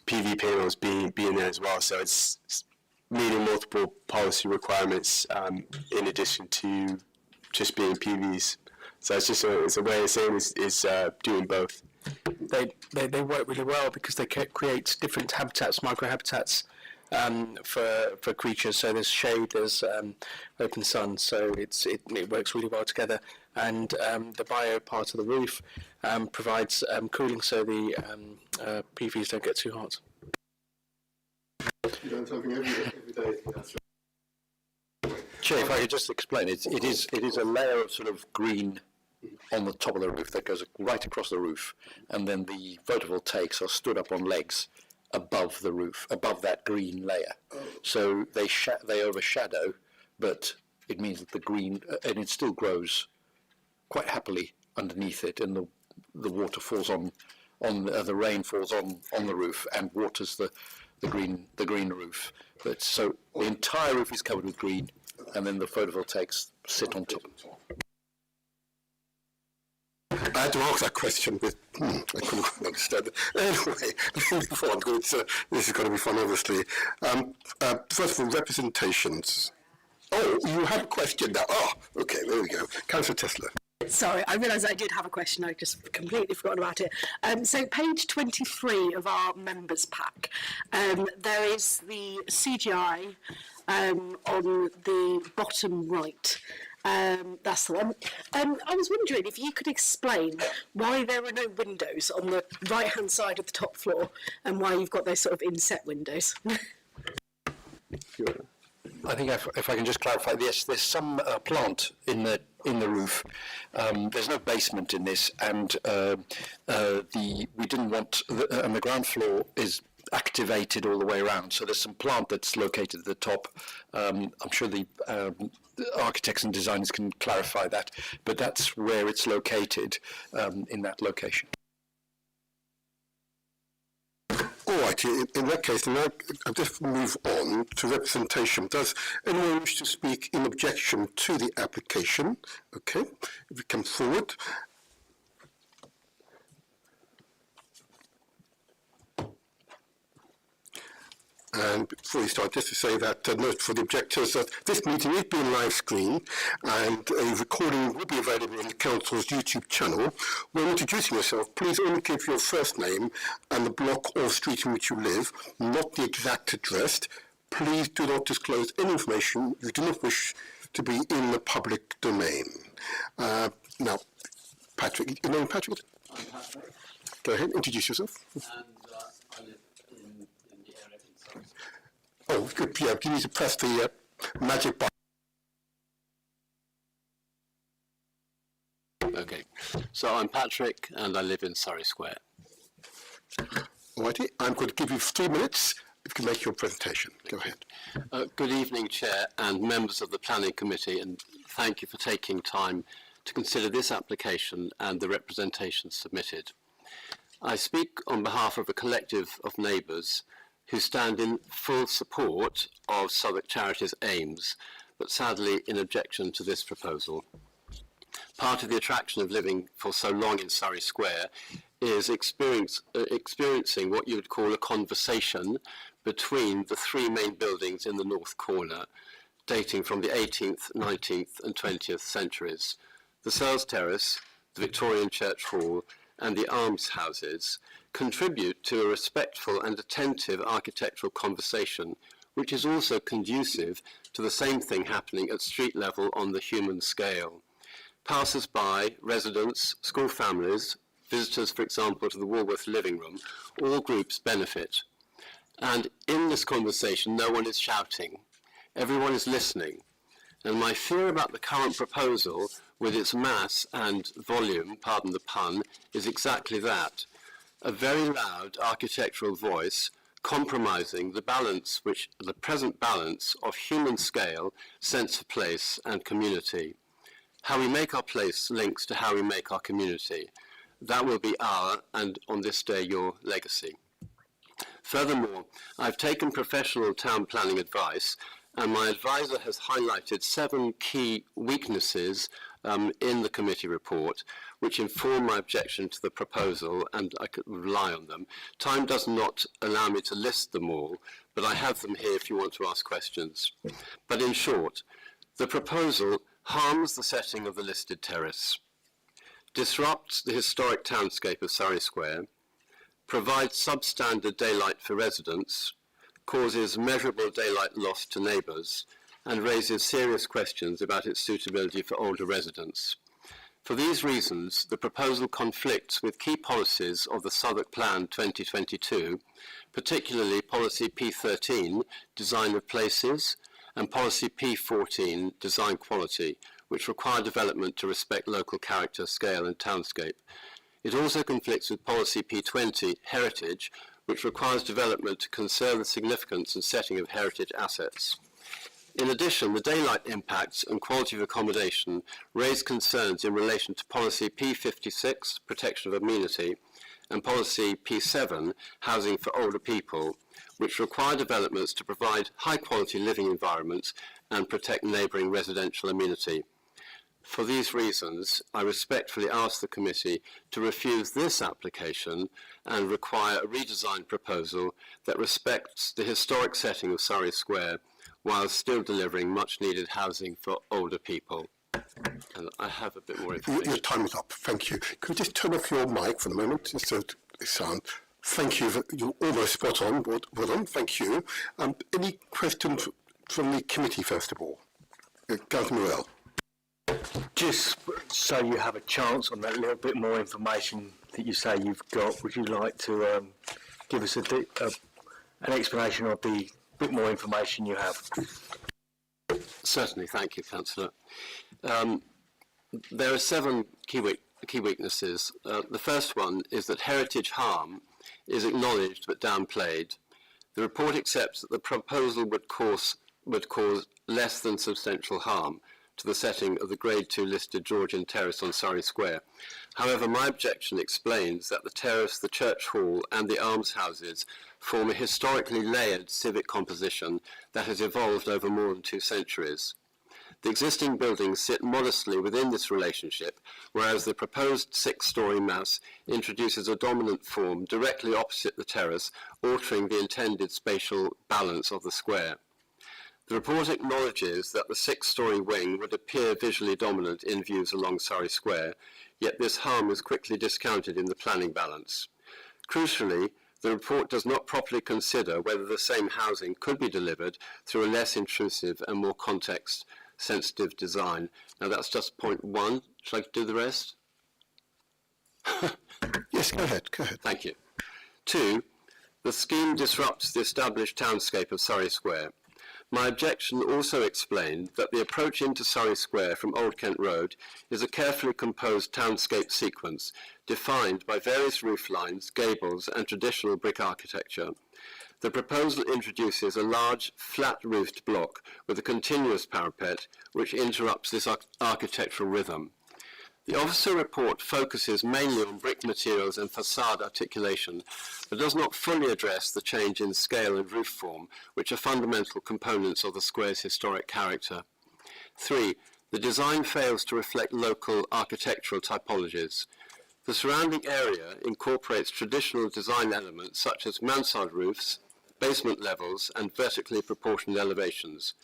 PV panels being there as well. So it's meeting multiple policy requirements in addition to just being PVs. So it's just a way of saying is doing both. They work really well because they create different habitats, microhabitats for creatures. So there's shade, there's open sun. So it works really well together. And the bio part of the roof provides cooling, so the PVs don't get too hot. You learn something every day. Chair, if I could just explain, it is a layer of sort of green on the top of the roof that goes right across the roof, and then the photovoltaics are stood up on legs above the roof, above that green layer. So they overshadow, but it means that the green, and it still grows quite happily underneath it, and the water falls on the rain falls on the roof and waters the green roof. But so the entire roof is covered with green, and then the photovoltaics sit on top. I had to ask that question, but I couldn't quite understand it. Anyway, before I'm going to, this is going to be fun, obviously. First of all, representations. Oh, you have a question now. Oh, okay, there we go. Councillor Tesler. Sorry, I realised I did have a question. I just completely forgot about it. So page 23 of our members pack, there is the CGI on the bottom right. That's the one. I was wondering if you could explain why there are no windows on the right-hand side of the top floor and why you've got those sort of inset windows. I think if I can just clarify, yes, there's some plant in the roof. There's no basement in this, and we didn't want, and the ground floor is activated all the way around. So there's some plant that's located at the top. I'm sure the architects and designers can clarify that, but that's where it's located, in that location. All right, in that case, then I'll just move on to representation. Does anyone wish to speak in objection to the application? Okay, if you come forward. And before we start, just to say that, note for the objectors, that this meeting is being live streamed and a recording will be available on the Council's YouTube channel. When introducing yourself, please only give your first name and the block or street in which you live, not the exact address. Please do not disclose any information you do not wish to be in the public domain. Now, Patrick, your name Patrick? I'm Patrick. Go ahead, introduce yourself. And I live in the area in Surrey. Oh, good, yeah, you need to press the magic button. Okay, so I'm Patrick and I live in Surrey Square. All righty, I'm going to give you 3 minutes if you can make your presentation. Go ahead. Good evening, Chair and members of the Planning Committee, and thank you for taking time to consider this application and the representation submitted. I speak on behalf of a collective of neighbours who stand in full support of Southwark Charities' aims, but sadly in objection to this proposal. Part of the attraction of living for so long in Surrey Square is experiencing what you would call a conversation between the three main buildings in the north corner, dating from the 18th, 19th and 20th centuries. The Searles Terrace, the Victorian Church Hall and the almshouses contribute to a respectful and attentive architectural conversation, which is also conducive to the same thing happening at street level on the human scale. Passers-by, residents, school families, visitors, for example, to the Woolworth living room, all groups benefit. And in this conversation, no one is shouting. Everyone is listening. And my fear about the current proposal, with its mass and volume, pardon the pun, is exactly that. A very loud architectural voice compromising the present balance of human scale, sense of place and community. How we make our place links to how we make our community. That will be our, and on this day, your legacy. Furthermore, I've taken professional town planning advice, and my advisor has highlighted 7 key weaknesses in the committee report, which inform my objection to the proposal, and I could rely on them. Time does not allow me to list them all, but I have them here if you want to ask questions. But in short, the proposal harms the setting of the listed terrace, disrupts the historic townscape of Surrey Square, provides substandard daylight for residents, causes measurable daylight loss to neighbours, and raises serious questions about its suitability for older residents. For these reasons, the proposal conflicts with key policies of the Southwark Plan 2022, particularly Policy P13, Design of Places, and Policy P14, Design Quality, which require development to respect local character, scale and townscape. It also conflicts with Policy P20, Heritage, which requires development to conserve the significance and setting of heritage assets. In addition, the daylight impacts and quality of accommodation raise concerns in relation to Policy P56, Protection of Amenity, and Policy P7, Housing for Older People, which require developments to provide high-quality living environments and protect neighbouring residential amenity. For these reasons, I respectfully ask the committee to refuse this application and require a redesigned proposal that respects the historic setting of Surrey Square while still delivering much-needed housing for older people. And I have a bit more information. Your time is up. Thank you. Could you just turn off your mic for the moment, just so it sound? Thank you. You're almost spot on. Well done. Thank you. Any questions from the committee, first of all? Councillor Morell. Just so you have a chance on that little bit more information that you say you've got, would you like to give us an explanation of the bit more information you have? Certainly, thank you, Councillor. There are 7 key weaknesses. The first one is that heritage harm is acknowledged but downplayed. The report accepts that the proposal would cause less than substantial harm to the setting of the Grade 2 listed Georgian terrace on Surrey Square. However, my objection explains that the terrace, the church hall and the almshouses form a historically layered civic composition that has evolved over more than 2 centuries. The existing buildings sit modestly within this relationship, whereas the proposed 6-storey mass introduces a dominant form directly opposite the terrace, altering the intended spatial balance of the square. The report acknowledges that the 6-storey wing would appear visually dominant in views along Surrey Square, yet this harm is quickly discounted in the planning balance. Crucially, the report does not properly consider whether the same housing could be delivered through a less intrusive and more context-sensitive design. Now that's just point 1. Should I do the rest? Yes, go ahead. Thank you. 2, the scheme disrupts the established townscape of Surrey Square. My objection also explained that the approach into Surrey Square from Old Kent Road is a carefully composed townscape sequence defined by various roof lines, gables and traditional brick architecture. The proposal introduces a large, flat-roofed block with a continuous parapet which interrupts this architectural rhythm. The officer report focuses mainly on brick materials and facade articulation, but does not fully address the change in scale and roof form, which are fundamental components of the square's historic character. 3, the design fails to reflect local architectural typologies. The surrounding area incorporates traditional design elements such as mansard roofs, basement levels, and vertically proportioned elevations.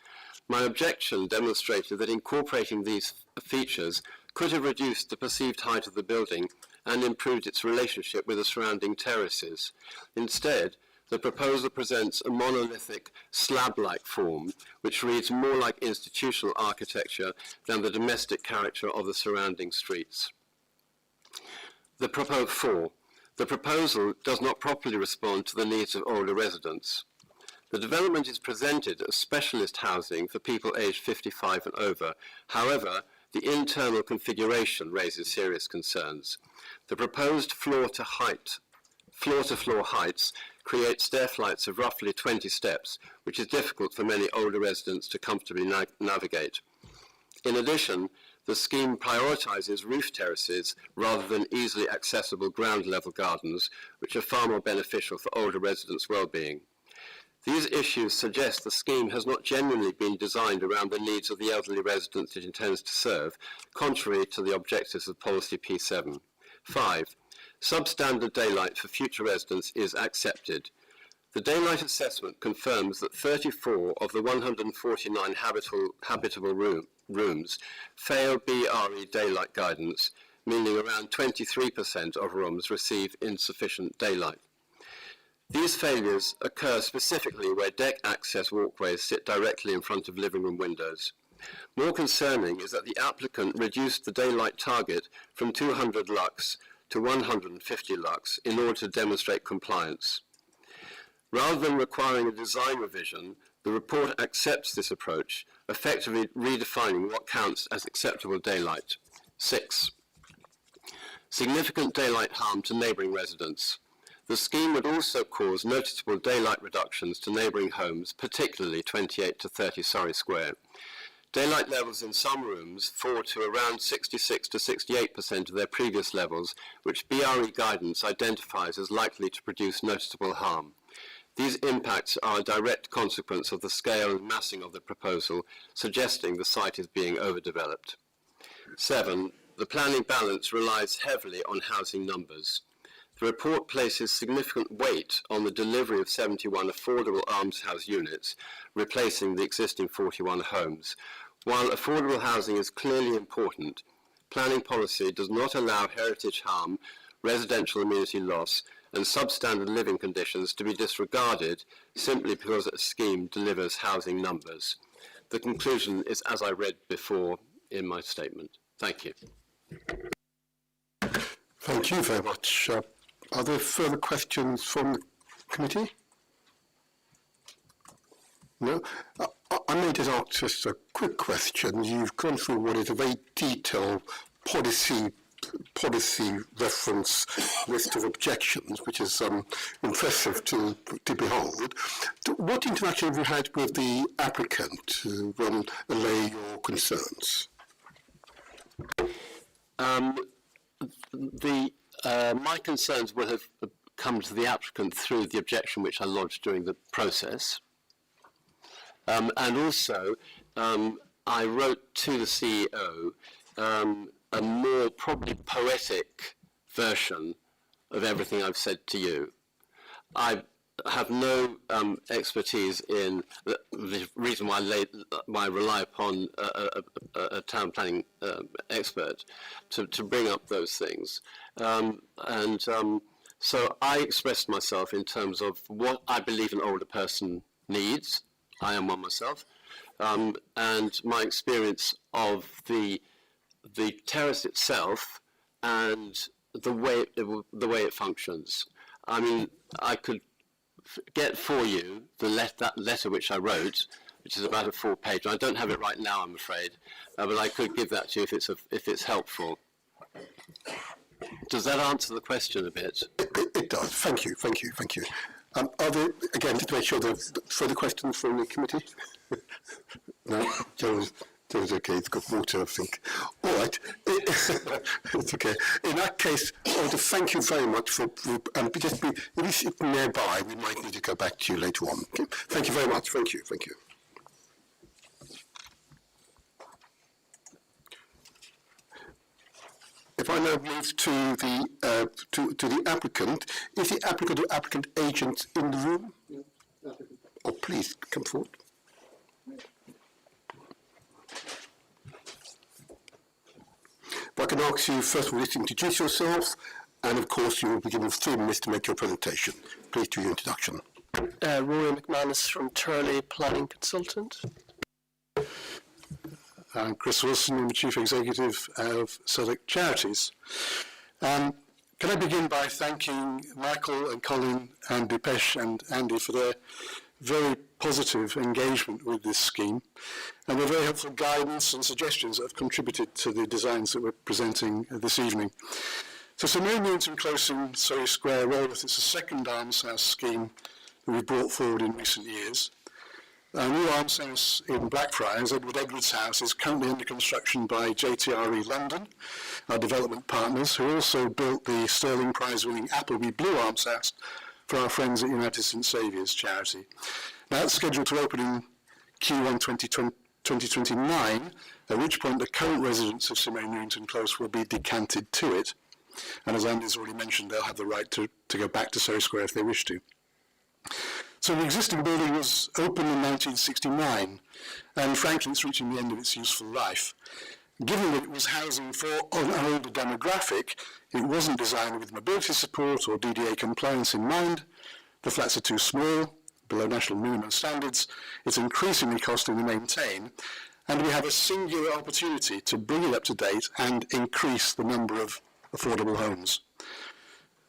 My objection demonstrated that incorporating these features could have reduced the perceived height of the building and improved its relationship with the surrounding terraces. Instead, the proposal presents a monolithic slab-like form, which reads more like institutional architecture than the domestic character of the surrounding streets. 4, the proposal does not properly respond to the needs of older residents. The development is presented as specialist housing for people aged 55 and over. However, the internal configuration raises serious concerns. The proposed floor-to-floor heights create stair flights of roughly 20 steps, which is difficult for many older residents to comfortably navigate. In addition, the scheme prioritizes roof terraces rather than easily accessible ground-level gardens, which are far more beneficial for older residents' well-being. These issues suggest the scheme has not genuinely been designed around the needs of the elderly residents it intends to serve, contrary to the objectives of Policy P7. 5, substandard daylight for future residents is accepted. The daylight assessment confirms that 34 of the 149 habitable rooms fail BRE daylight guidance, meaning around 23% of rooms receive insufficient daylight. These failures occur specifically where deck access walkways sit directly in front of living room windows. More concerning is that the applicant reduced the daylight target from 200 lux to 150 lux in order to demonstrate compliance. Rather than requiring a design revision, The report accepts this approach, effectively redefining what counts as acceptable daylight. 6. Significant daylight harm to neighbouring residents. The scheme would also cause noticeable daylight reductions to neighbouring homes, particularly 28 to 30 Surrey Square. Daylight levels in some rooms fall to around 66 to 68% of their previous levels, which BRE guidance identifies as likely to produce noticeable harm. These impacts are a direct consequence of the scale and massing of the proposal, suggesting the site is being overdeveloped. 7. The planning balance relies heavily on housing numbers. The report places significant weight on the delivery of 71 affordable almshouse units, replacing the existing 41 homes. While affordable housing is clearly important, planning policy does not allow heritage harm, residential amenity loss, and substandard living conditions to be disregarded simply because a scheme delivers housing numbers. The conclusion is as I read before in my statement. Thank you. Thank you very much. Are there further questions from the committee? No? I may just ask just a quick question. You've gone through what is a very detailed policy reference list of objections, which is impressive to behold. What interaction have you had with the applicant to allay your concerns? My concerns will have come to the applicant through the objection which I lodged during the process. And also, I wrote to the CEO a more probably poetic version of everything I've said to you. I have no expertise in the reason why I rely upon a town planning expert to bring up those things. So I expressed myself in terms of what I believe an older person needs. I am one myself. And my experience of the terrace itself and the way it functions. I mean, I could get for you that letter which I wrote, which is about a 4-page. I don't have it right now, I'm afraid, but I could give that to you if it's helpful. Does that answer the question a bit? It does. Thank you. Are there, again, just to make sure, there are further questions from the committee? No? Joe's okay, he's got water, I think. All right, it's okay. In that case, I want to thank you very much for just be, if you sit nearby, we might need to go back to you later on. Okay? Thank you very much, thank you. If I now move to the applicant, is the applicant or applicant agent in the room? Yeah. Oh, please come forward. If I can ask you first of all to introduce yourself, and of course you will be given 3 minutes to make your presentation. Please do your introduction. Rory McManus from Turley Planning Consultant. I'm Chris Wilson, I'm the Chief Executive of Southwark Charities. Can I begin by thanking Michael and Colin and Dipesh and Andy for their very positive engagement with this scheme and their very helpful guidance and suggestions that have contributed to the designs that we're presenting this evening. So St Mary Newington Close in Surrey Square, Walworth, it's the second almshouse scheme that we've brought forward in recent years. Our new almshouse in Blackfriars, Edward Edwards House, is currently under construction by JTRE London, our development partners, who also built the Sterling Prize-winning Appleby Blue Almshouse for our friends at United St Saviour's charity. Now it's scheduled to open in Q1 2029, at which point the current residents of St Mary Newington Close will be decanted to it. And as Andy's already mentioned, they'll have the right to go back to Surrey Square if they wish to. So the existing building was opened in 1969, and frankly it's reaching the end of its useful life. Given that it was housing for an older demographic, it wasn't designed with mobility support or DDA compliance in mind. The flats are too small, below national minimum standards, it's increasingly costly to maintain, and we have a singular opportunity to bring it up to date and increase the number of affordable homes.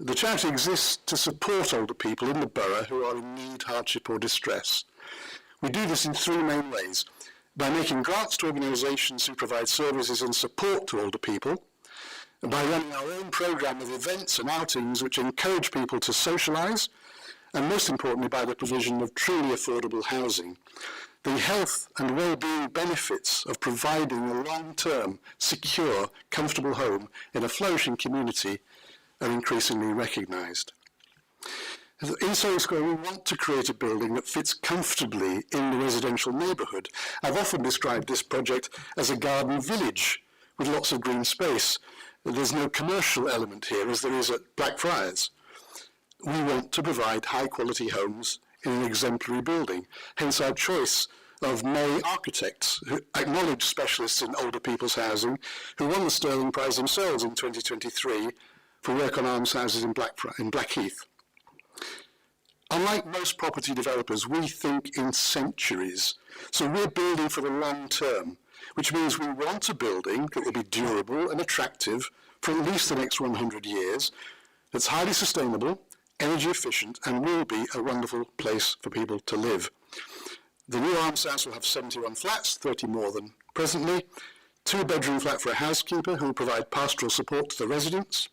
The charity exists to support older people in the borough who are in need, hardship or distress. We do this in three main ways: by making grants to organisations who provide services and support to older people, and by running our own programme of events and outings which encourage people to socialise, and most importantly by the provision of truly affordable housing. The health and well-being benefits of providing a long-term, secure, comfortable home in a flourishing community are increasingly recognised. In Surrey Square, we want to create a building that fits comfortably in the residential neighbourhood. I've often described this project as a garden village with lots of green space. There's no commercial element here, as there is at Blackfriars. We want to provide high-quality homes in an exemplary building, hence our choice of May Architects, who acknowledged specialists in older people's housing, who won the Sterling Prize themselves in 2023 for work on almshouses in Blackheath. Unlike most property developers, we think in centuries. So we're building for the long term, which means we want a building that will be durable and attractive for at least the next 100 years, that's highly sustainable, energy efficient, and will be a wonderful place for people to live. The new almshouse will have 71 flats, 30 more than presently, 2-bedroom flat for a housekeeper who will provide pastoral support to the residents,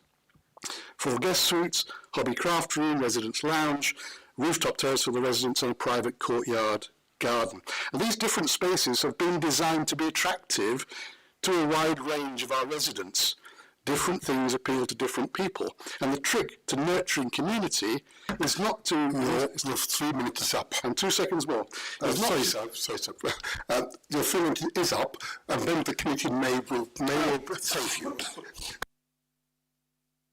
4 guest suites, hobby craft room, residence lounge, rooftop terrace for the residents, and a private courtyard garden. And these different spaces have been designed to be attractive to a wide range of our residents. Different things appeal to different people. And the trick to nurturing community is not to... It's the 3 minutes up. And 2 seconds more. Sorry, sir. Your 3 minutes is up, and then the committee may save you.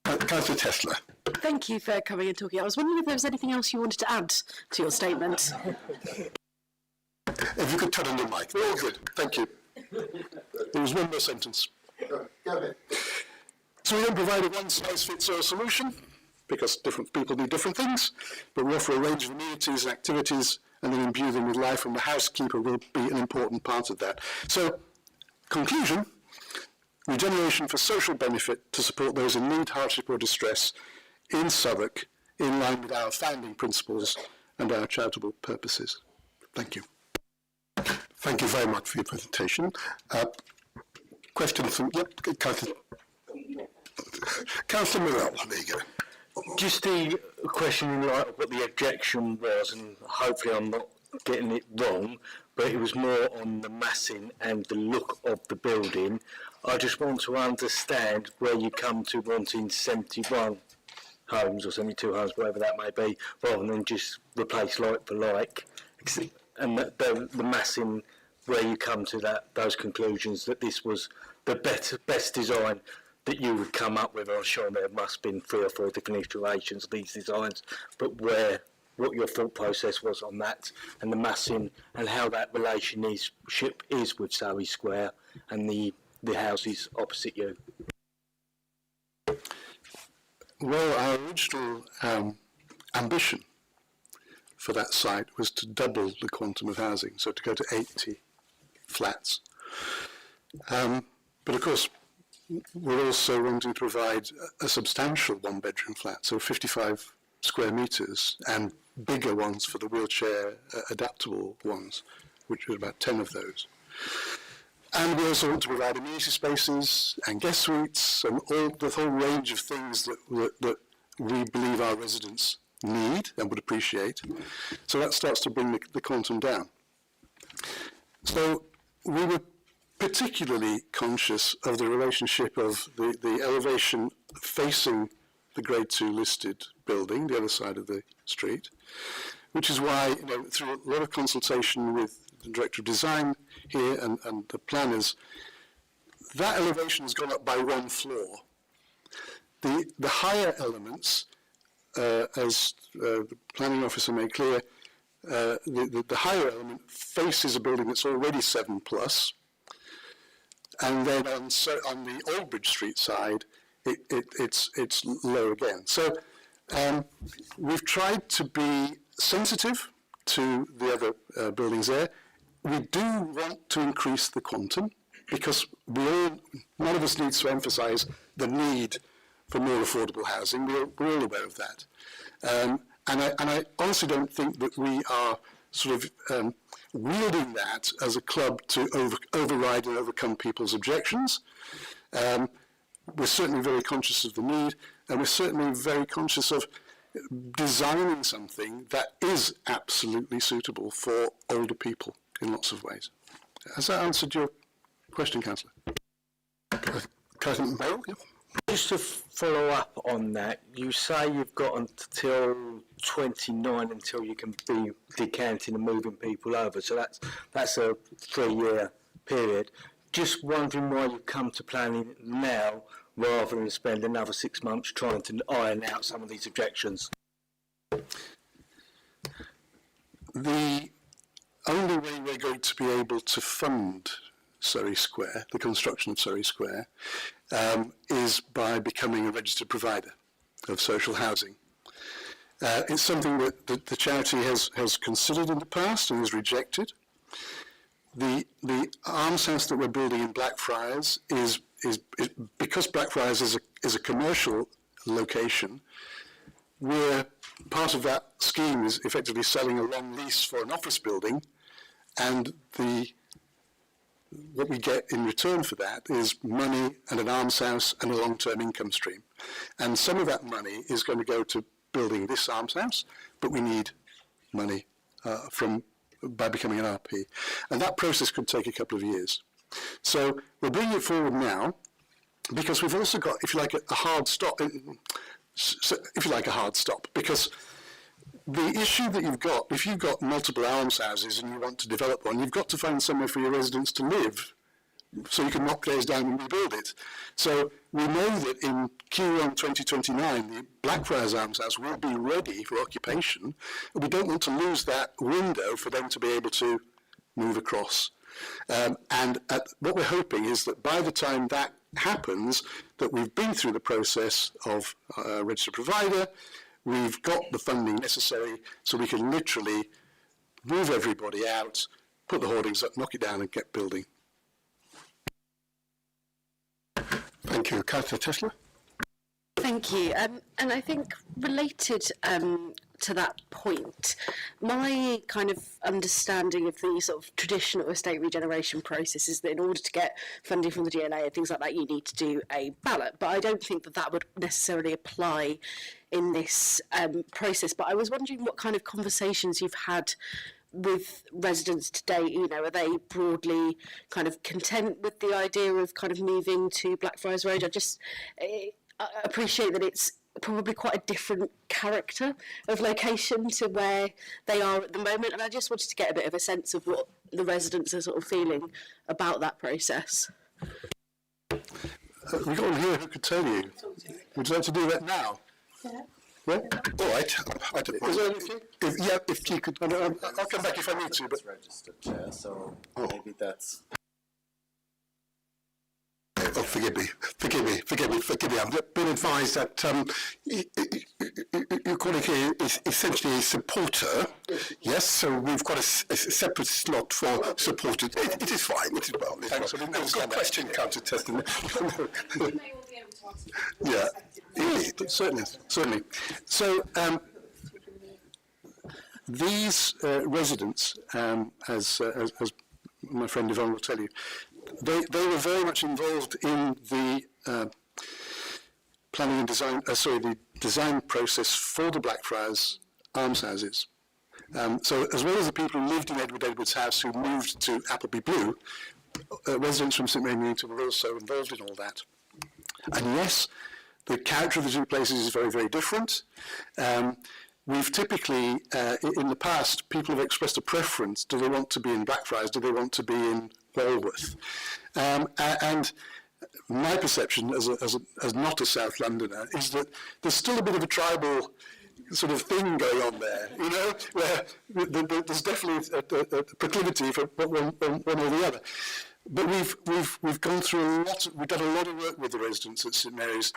Councillor Tesler. Thank you for coming and talking. I was wondering if there was anything else you wanted to add to your statement. If you could turn on your mic. Very good. Thank you. There was one more sentence. Go ahead. So we don't provide a one-size-fits-all solution, because different people do different things, but we offer a range of amenities and activities and then imbue them with life, and the housekeeper will be an important part of that. So, conclusion, regeneration for social benefit to support those in need, hardship or distress in Southwark, in line with our founding principles and our charitable purposes. Thank you. Thank you very much for your presentation. Question from Councillor Morell, there you go. Just the question in light of what the objection was, and hopefully I'm not getting it wrong, but it was more on the massing and the look of the building. I just want to understand where you come to wanting 71 homes or 72 homes, whatever that may be, rather than just replace like for like, and the massing, where you come to those conclusions that this was the best design that you would come up with. I'm sure there must have been 3 or 4 different iterations of these designs, but what your thought process was on that, and the massing, and how that relationship is with Surrey Square and the houses opposite you. Well, our original ambition for that site was to double the quantum of housing, so to go to 80 flats. But of course, we're also wanting to provide a substantial 1-bedroom flat, so 55 square metres, and bigger ones for the wheelchair adaptable ones, which are about 10 of those. And we also want to provide amenity spaces and guest suites and the whole range of things that we believe our residents need and would appreciate. So that starts to bring the quantum down. So we were particularly conscious of the relationship of the elevation facing the Grade 2 listed building, the other side of the street, which is why, through a lot of consultation with the Director of Design here and the planners, that elevation has gone up by 1 floor. The higher elements, as the planning officer made clear, the higher element faces a building that's already 7+, and then on the Aldbridge Street side, it's low again. So we've tried to be sensitive to the other buildings there. We do want to increase the quantum, because none of us needs to emphasise the need for more affordable housing. We're all aware of that. And I honestly don't think that we are sort of wielding that as a club to override and overcome people's objections. We're certainly very conscious of the need, and we're certainly very conscious of designing something that is absolutely suitable for older people in lots of ways. Has that answered your question, Councillor? Councillor Bale? Yeah. Just to follow up on that, you say you've got until 29 until you can be decanting and moving people over. So that's a 3-year period. Just wondering why you've come to planning now rather than spend another 6 months trying to iron out some of these objections. The only way we're going to be able to fund Surrey Square, the construction of Surrey Square, is by becoming a registered provider of social housing. It's something that the charity has considered in the past and has rejected. The almshouse that we're building in Blackfriars is because Blackfriars is a commercial location. We're part of that scheme is effectively selling a long lease for an office building, and what we get in return for that is money and an almshouse and a long-term income stream. And some of that money is going to go to building this almshouse, but we need money by becoming an RP. And that process could take a couple of years. So we're bringing it forward now because we've also got, if you like, a hard stop, because the issue that you've got, if you've got multiple almshouses and you want to develop one, you've got to find somewhere for your residents to live so you can knock theirs down and rebuild it. So we know that in Q1 2029, the Blackfriars Almshouse will be ready for occupation, and we don't want to lose that window for them to be able to move across. What we're hoping is that by the time that happens, that we've been through the process of registered provider, we've got the funding necessary so we can literally move everybody out, put the hoardings up, knock it down and get building. Thank you. Councillor Tesler? Thank you. And I think related to that point, my kind of understanding of the sort of traditional estate regeneration process is that in order to get funding from the GLA and things like that, you need to do a ballot. But I don't think that would necessarily apply in this process. But I was wondering what kind of conversations you've had with residents today. You know, are they broadly kind of content with the idea of kind of moving to Blackfriars Road? I appreciate that it's probably quite a different character of location to where they are at the moment, and I just wanted to get a bit of a sense of what the residents are sort of feeling about that process. We've got one here who could tell you. Would you like to do that now? Yeah. Yeah? All right. I don't mind. Is there anything? If you could, I'll come back if I need to. But registered, Chair, so maybe that's... Oh, forgive me. I've been advised that your colleague here is essentially a supporter. Yes, so we've got a separate slot for supporters. It is fine. It is well. Thanks. Good question, Councillor Teston. yeah, indeed, certainly. So these residents, as my friend Yvonne will tell you, they were very much involved in the planning and design, the design process for the Blackfriars almshouses. So as well as the people who lived in Edward's house who moved to Appleby Blue, residents from St Mary Newington were also involved in all that. And yes, the character of the two places is very, very different. We've typically, in the past, people have expressed a preference. Do they want to be in Blackfriars? Do they want to be in Walworth? And my perception as not a South Londoner is that there's still a bit of a tribal sort of thing going on there, you know, where there's definitely a proclivity for one or the other. But we've gone through we've done a lot of work with the residents at St Mary's.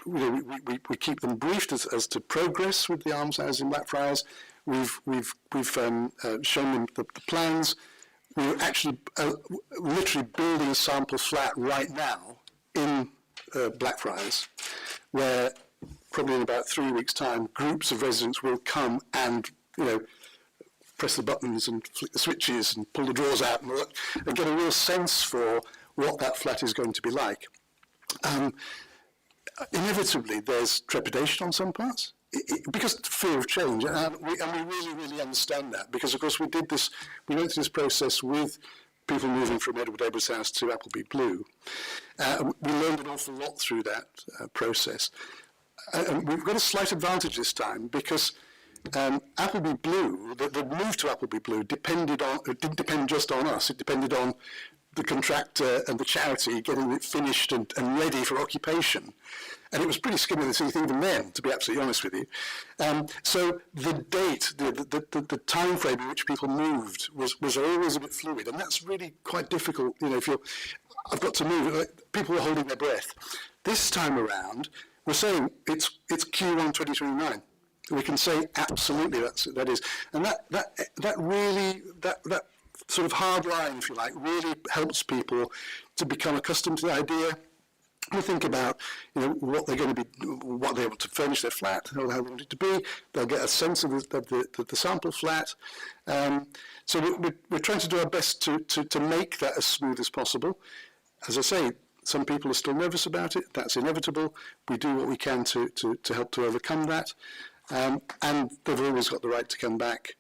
We keep them briefed as to progress with the almshouse in Blackfriars. We've shown them the plans. We're actually literally building a sample flat right now in Blackfriars, where probably in about 3 weeks' time, groups of residents will come and press the buttons and flick the switches and pull the drawers out and all that, and get a real sense for what that flat is going to be like. Inevitably, there's trepidation on some parts, because of fear of change, and we really, really understand that, because of course we went through this process with people moving from Edward Edwards House to Appleby Blue. We learned an awful lot through that process. And we've got a slight advantage this time, because Appleby Blue, the move to Appleby Blue it didn't depend just on us, it depended on the contractor and the charity getting it finished and ready for occupation. And it was pretty skin in the teeth even then, to be absolutely honest with you. So the date, the time frame in which people moved was always a bit fluid, and that's really quite difficult. You know, I've got to move, people were holding their breath. This time around, we're saying it's Q1 2029. We can say absolutely that is, and that really sort of hard line, if you like, really helps people to become accustomed to the idea. We think about, you know, what they're going to be, what they want to furnish their flat, how they want it to be. They'll get a sense of the sample flat. So we're trying to do our best to make that as smooth as possible. As I say, some people are still nervous about it. That's inevitable. We do what we can to help to overcome that. And they've always got the right to come back.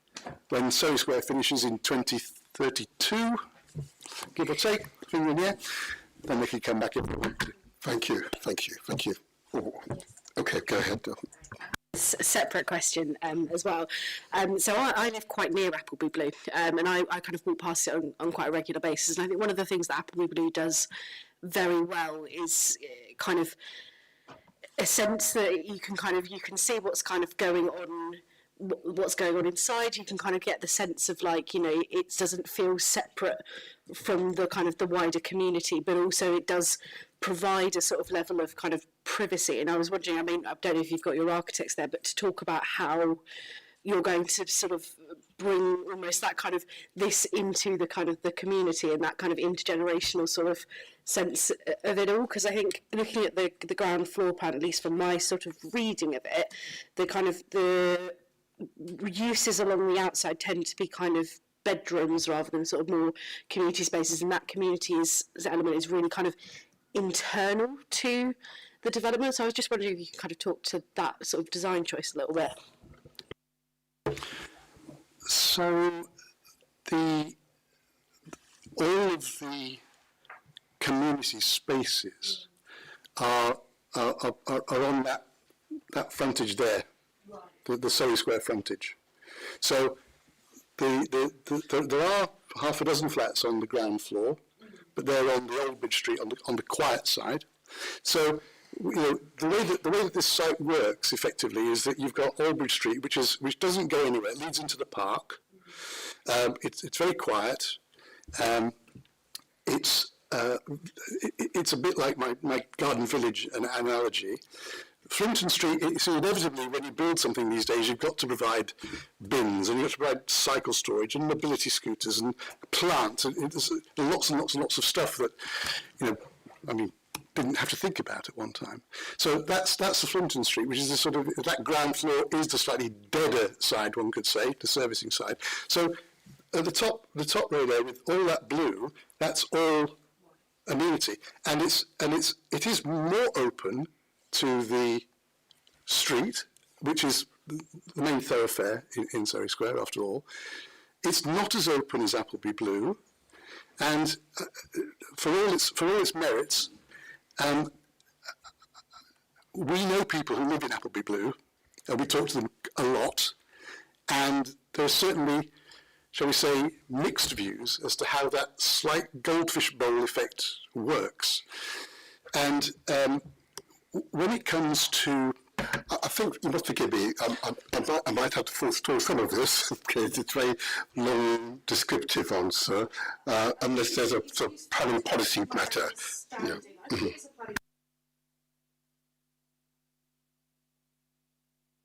When Surrey Square finishes in 2032, give or take, finger in the air, then they can come back if they want to. Thank you. Oh, okay, go ahead. A separate question as well. So I live quite near Appleby Blue, and I kind of walk past it on quite a regular basis. And I think one of the things that Appleby Blue does very well is kind of a sense that you can see what's kind of going on. What's going on inside, you can kind of get the sense of, like, you know, it doesn't feel separate from the kind of the wider community, but also it does provide a sort of level of kind of privacy. And I was wondering, I mean, I don't know if you've got your architects there, but to talk about how you're going to sort of bring almost that kind of this into the kind of the community and that kind of intergenerational sort of sense of it all. Because I think looking at the ground floor plan, at least from my sort of reading of it, the uses along the outside tend to be kind of bedrooms rather than sort of more community spaces, and that element is really kind of internal to the development. So I was just wondering if you could kind of talk to that sort of design choice a little bit. So all of the community spaces are on that frontage there. The Surrey Square frontage. So there are half a dozen flats on the ground floor, but they're on the Old Bridge Street on the quiet side. So, you know, the way that this site works effectively is that you've got Old Bridge Street, which doesn't go anywhere. It leads into the park. It's very quiet. It's a bit like my garden village analogy. Flintton Street, so inevitably when you build something these days, you've got to provide bins, and you've got to provide cycle storage and mobility scooters and plants, and there's lots and lots and lots of stuff that, you know, I mean, didn't have to think about at one time. So that's the Flintton Street, which is the sort of, that ground floor is the slightly deader side, one could say, the servicing side. So at the top row there with all that blue, that's all amenity, and it is more open to the street, which is the main thoroughfare in Surrey Square, after all. It's not as open as Appleby Blue, and for all its merits, we know people who live in Appleby Blue, and we talk to them a lot, and there are certainly, shall we say, mixed views as to how that slight goldfish bowl effect works. And when it comes to, I think you must forgive me. I might have to forestall some of this because it's a very long, descriptive answer, unless there's a sort of planning policy matter. Yeah.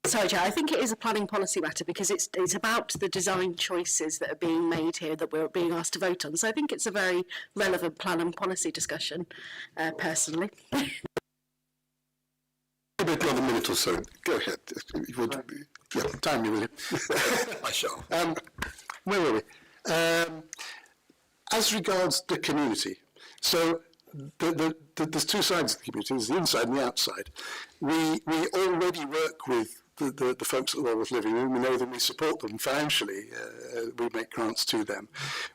Sorry, Chair, I think it is a planning policy matter because it's about the design choices that are being made here that we're being asked to vote on. So I think it's a very relevant plan and policy discussion, personally. Another minute or so. Go ahead. Yeah, time you will. I shall. Where were we? As regards the community, so there's two sides of the community, there's the inside and the outside. We already work with the folks at Walworth Living Room. We know them, we support them financially, we make grants to them.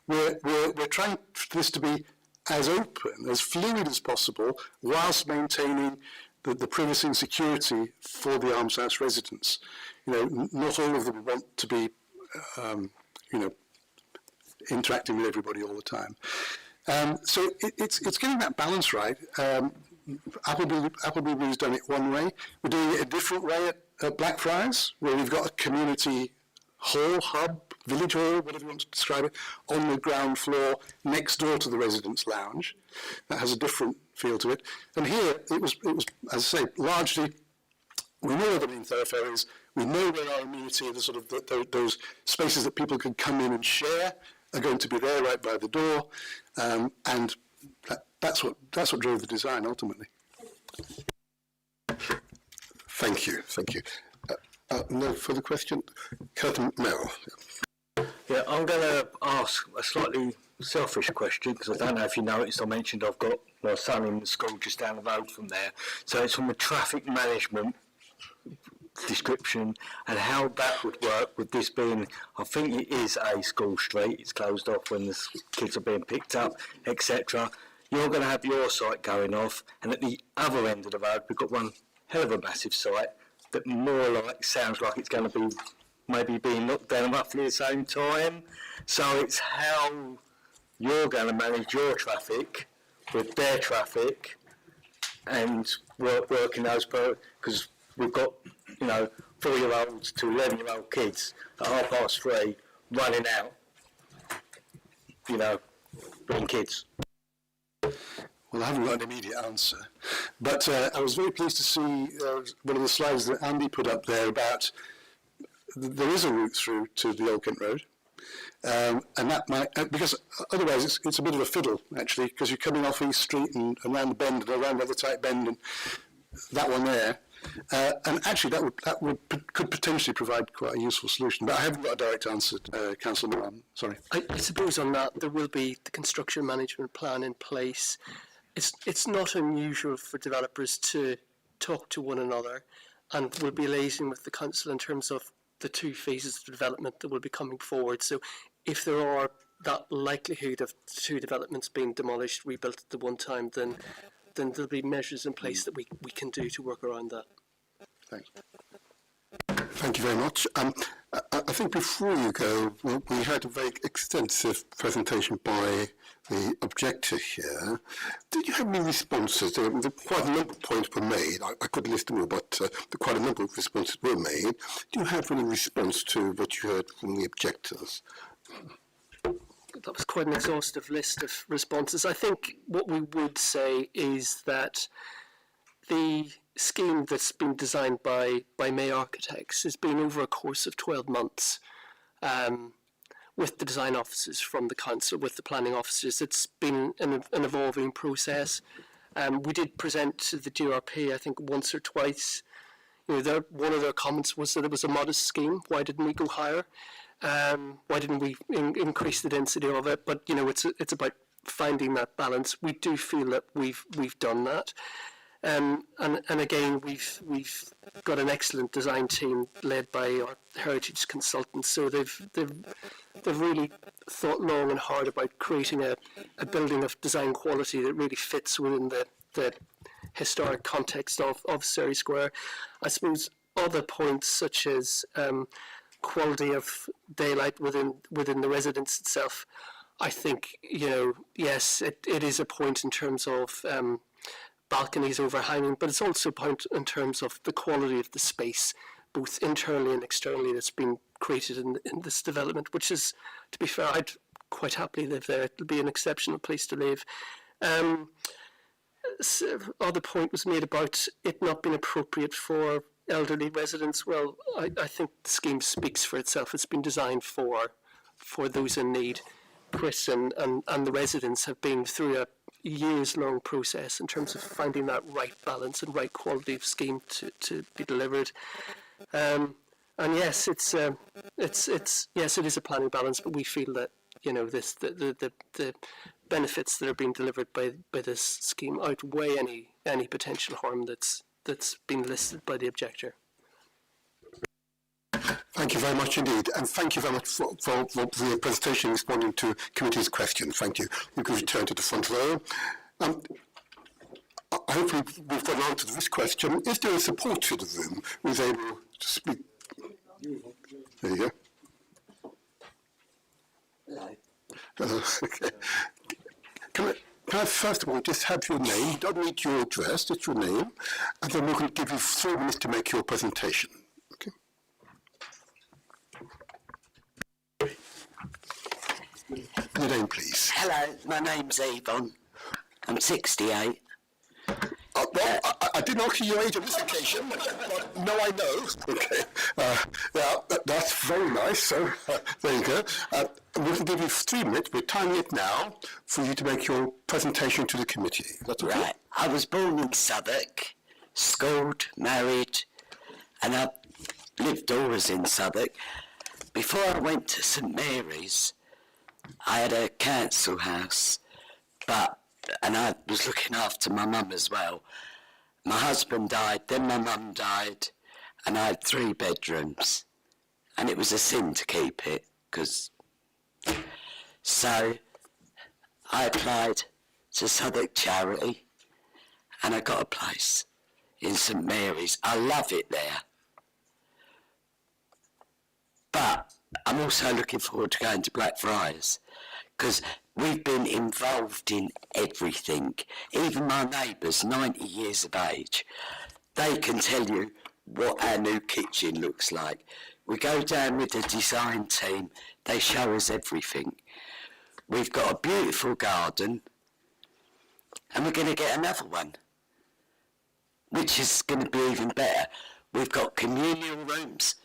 We're trying for this to be as open, as fluid as possible, whilst maintaining the privacy and security for the Almshouse residents. You know, not all of them want to be, you know, interacting with everybody all the time. So it's getting that balance right. Appleby's done it one way. We're doing it a different way at Blackfriars, where we've got a community hall, hub, village hall, whatever you want to describe it, on the ground floor next door to the residents' lounge. That has a different feel to it. And here, it was, as I say, largely, we know where the main thoroughfare is, we know where our amenity, the sort of those spaces that people can come in and share are going to be there right by the door, and that's what drove the design ultimately. Thank you. No further question? Curtin Merrill. Yeah, I'm going to ask a slightly selfish question, because I don't know if you noticed, I mentioned I've got my son in the school just down the road from there. So it's from a traffic management description and how that would work with this being, I think it is a school street, it's closed off when the kids are being picked up, etc. You're going to have your site going off, and at the other end of the road we've got one hell of a massive site that more like sounds like it's going to be maybe being knocked down roughly at the same time. So it's how you're going to manage your traffic with their traffic and working those, because we've got, you know, 4-year-olds to 11-year-old kids at 3:30 running out, you know, being kids. Well, I haven't got an immediate answer, but I was very pleased to see one of the slides that Andy put up there about there is a route through to the Old Kent Road, and that might, because otherwise it's a bit of a fiddle actually, because you're coming off East Street and around the bend and around the other tight bend and that one there, and actually could potentially provide quite a useful solution. But I haven't got a direct answer, Councillor Moran. Sorry. I suppose on that there will be the construction management plan in place. It's not unusual for developers to talk to one another, and we'll be liaising with the council in terms of the two phases of development that will be coming forward. So if there are that likelihood of two developments being demolished, rebuilt at the one time, then there'll be measures in place that we can do to work around that. Thanks. Thank you very much. I think before you go, we had a very extensive presentation by the objector here. Did you have any responses? Quite a number of points were made. I couldn't list them all, but quite a number of responses were made. Do you have any response to what you heard from the objectors? That was quite an exhaustive list of responses. I think what we would say is that the scheme that's been designed by May Architects has been over a course of 12 months with the design officers from the council, with the planning officers. It's been an evolving process. We did present to the DRP, I think, once or twice. You know, one of their comments was that it was a modest scheme. Why didn't we go higher? Why didn't we increase the density of it? But you know, it's about finding that balance. We do feel that we've done that. And again, we've got an excellent design team led by our heritage consultants. So they've really thought long and hard about creating a building of design quality that really fits within the historic context of Surrey Square. I suppose other points such as quality of daylight within the residence itself. I think, you know, yes, it is a point in terms of balconies overhanging, but it's also a point in terms of the quality of the space, both internally and externally, that's been created in this development, which is, to be fair, I'd quite happily live there. It'll be an exceptional place to live. Other point was made about it not being appropriate for elderly residents. Well, I think the scheme speaks for itself. It's been designed for those in need. Chris and the residents have been through a years-long process in terms of finding that right balance and right quality of scheme to be delivered. And yes, it's yes, it is a planning balance, but we feel that the benefits that are being delivered by this scheme outweigh any potential harm that's been listed by the objector. Thank you very much indeed, and thank you very much for your presentation responding to committee's questions. Thank you. We can return to the front row. I hope we've got an answer to this question. Is there a support to the room who is able to speak? There you go. Hello. Okay. Can I first of all just have your name? Don't need your address, just your name, and then we're going to give you 3 minutes to make your presentation. Okay. Your name, please. Hello, my name's Yvonne. I'm 68. Well, I didn't ask you your age on this occasion, but no, I know. Okay. Yeah, that's very nice. So, there you go. We're going to give you 3 minutes. We're timing it now for you to make your presentation to the committee. That's okay? Right. I was born in Southwark, schooled, married, and I've lived always in Southwark. Before I went to St Mary's, I had a council house, and I was looking after my mum as well. My husband died, then my mum died, and I had 3 bedrooms. And it was a sin to keep it, so I applied to Southwark Charity, and I got a place in St Mary's. I love it there. But I'm also looking forward to going to Blackfriars, because we've been involved in everything. Even my neighbours, 90 years of age, they can tell you what our new kitchen looks like. We go down with the design team, they show us everything. We've got a beautiful garden, and we're going to get another one, which is going to be even better. We've got communal rooms.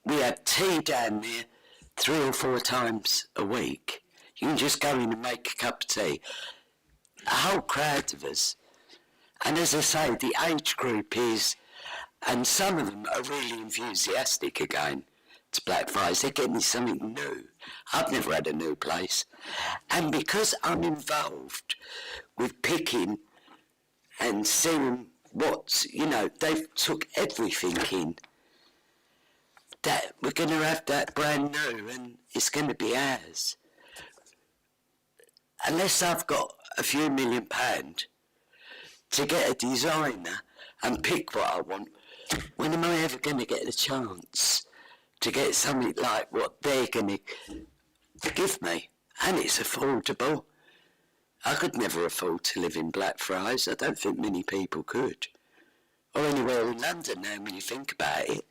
We have tea down there 3 or 4 times a week. You can just go in and make a cup of tea. A whole crowd of us. And as I say, the age group is, and some of them are really enthusiastic again to Blackfriars. They're getting something new. I've never had a new place. And because I'm involved with picking and seeing they've took everything in, that we're going to have that brand new and it's going to be ours. Unless I've got a few £1 million to get a designer and pick what I want, when am I ever going to get the chance to get something like what they're going to give me? And it's affordable. I could never afford to live in Blackfriars. I don't think many people could. Or anywhere in London now when you think about it.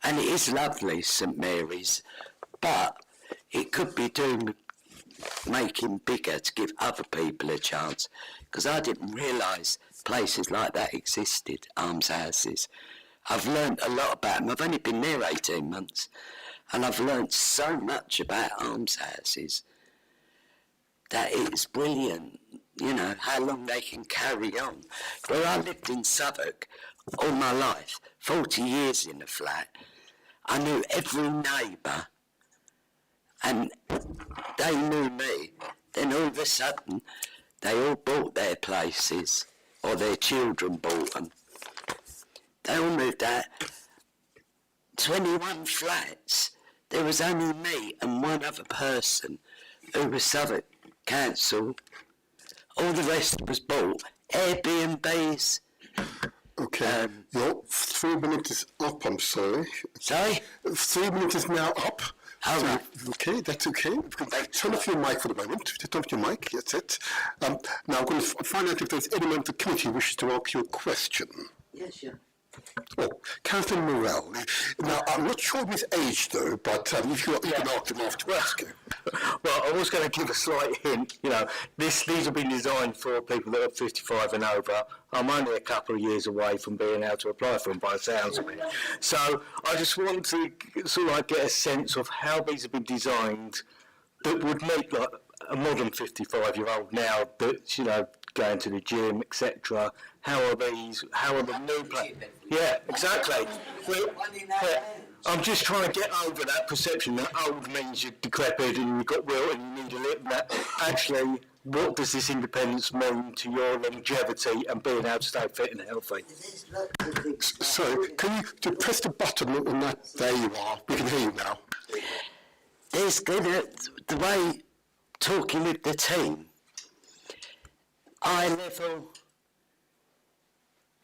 And it is lovely, St Mary's, but it could be making bigger to give other people a chance, because I didn't realise places like that existed, almshouses. I've learnt a lot about them. I've only been there 18 months, and I've learnt so much about almshouses that it's brilliant, how long they can carry on. Where I lived in Southwark all my life, 40 years in a flat, I knew every neighbour, and they knew me. Then all of a sudden, they all bought their places, or their children bought them. They all moved out. 21 flats. There was only me and one other person who was Southwark Council. All the rest was bought. Airbnbs. Okay, your 3 minutes is up, I'm sorry. Sorry? 3 minutes is now up. Oh, So, right. okay, that's okay. Turn off your mic for the moment. Just turn off your mic, that's it. Now I'm going to find out if there's any member of the committee who wishes to ask you a question. Yes, sure. Oh, Catherine Morell. Now, I'm not sure of his age, though, but if you can ask him afterwards. Well, I was going to give a slight hint. These have been designed for people that are 55 and over. I'm only a couple of years away from being able to apply for them by the sounds of it. So I just want to sort of get a sense of how these have been designed that would make like a modern 55-year-old now that's, going to the gym, etc. How are the new plans? Yeah, exactly. I'm just trying to get over that perception that old means you're decrepit and you've got will and you need a little bit. Actually, what does this independence mean to your longevity and being able to stay fit and healthy? So, can you press the button on that? There you are. We can hear you now. There's the way talking with the team, eye level,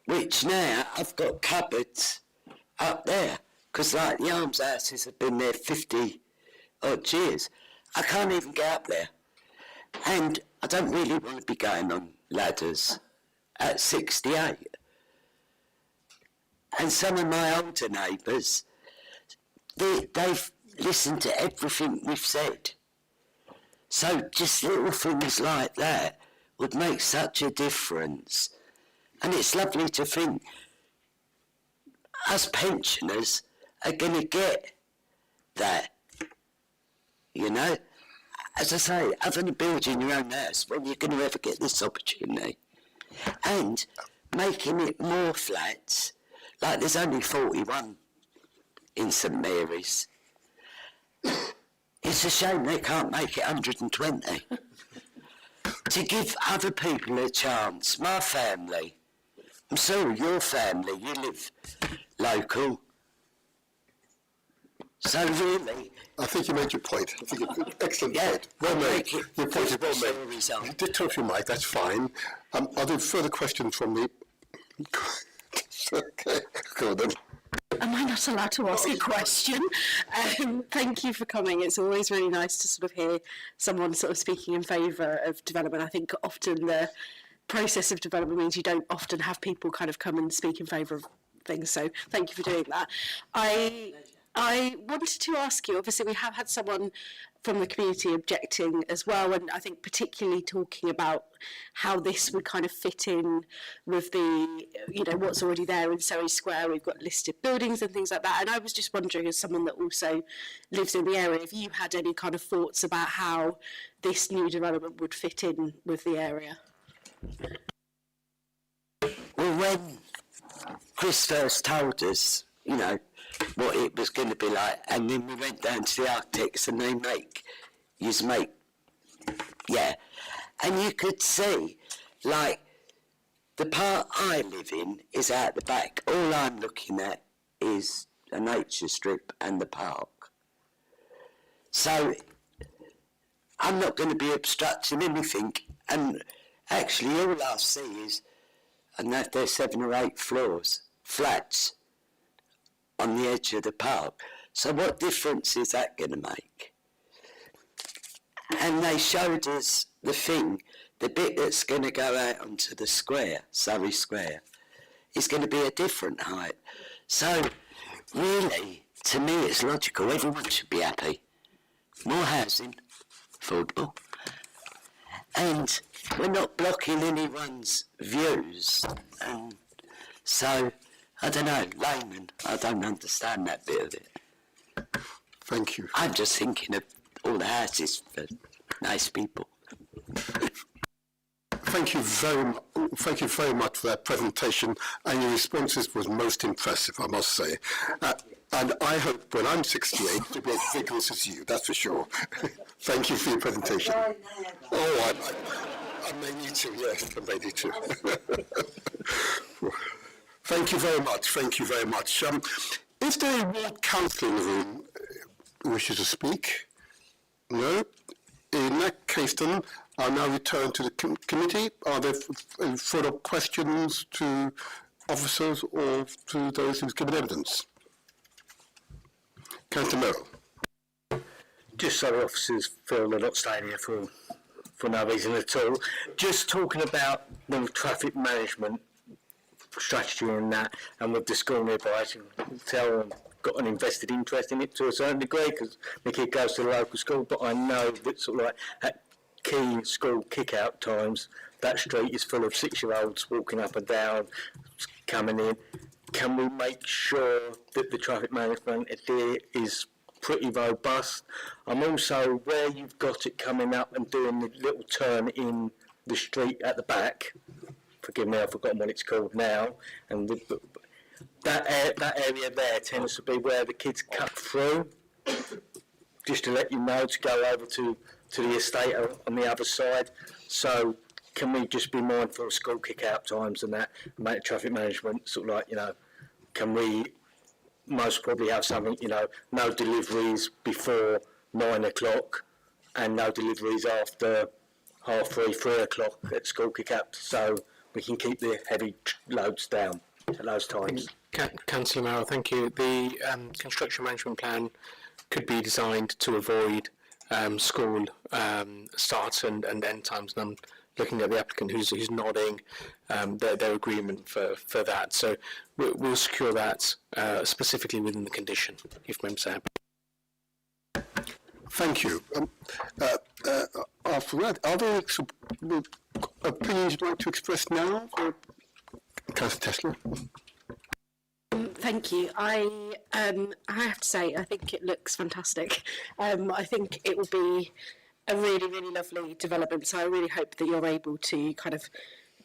which now I've got cupboards up there, because like the arms houses have been there 50 odd years. I can't even get up there. And I don't really want to be going on ladders at 68. And some of my older neighbours, they've listened to everything we've said. So just little things like that would make such a difference. And it's lovely to think us pensioners are going to get that, you know. As I say, other than building your own house, when you're going to ever get this opportunity, and making it more flats, like there's only 41 in St Mary's. It's a shame they can't make it 120. To give other people a chance, my family, I'm sorry, your family, you live local. So really, I think you made your point. I think it's an excellent point. Well made. made. Your point is well made. You did talk your mic, that's fine. Are there further questions from the... Okay, go on then. Am I not allowed to ask a question? Thank you for coming. It's always really nice to sort of hear someone sort of speaking in favour of development. I think often the process of development means you don't often have people kind of come and speak in favour of things. So thank you for doing that. I wanted to ask you, obviously we have had someone from the community objecting as well, and I think particularly talking about how this would kind of fit in with the, you know, what's already there in Surrey Square. We've got listed buildings and things like that, and I was just wondering, as someone that also lives in the area, if you had any kind of thoughts about how this new development would fit in with the area. Well, when Chris first told us, you know, what it was going to be like, and then we went down to the architects and they make, and you could see, like, the part I live in is out the back. All I'm looking at is a nature strip and the park. So I'm not going to be obstructing anything, and actually all I see is, and that there's 7 or 8 floors, flats, on the edge of the park. So what difference is that going to make? And they showed us the bit that's going to go out onto the square, Surrey Square, is going to be a different height. So really, to me it's logical, everyone should be happy. More housing, affordable. And we're not blocking anyone's views. And so, I don't know, layman, I don't understand that bit of it. Thank you. I'm just thinking of all the houses for nice people. Thank you very much for that presentation, and your responses was most impressive, I must say. And I hope when I'm 68 to be as vigorous as you, that's for sure. Thank you for your presentation. Oh, I may need to, yes, I may need to. Thank you very much, thank you very much. Is there a ward councillor in the room who wishes to speak? No? In that case then, I'll now return to the committee. Are there further questions to officers or to those who've given evidence? Councillor Merrill. Just so the officers feel they're not staying here for no reason at all. Just talking about the traffic management strategy and that, and with the school nearby, I can tell I've got an invested interest in it to a certain degree because my kid goes to the local school, but I know that sort of like at key school kick-out times, that street is full of 6-year-olds walking up and down, coming in. Can we make sure that the traffic management there is pretty robust? I'm also, where you've got it coming up and doing the little turn in the street at the back, forgive me, I've forgotten what it's called now, and that area there tends to be where the kids cut through. Just to let you know, to go over to the estate on the other side. So can we just be mindful of school kick-out times and that, and make traffic management sort of like, you know, can we most probably have something, you know, no deliveries before 9 o'clock and no deliveries after 3:30, 3 o'clock at school kick-out, so we can keep the heavy loads down at those times. Councillor Merrill, thank you. The construction management plan could be designed to avoid school start and end times, and I'm looking at the applicant who's nodding their agreement for that. So we'll secure that specifically within the condition, if members are happy. Thank you. After that, are there opinions you'd like to express now? Councillor Tesler? Thank you. I have to say, I think it looks fantastic. I think it will be a really, really lovely development. So I really hope that you're able to kind of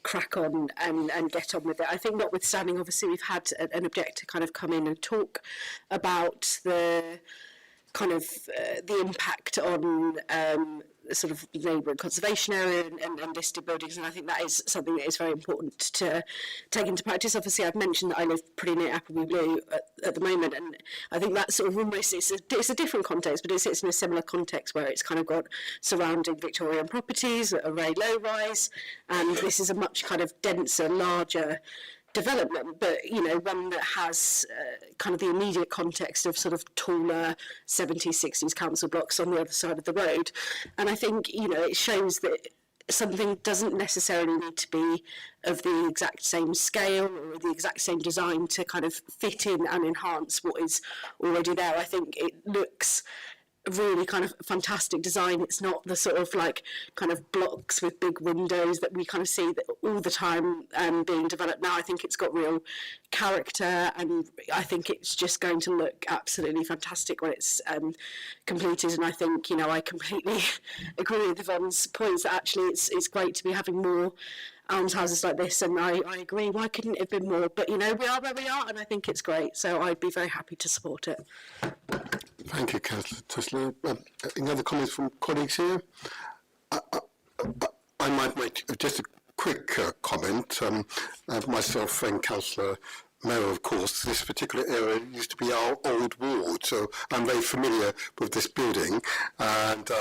crack on and get on with it. I think notwithstanding, obviously, we've had an objector kind of come in and talk about the kind of the impact on sort of neighbourhood conservation area and listed buildings, and I think that is something that is very important to take into practice. Obviously, I've mentioned that I live pretty near Appleby Blue at the moment, and I think that sort of almost it's a different context, but it sits in a similar context where it's kind of got surrounding Victorian properties that are very low rise, and this is a much kind of denser, larger development, but you know, one that has kind of the immediate context of sort of taller 70s, 60s council blocks on the other side of the road. And I think, you know, it shows that something doesn't necessarily need to be of the exact same scale or the exact same design to kind of fit in and enhance what is already there. I think it looks really kind of fantastic design. It's not the sort of like kind of blocks with big windows that we kind of see that all the time being developed now. I think it's got real character, and I think it's just going to look absolutely fantastic when it's completed. And I think, you know, I completely agree with Yvonne's points that actually it's great to be having more almshouses like this, and I agree, why couldn't it have been more? But you know, we are where we are, and I think it's great, so I'd be very happy to support it. Thank you, Councillor Tesler. Any other comments from colleagues here? I might make just a quick comment. Myself and Councillor Merrill, of course, this particular area used to be our old ward, so I'm very familiar with this building, and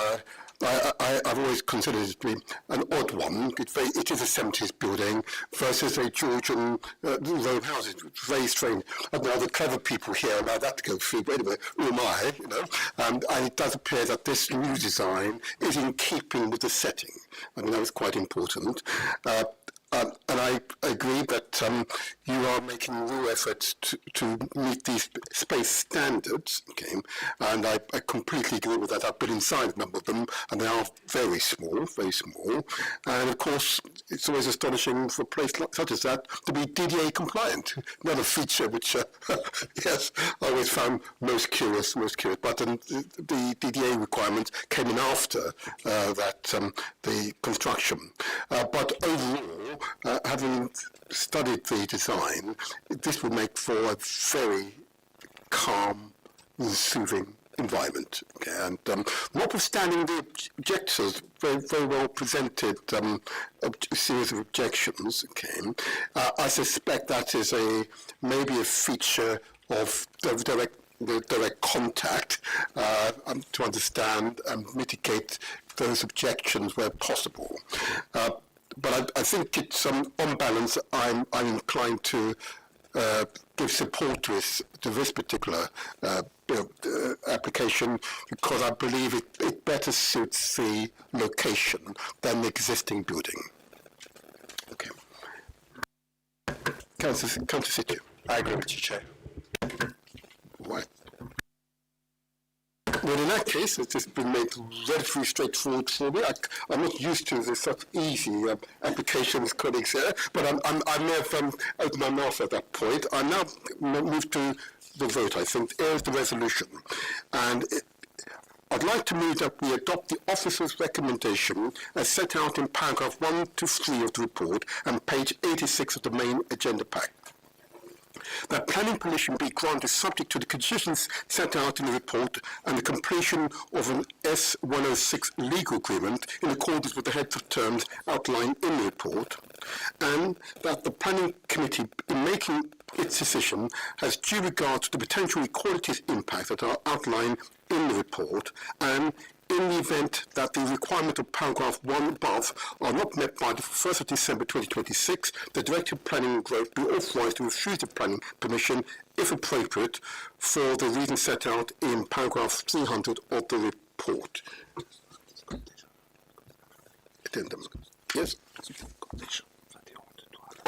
I've always considered it to be an odd one. It is a 70s building versus a Georgian row house. It's very strange. And now the clever people here allow that to go through, but anyway, who am I, you know? And it does appear that this new design is in keeping with the setting. I mean, that was quite important. And I agree that you are making real efforts to meet these space standards, okay? And I completely agree with that. I've been inside a number of them, and they are very small, very small. And of course, it's always astonishing for a place such as that to be DDA compliant. Another feature which, yes, I always found most curious. But the DDA requirements came in after the construction. But overall, having studied the design, this would make for a very calm and soothing environment. Okay? And notwithstanding the objectors, very well presented a series of objections, okay, I suspect that is maybe a feature of the direct contact to understand and mitigate those objections where possible. But I think it's on balance. I'm inclined to give support to this particular application, because I believe it better suits the location than the existing building. Okay. Councillor Situ. I agree with you, Chair. Right. Well, in that case, it's just been made relatively straightforward for me. I'm not used to this sort of easy application with colleagues here, but I may have opened my mouth at that point. I now move to the vote, I think. Here's the resolution. And I'd like to move that we adopt the officer's recommendation as set out in paragraph 1 to 3 of the report and page 86 of the main agenda pack. that planning permission be granted subject to the conditions set out in the report and the completion of an S106 legal agreement in accordance with the heads of terms outlined in the report, and that the planning committee, in making its decision, has due regard to the potential equalities impact that are outlined in the report, and in the event that the requirement of paragraph 1 above are not met by the 1st of December 2026, the Director of Planning and Growth be authorised to refuse the planning permission, if appropriate, for the reasons set out in paragraph 300 of the report. Addendum. Yes?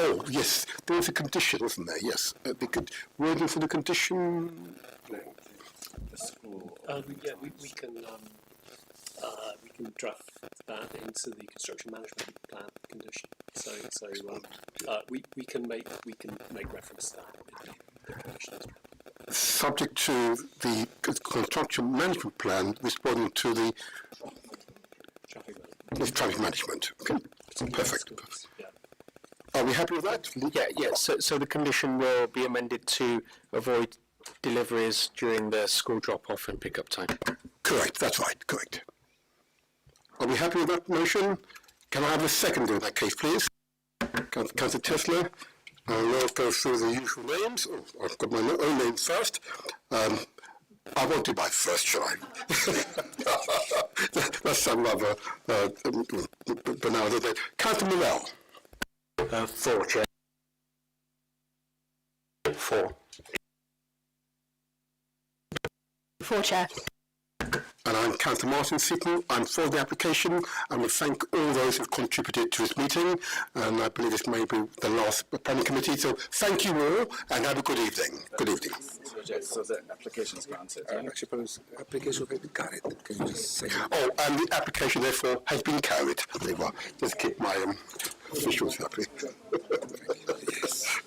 Oh, yes, there was a condition, wasn't there? Yes. Wording for the condition? We can draft that into the construction management plan condition. So we can make reference to that in the conditions. Subject to the construction management plan responding to the traffic management. Okay, perfect. Yeah. Are we happy with that? Yeah. So the condition will be amended to avoid deliveries during the school drop-off and pick-up time. Correct, that's right, correct. Are we happy with that motion? Can I have a second in that case, please? Councillor Tesler. I'll now go through the usual names. Oh, I've got my own name first. I won't do my first, shall I? That's some rather banal, isn't it? Councillor Morell. 4, Chair. 4. 4, Chair. And I'm Councillor Martin Seaton. I'm for the application, and we thank all those who've contributed to this meeting. And I believe this may be the last planning committee. So thank you all, and have a good evening. Good evening. So the application is granted. I suppose application has been carried. Can you just say? Oh, and the application therefore has been carried. There you are. Just keep my officials happy. Yes.